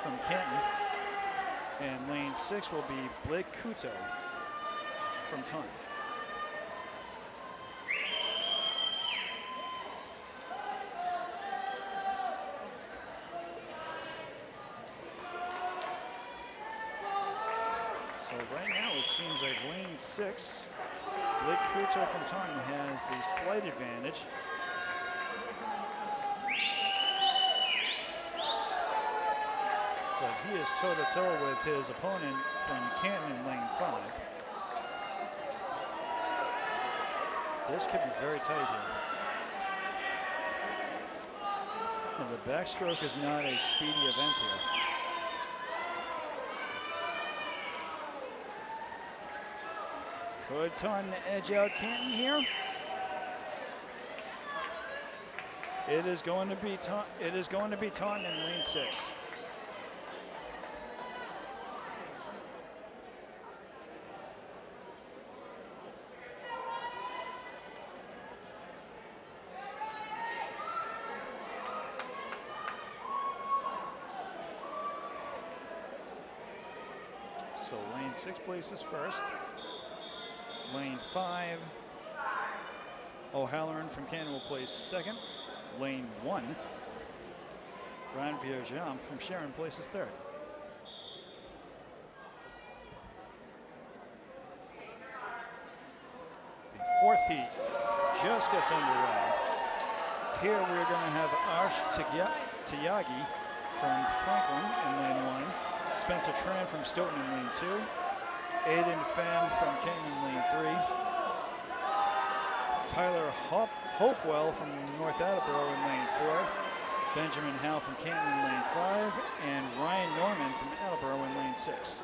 from Canton. And lane 6 will be Blake Kuto from Taunton. Right now it seems like lane 6, Blake Kuto from Taunton has the slight advantage. But he is toe-to-toe with his opponent from Canton in lane 5. This could be very tight here. And the backstroke is not a speedy event here. Could Taunton edge out Canton here? It is going to be Taunton in lane 6. So lane 6 places first. Lane 5, O'Halloran from Canton will place second. Lane 1, Ryan Vierjam from Sharon places third. The fourth heat just gets underway. Here we're going to have Arsh Tyagi from Franklin in lane 1, Spencer Tran from Stoughton in lane 2, Aiden Pham from Canton in lane 3, Tyler Hopewell from North Attleboro in lane 4, Benjamin Howe from Canton in lane 5, and Ryan Norman from Attleboro in lane 6.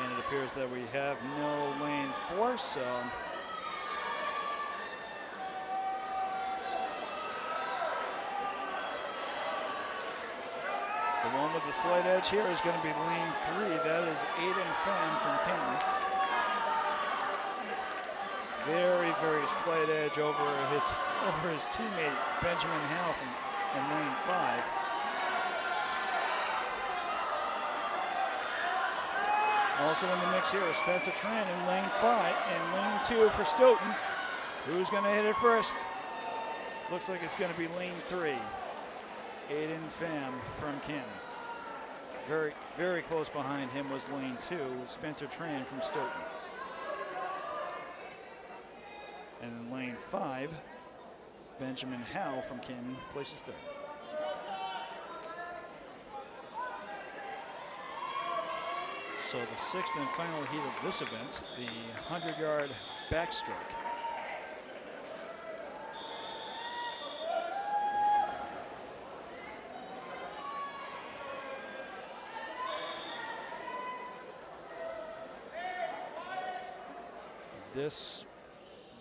And it appears that we have no lane 4, so the one with the slight edge here is going to be lane 3. That is Aiden Pham from Canton. Very, very slight edge over his teammate Benjamin Howe in lane 5. Also in the mix here is Spencer Tran in lane 5 and lane 2 for Stoughton. Who's going to hit it first? Looks like it's going to be lane 3. Aiden Pham from Canton. Very, very close behind him was lane 2, Spencer Tran from Stoughton. And in lane 5, Benjamin Howe from Canton places third. So the 6th and final heat of this event, the 100-yard backstroke.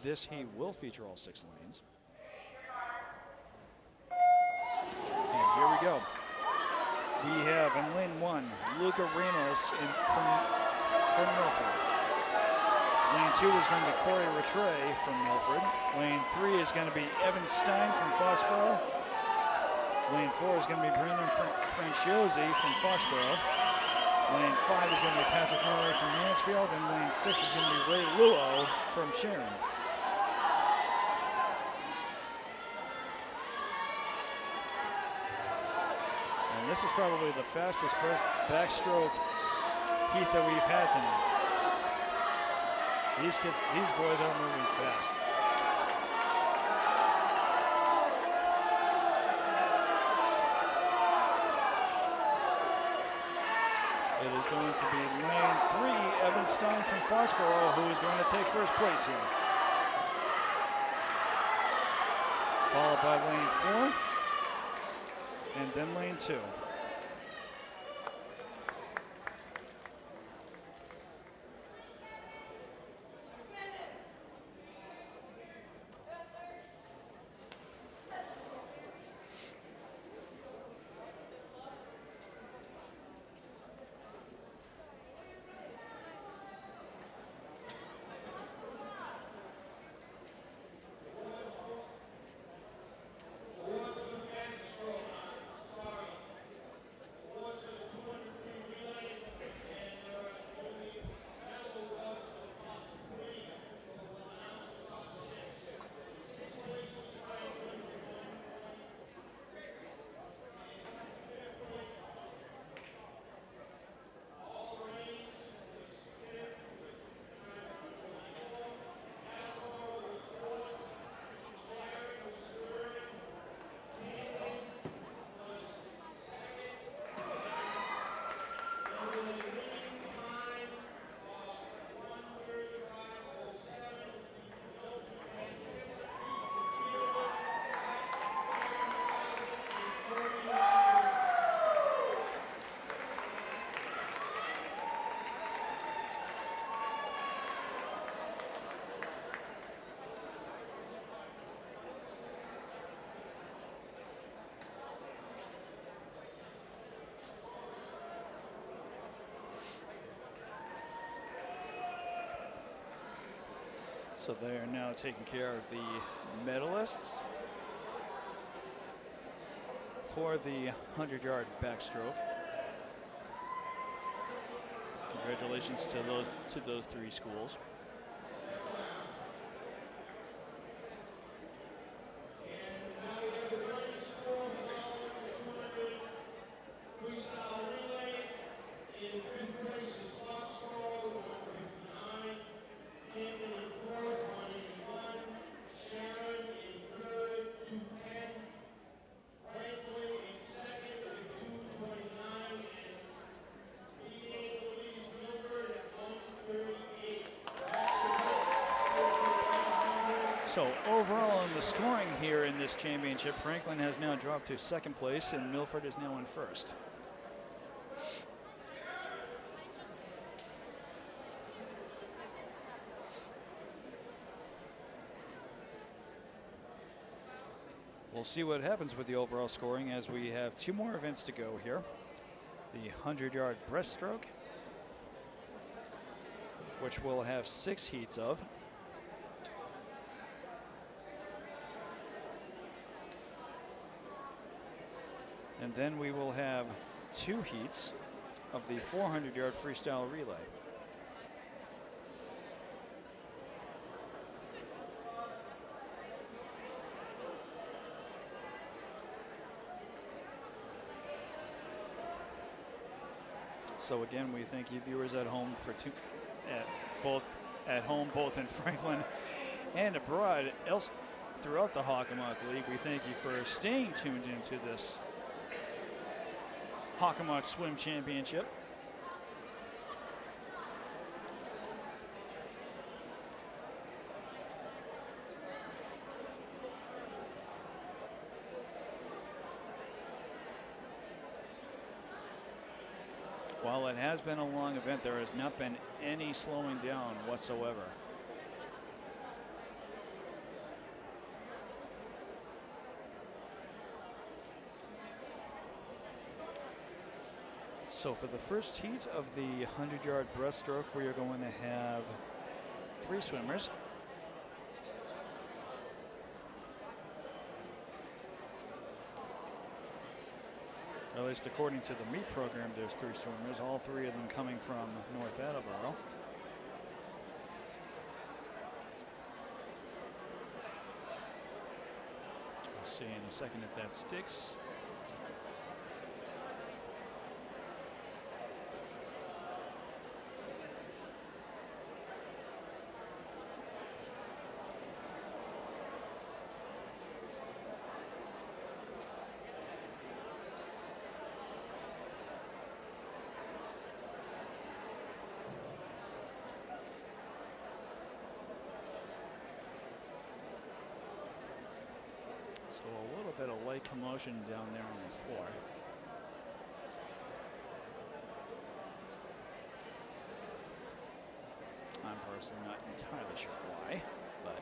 This heat will feature all 6 lanes. And here we go. We have in lane 1, Luca Ramos from Milford. Lane 2 is going to be Corey Rattray from Milford. Lane 3 is going to be Evan Stein from Foxborough. Lane 4 is going to be Brandon Franciosi from Foxborough. Lane 5 is going to be Patrick Murray from Mansfield, and lane 6 is going to be Ray Luo from Sharon. And this is probably the fastest backstroke heat that we've had tonight. These boys are moving fast. It is going to be lane 3, Evan Stein from Foxborough, who is going to take first place here. Followed by lane 4, and then lane 2. So they are now taking care of the medalists for the 100-yard backstroke. Congratulations to those three schools. And now we have the running score following the 200 freestyle relay. In fifth place is Hockomock, 159. Camden in fourth, 181. Sharon in third, 210. Franklin in second with 229. And leading the lead is Milford at 138. So overall in the scoring here in this championship, Franklin has now dropped to second place and Milford is now in first. We'll see what happens with the overall scoring as we have two more events to go here. The 100-yard breaststroke, which we'll have 6 heats of. And then we will have 2 heats of the 400-yard freestyle relay. So again, we thank you viewers at home for both in Franklin and abroad, else throughout the Hockomock League. We thank you for staying tuned into this Hockomock Swim Championship. While it has been a long event, there has not been any slowing down whatsoever. So for the first heat of the 100-yard breaststroke, we are going to have 3 swimmers. At least according to the meet program, there's 3 swimmers, all 3 of them coming from North Attleboro. We'll see in a second if that sticks. So a little bit of light commotion down there on the floor. I'm personally not entirely sure why, but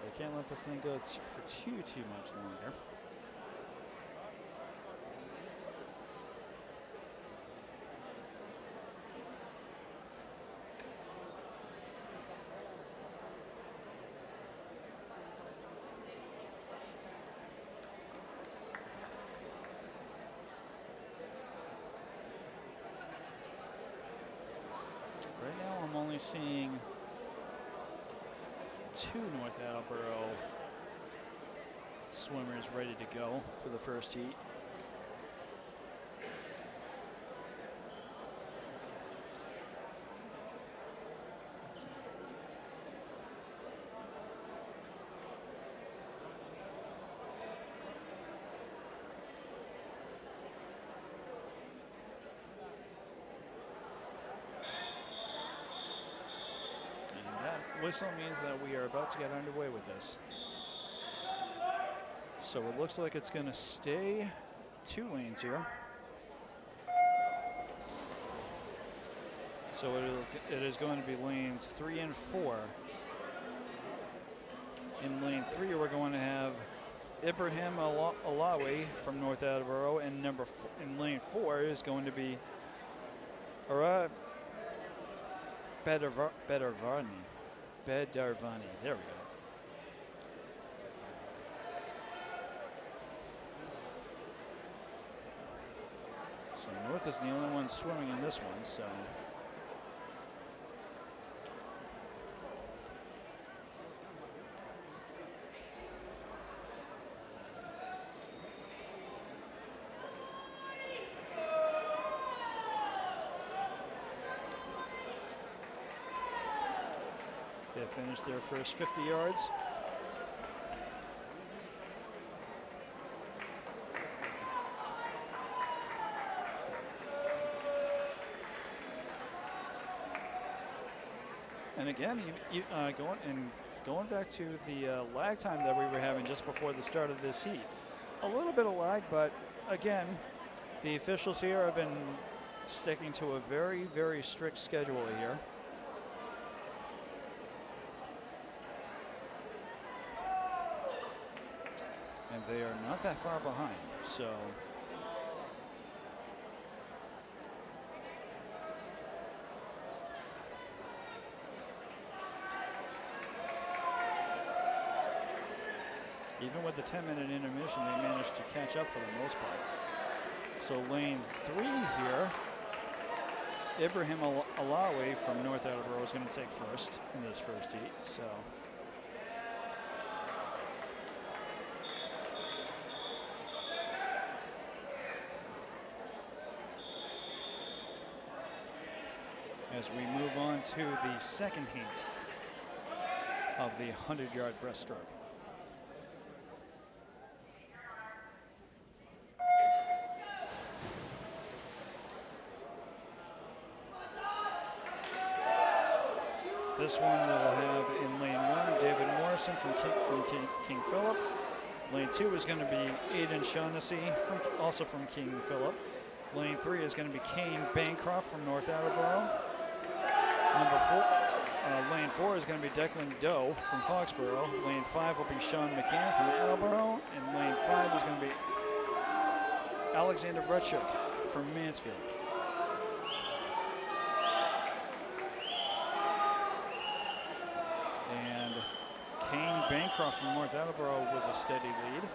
they can't let this thing go for too much longer. Right now I'm only seeing 2 North Attleboro swimmers ready to go for the first heat. Whistle means that we are about to get underway with this. So it looks like it's going to stay 2 lanes here. So it is going to be lanes 3 and 4. In lane 3, we're going to have Ibrahim Alawi from North Attleboro, and in lane 4 is going to be Ara Bedarvani. There we go. So North is the only one swimming in this one, so. They finished their first 50 yards. And again, going back to the lag time that we were having just before the start of this heat. A little bit of lag, but again, the officials here have been sticking to a very, very strict schedule here. And they are not that far behind, so. Even with the 10-minute intermission, they managed to catch up for the most part. So lane 3 here, Ibrahim Alawi from North Attleboro is going to take first in this first heat. So. As we move on to the second heat of the 100-yard breaststroke. This one will have in lane 1 David Morrison from King Philip. Lane 2 is going to be Aidan Shaughnessy, also from King Philip. Lane 3 is going to be Kane Bancroft from North Attleboro. Lane 4 is going to be Declan Doe from Foxborough. Lane 5 will be Sean McCann from Attleboro. And lane 5 is going to be Alexander Brutchuk from Mansfield. And Kane Bancroft from North Attleboro with a steady lead.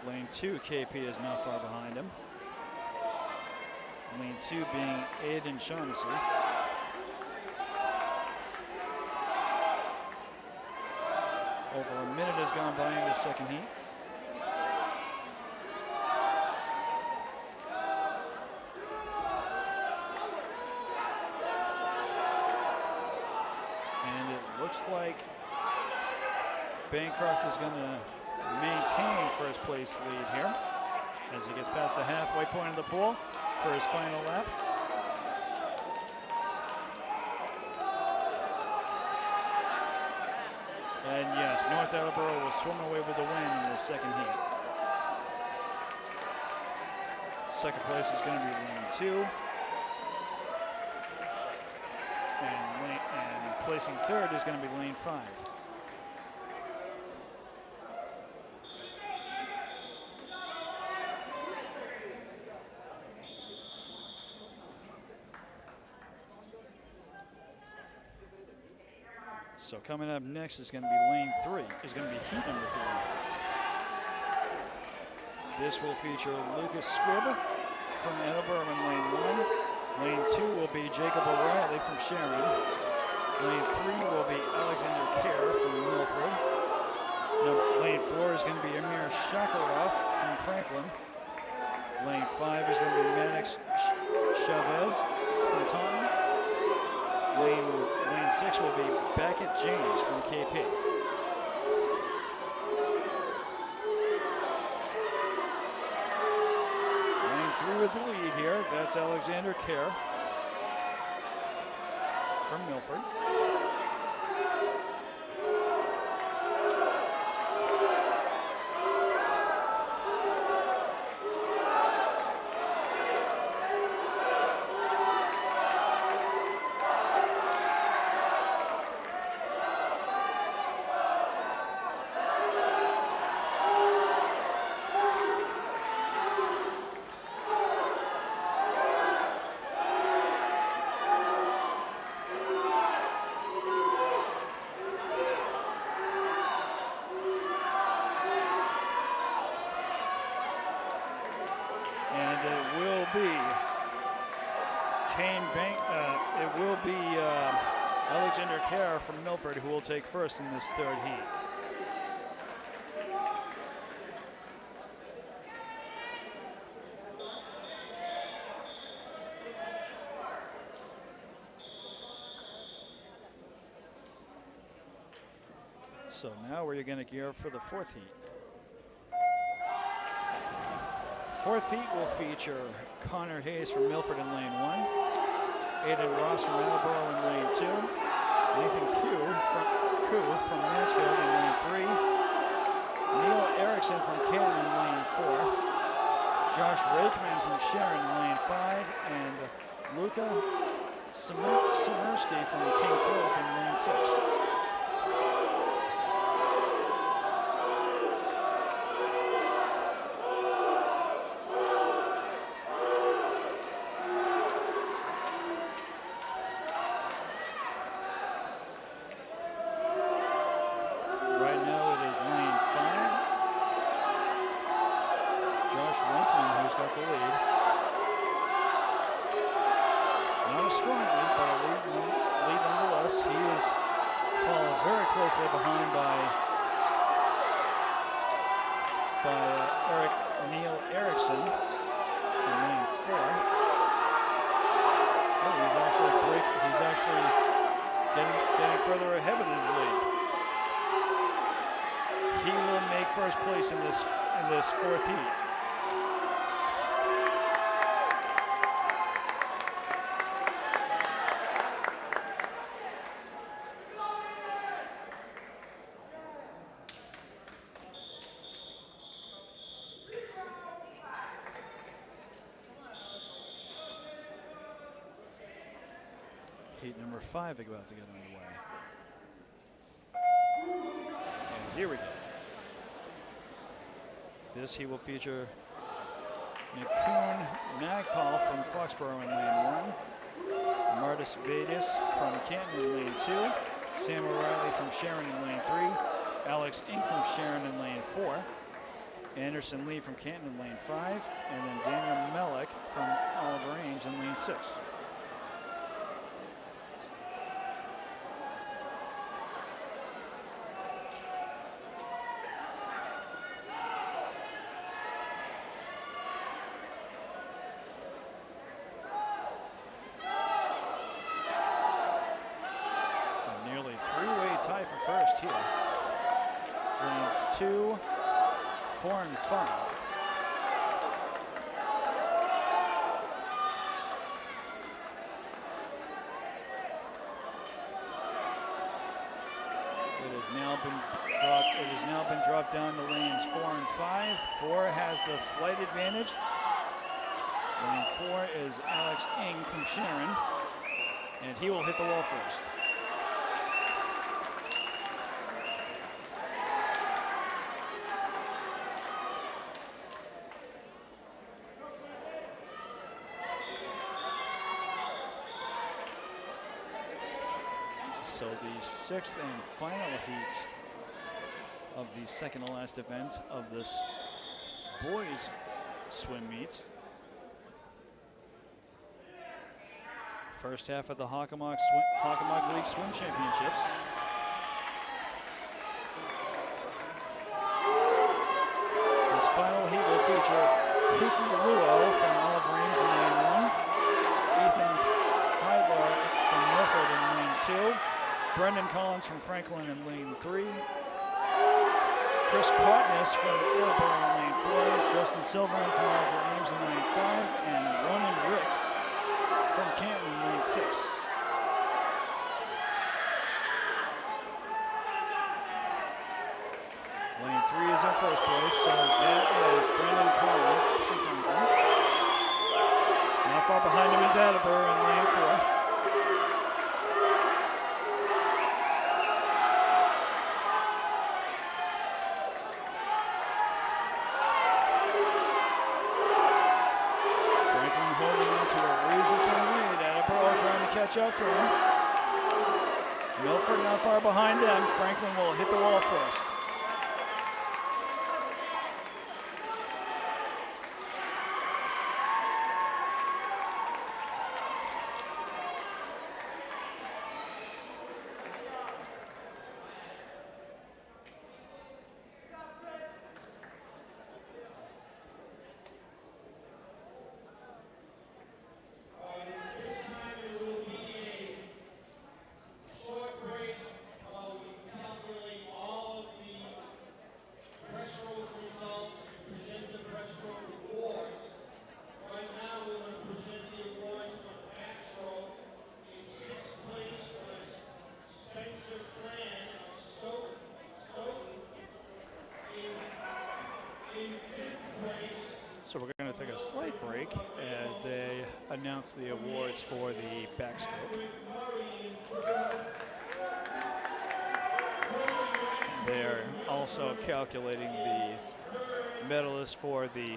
Lane 2, KP is not far behind him. Lane 2 being Aidan Shaughnessy. Over a minute has gone by in the second heat. And it looks like Bancroft is going to maintain first place lead here as he gets past the halfway point of the pool for his final lap. And yes, North Attleboro will swim away with the win in the second heat. Second place is going to be lane 2. And placing third is going to be lane 5. So coming up next is going to be lane 3, is going to be heat number 3. This will feature Lucas Squibb from Attleboro in lane 1. Lane 2 will be Jacob O'Reilly from Sharon. Lane 3 will be Alexander Kerr from Milford. Lane 4 is going to be Amir Shakarov from Franklin. Lane 5 is going to be Mannix Chavez from Taunton. Lane 6 will be Beckett James from KP. Lane 3 with the lead here. That's Alexander Kerr from Milford. will be Alexander Kerr from Milford who will take first in this third heat. So now we're going to gear up for the fourth heat. Fourth heat will feature Connor Hayes from Milford in lane 1, Aiden Ross from Attleboro in lane 2, Nathan Koo from Mansfield in lane 3, Neil Erickson from Canton in lane 4, Josh Rakeman from Sharon in lane 5, and Luca Simersky from King Philip in lane 6. Neil Erickson in lane 4. Oh, he's actually getting further ahead of his lead. He will make first place in this fourth heat. Heat number 5 about to get underway. And here we go. This heat will feature McCoon Magpal from Foxborough in lane 1, Martis Vadis from Canton in lane 2, Sam O'Reilly from Sharon in lane 3, Alex Ink from Sharon in lane 4, Anderson Lee from Canton in lane 5, and then Daniel Mellick from Oliver Ames in lane 6. First here. Lanes 2, 4, and 5. It has now been dropped down to lanes 4 and 5. 4 has the slight advantage. Lane 4 is Alex Ing from Sharon, and he will hit the wall first. So the 6th and final heat of the second to last event of this boys swim meet. First half of the Hockomock League Swim Championships. This final heat will feature Puki Luo from Oliver Ames in lane 1, Ethan Feidler from Milford in lane 2, Brendan Collins from Franklin in lane 3, Chris Cotness from Attleboro in lane 4, Justin Silverman from Oliver Ames in lane 5, and Ronan Ricks from Canton in lane 6. Lane 3 is in first place, so that is Brendan Collins from Franklin. Not far behind him is Attleboro in lane 4. Catch up to him. Milford not far behind them. Franklin will hit the wall first. slight break as they announce the awards for the backstroke. They're also calculating the medalists for the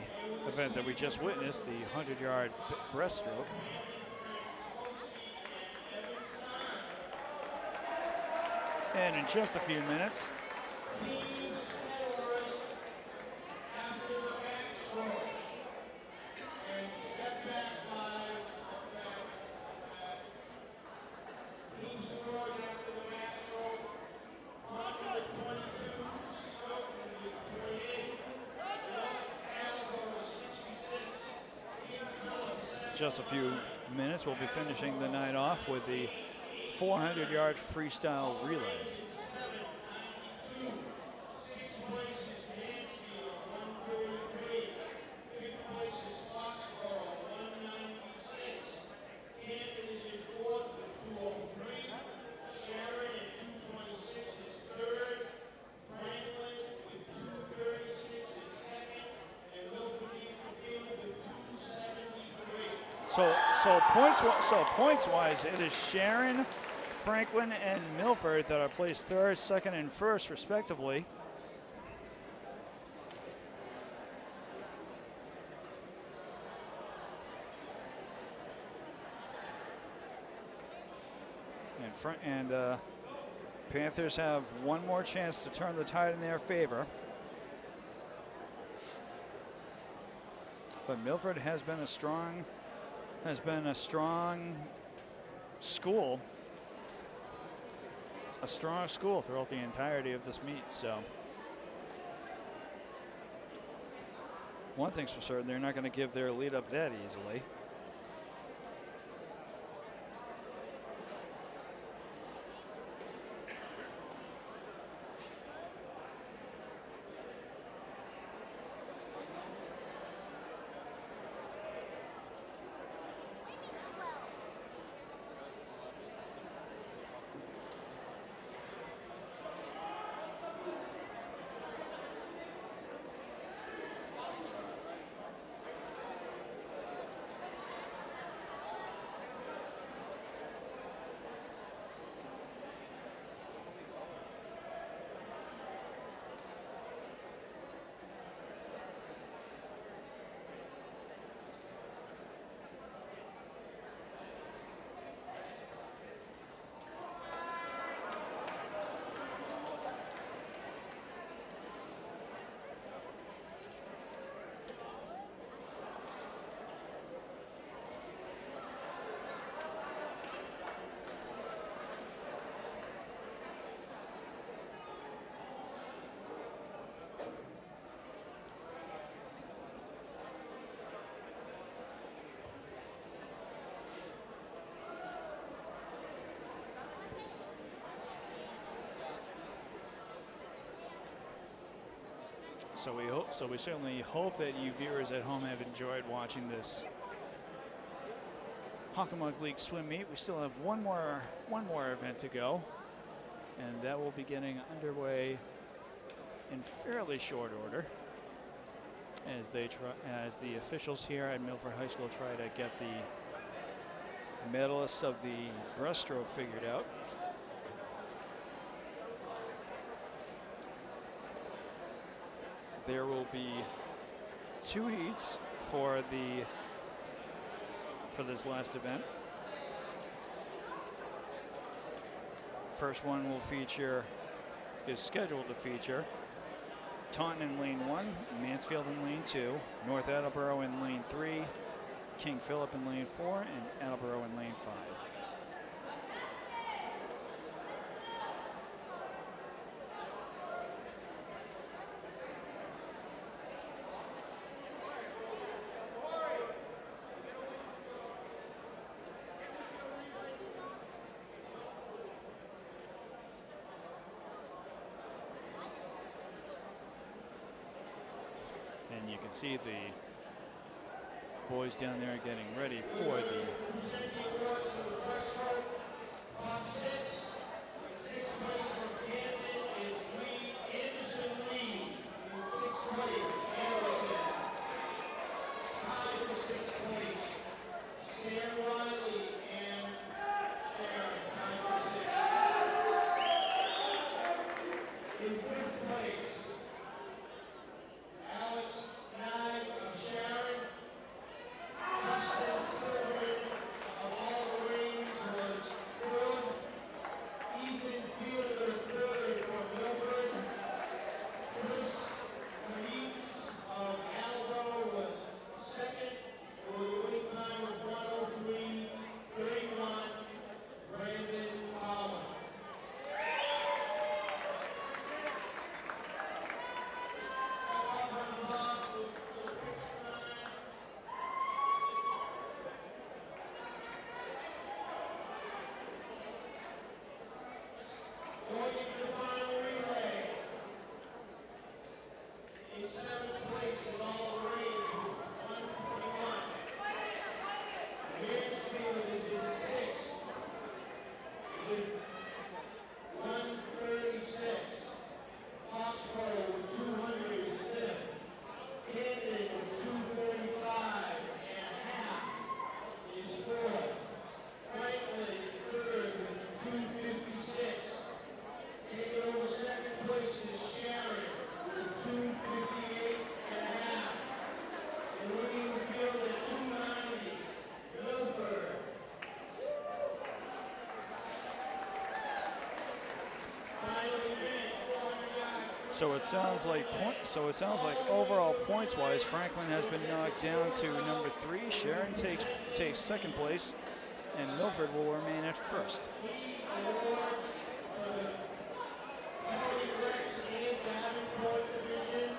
event that we just witnessed, the 100-yard breaststroke. And in just a few minutes, we'll be finishing the night off with the 400-yard freestyle relay. So points-wise, it is Sharon, Franklin, and Milford that are placed third, second, and first, respectively. And Panthers have one more chance to turn the tide in their favor. But Milford has been a strong school, throughout the entirety of this meet. So one thing's for certain, they're not going to give their lead up that easily. So we certainly hope that you viewers at home have enjoyed watching this Hockomock League swim meet. We still have one more event to go, and that will be getting underway in fairly short order as the officials here at Milford High School try to get the medalists of the breaststroke figured out. There will be two heats for this last event. First one is scheduled to feature Taunton in lane 1, Mansfield in lane 2, North Attleboro in lane 3, King Philip in lane 4, and Attleboro in lane 5. And you can see the boys down there getting ready for the Going into the final relay. In seventh place is all the rings with 121. Mansfield is in sixth with 136. Foxborough with 200 is fifth. Camden with 235 and a half is fourth. Franklin is third with 256. Taking over second place is Sharon with 258 and a half. And leading the field at 290, Milford. Final event, 400 yards. So it sounds like overall points-wise, Franklin has been knocked down to number 3. Sharon takes second place, and Milford will remain at first. Awards for the County Rex and Davenport Division.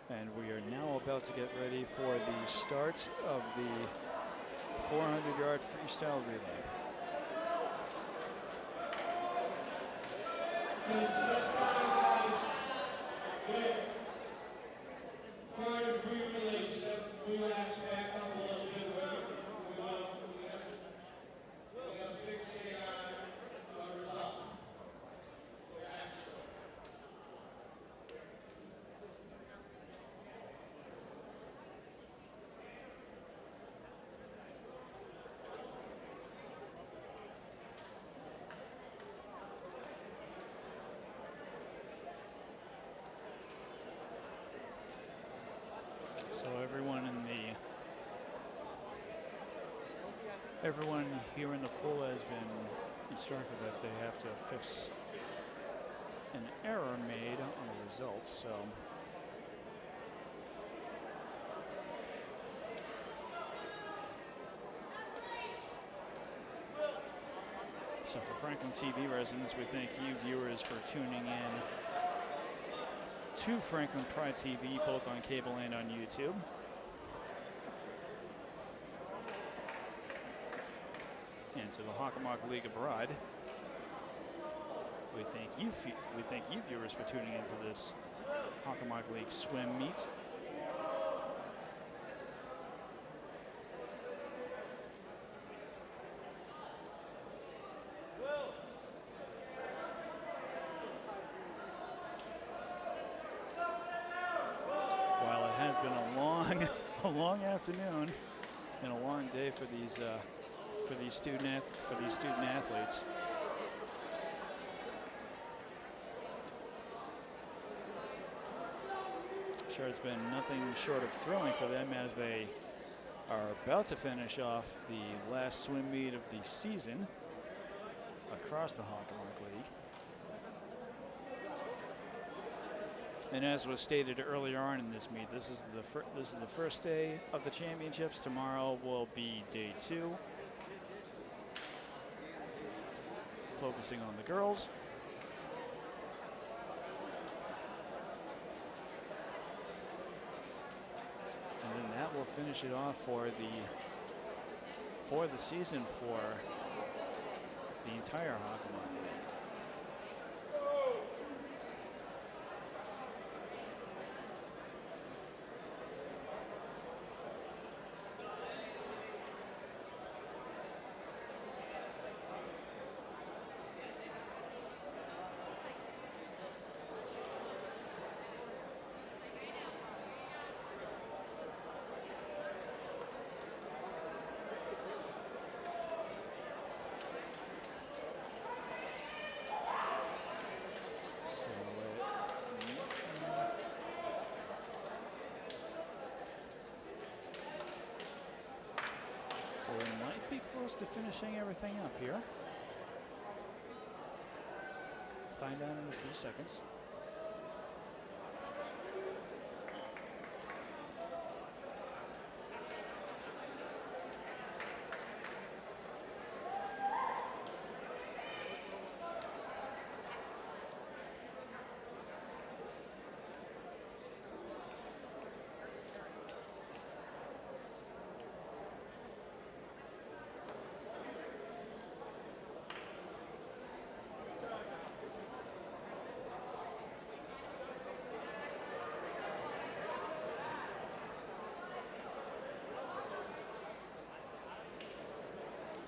And we are now about to get ready for the start of the 400-yard freestyle relay. Good step down, guys. Good. 400 free relay, step, relax back up a little bit. We gotta fixate on the result. Backstroke. So everyone here in the pool has been instructed that they have to fix an error made on the results. So for Franklin TV residents, we thank you viewers for tuning in to Franklin Pride TV, both on cable and on YouTube. And to the Hockomock League Abroad, we thank you viewers for tuning into this Hockomock League swim meet. While it has been a long afternoon and a long day for these student athletes. Sure, it's been nothing short of thrilling for them as they are about to finish off the last swim meet of the season across the Hockomock League. And as was stated earlier on in this meet, this is the first day of the championships. Tomorrow will be day 2. Focusing on the girls. And then that will finish it off for the season for the entire Hockomock League. To finishing everything up here. Find out in a few seconds.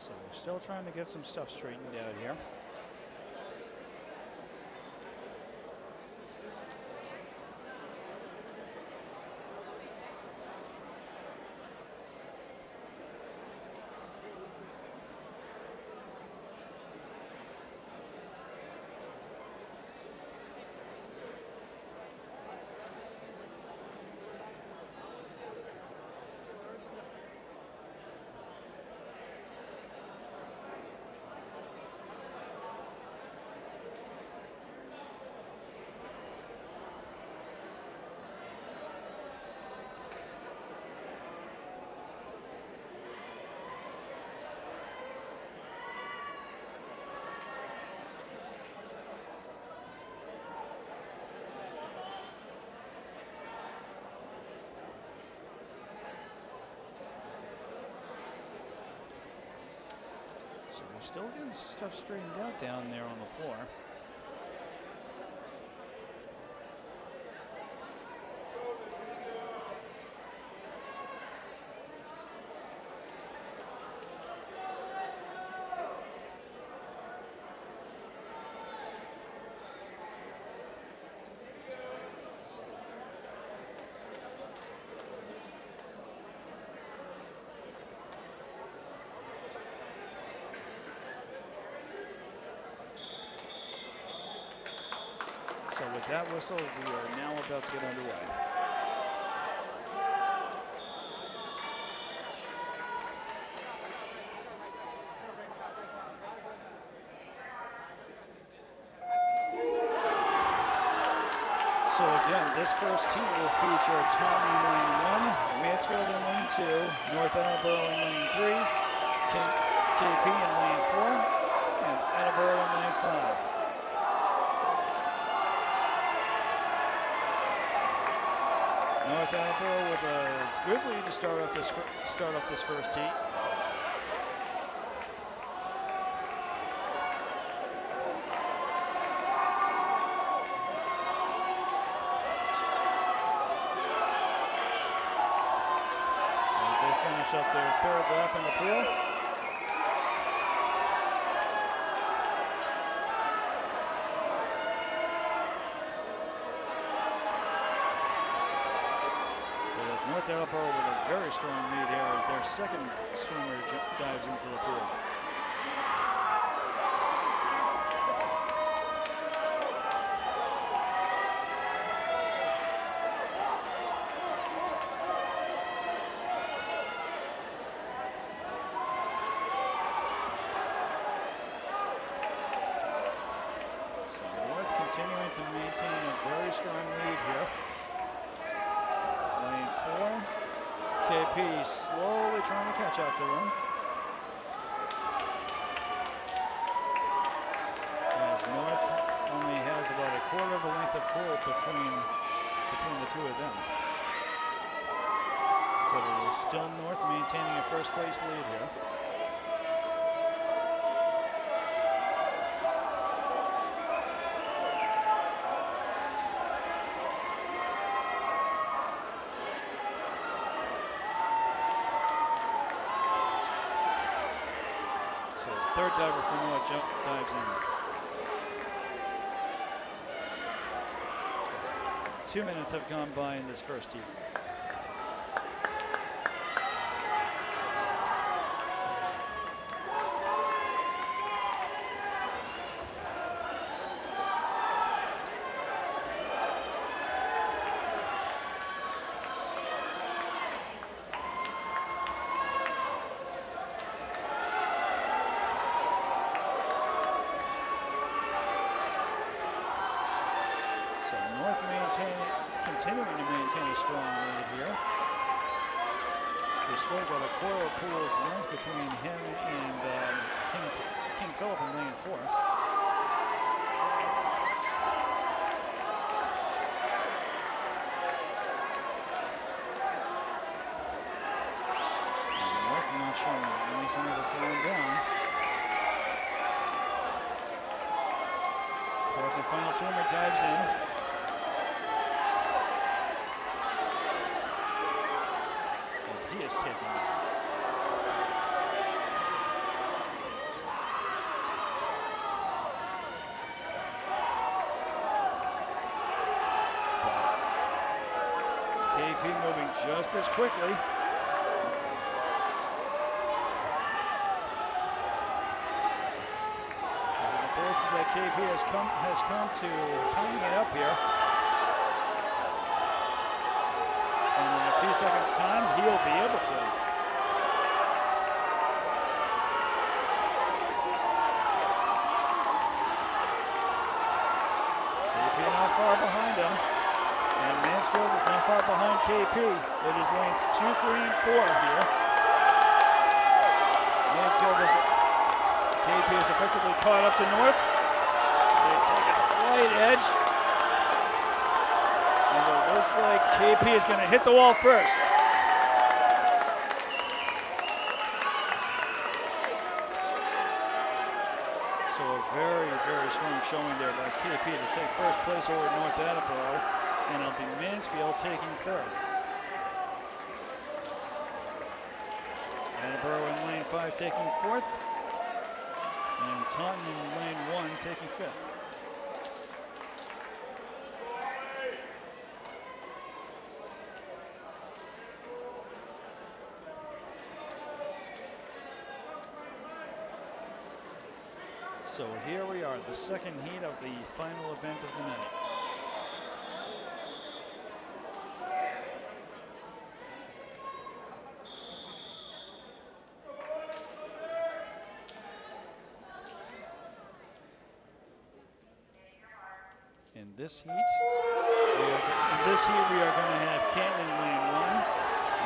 So we're still trying to get some stuff straightened out here. So we're still getting stuff straightened out down there on the floor. So with that whistle, we are now about to get underway. So again, this first heat will feature Tommy in lane 1, Mansfield in lane 2, North Attleboro in lane 3, KP in lane 4, and Attleboro in lane 5. North Attleboro with a good lead to start off this first heat. As they finish up their third lap in the pool. North Attleboro with a very strong lead here as their second swimmer dives into the pool. So North continuing to maintain a very strong lead here. Lane 4, KP slowly trying to catch up to them. As North only has about a quarter of a length of pole between the two of them. But it is still North maintaining a first place lead here. Third diver for North dives in. 2 minutes have gone by in this first heat. Continuing to maintain a strong lead here. We've still got a quarter of pools length between him and King Philip in lane 4. And North not showing any signs of slowing down. Fourth and final swimmer dives in. He is taking off. KP moving just as quickly. This is the closest that KP has come to tying it up here. And in a few seconds' time, he'll be able to. KP not far behind him. And Mansfield is not far behind KP. It is lanes 2, 3, and 4 here. Mansfield is, KP is effectively caught up to North. They take a slight edge. And it looks like KP is going to hit the wall first. So a very, very strong showing there by KP to take first place over North Attleboro. And it'll be Mansfield taking third. Attleboro in lane 5 taking fourth. And Taunton in lane 1 taking fifth. So here we are, the second heat of the final event of the night. In this heat, we are going to have Canton in lane 1,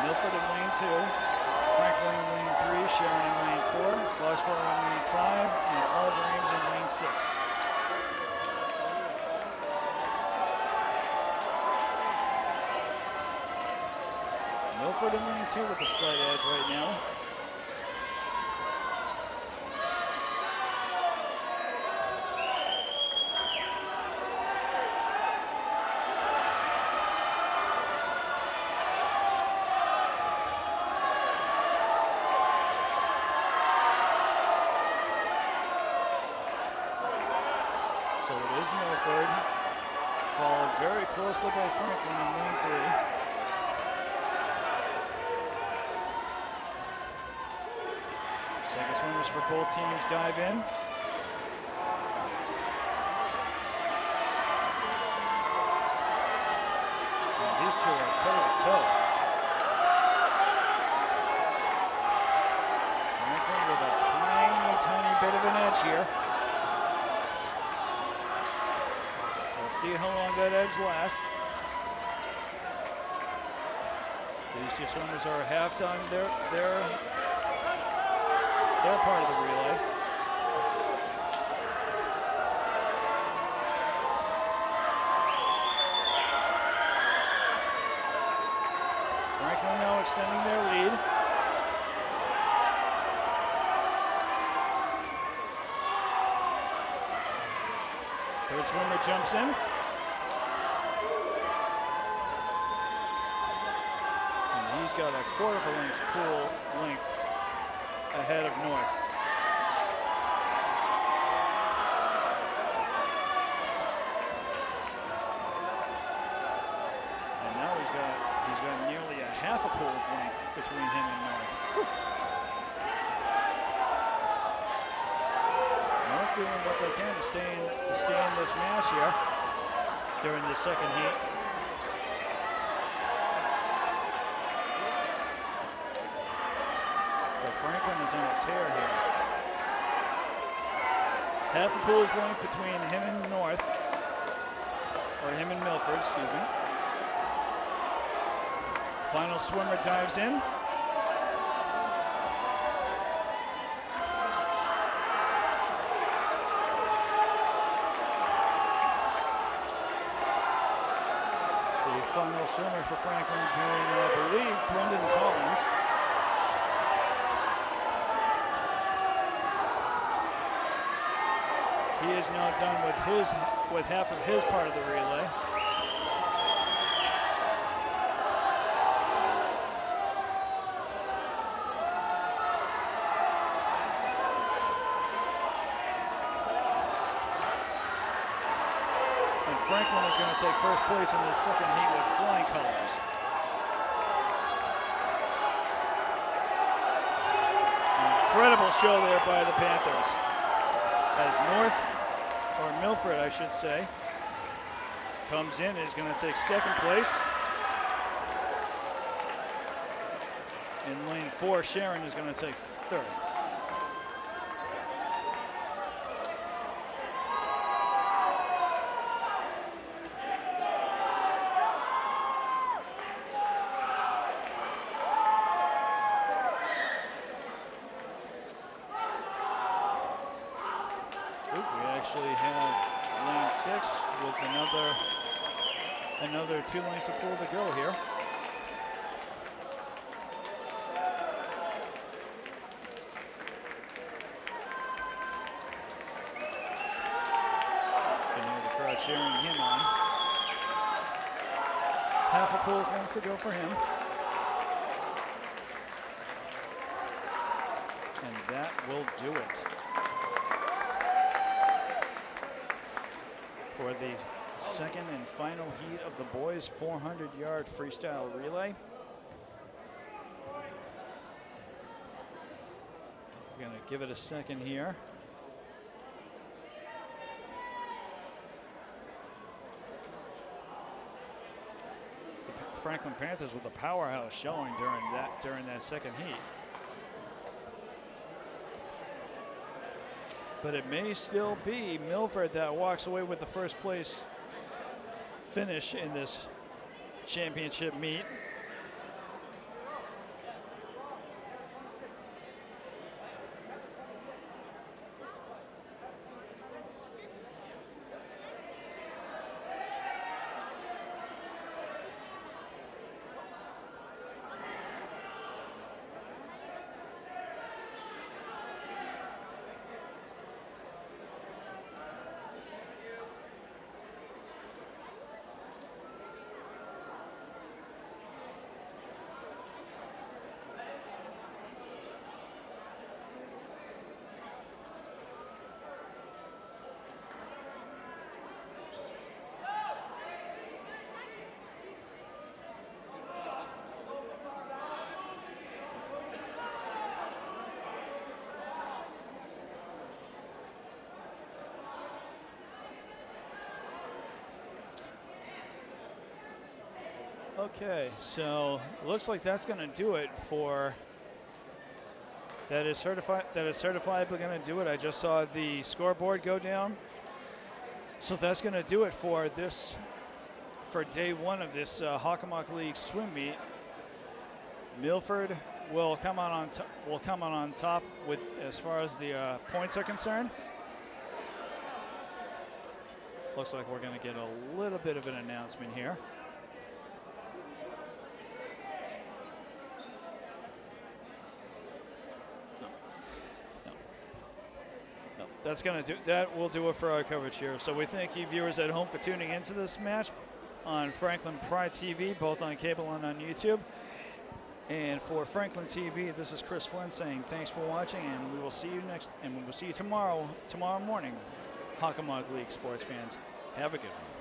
Milford in lane 2, Franklin in lane 3, Sharon in lane 4, Foxborough in lane 5, and Oliver Ames in lane 6. Milford in lane 2 with a slight edge right now. So it is Milford, followed very closely by Franklin in lane 3. Second swimmers for both teams dive in. And these two are toe-to-toe. Franklin with a tiny, tiny bit of an edge here. See how long that edge lasts. These two swimmers are half done their part of the relay. Franklin now extending their lead. Third swimmer jumps in. He's got a quarter of a length pool length ahead of North. And now he's got nearly a half a pool's length between him and North. North doing what they can to stay in this match here during the second heat. Franklin is on a tear here. Half a pool's length between him and North, or him and Milford, excuse me. Final swimmer dives in. The final swimmer for Franklin being, I believe, Brendan Collins. He is now done with half of his part of the relay. And Franklin is going to take first place in this second heat with flying colors. incredible show there by the Panthers. As North, or Milford, I should say, comes in and is going to take second place. In lane 4, Sharon is going to take third. We actually have lane 6 with another 2 lanes of pool to go here. Cheering him on. Half a pool's length to go for him. And that will do it for the second and final heat of the boys 400-yard freestyle relay. We're going to give it a second here. Franklin Panthers with a powerhouse showing during that second heat. But it may still be Milford that walks away with the first place finish in this championship meet. Okay, so looks like that's going to do it for that is certifiably going to do it. I just saw the scoreboard go down. So that's going to do it for day 1 of this Hockomock League swim meet. Milford will come on top with as far as the points are concerned. Looks like we're going to get a little bit of an announcement here. That will do it for our coverage here. So we thank you viewers at home for tuning into this match on Franklin Pride TV, both on cable and on YouTube. And for Franklin TV, this is Chris Flynn saying thanks for watching, and we will see you tomorrow morning, Hockomock League sports fans. Have a good one.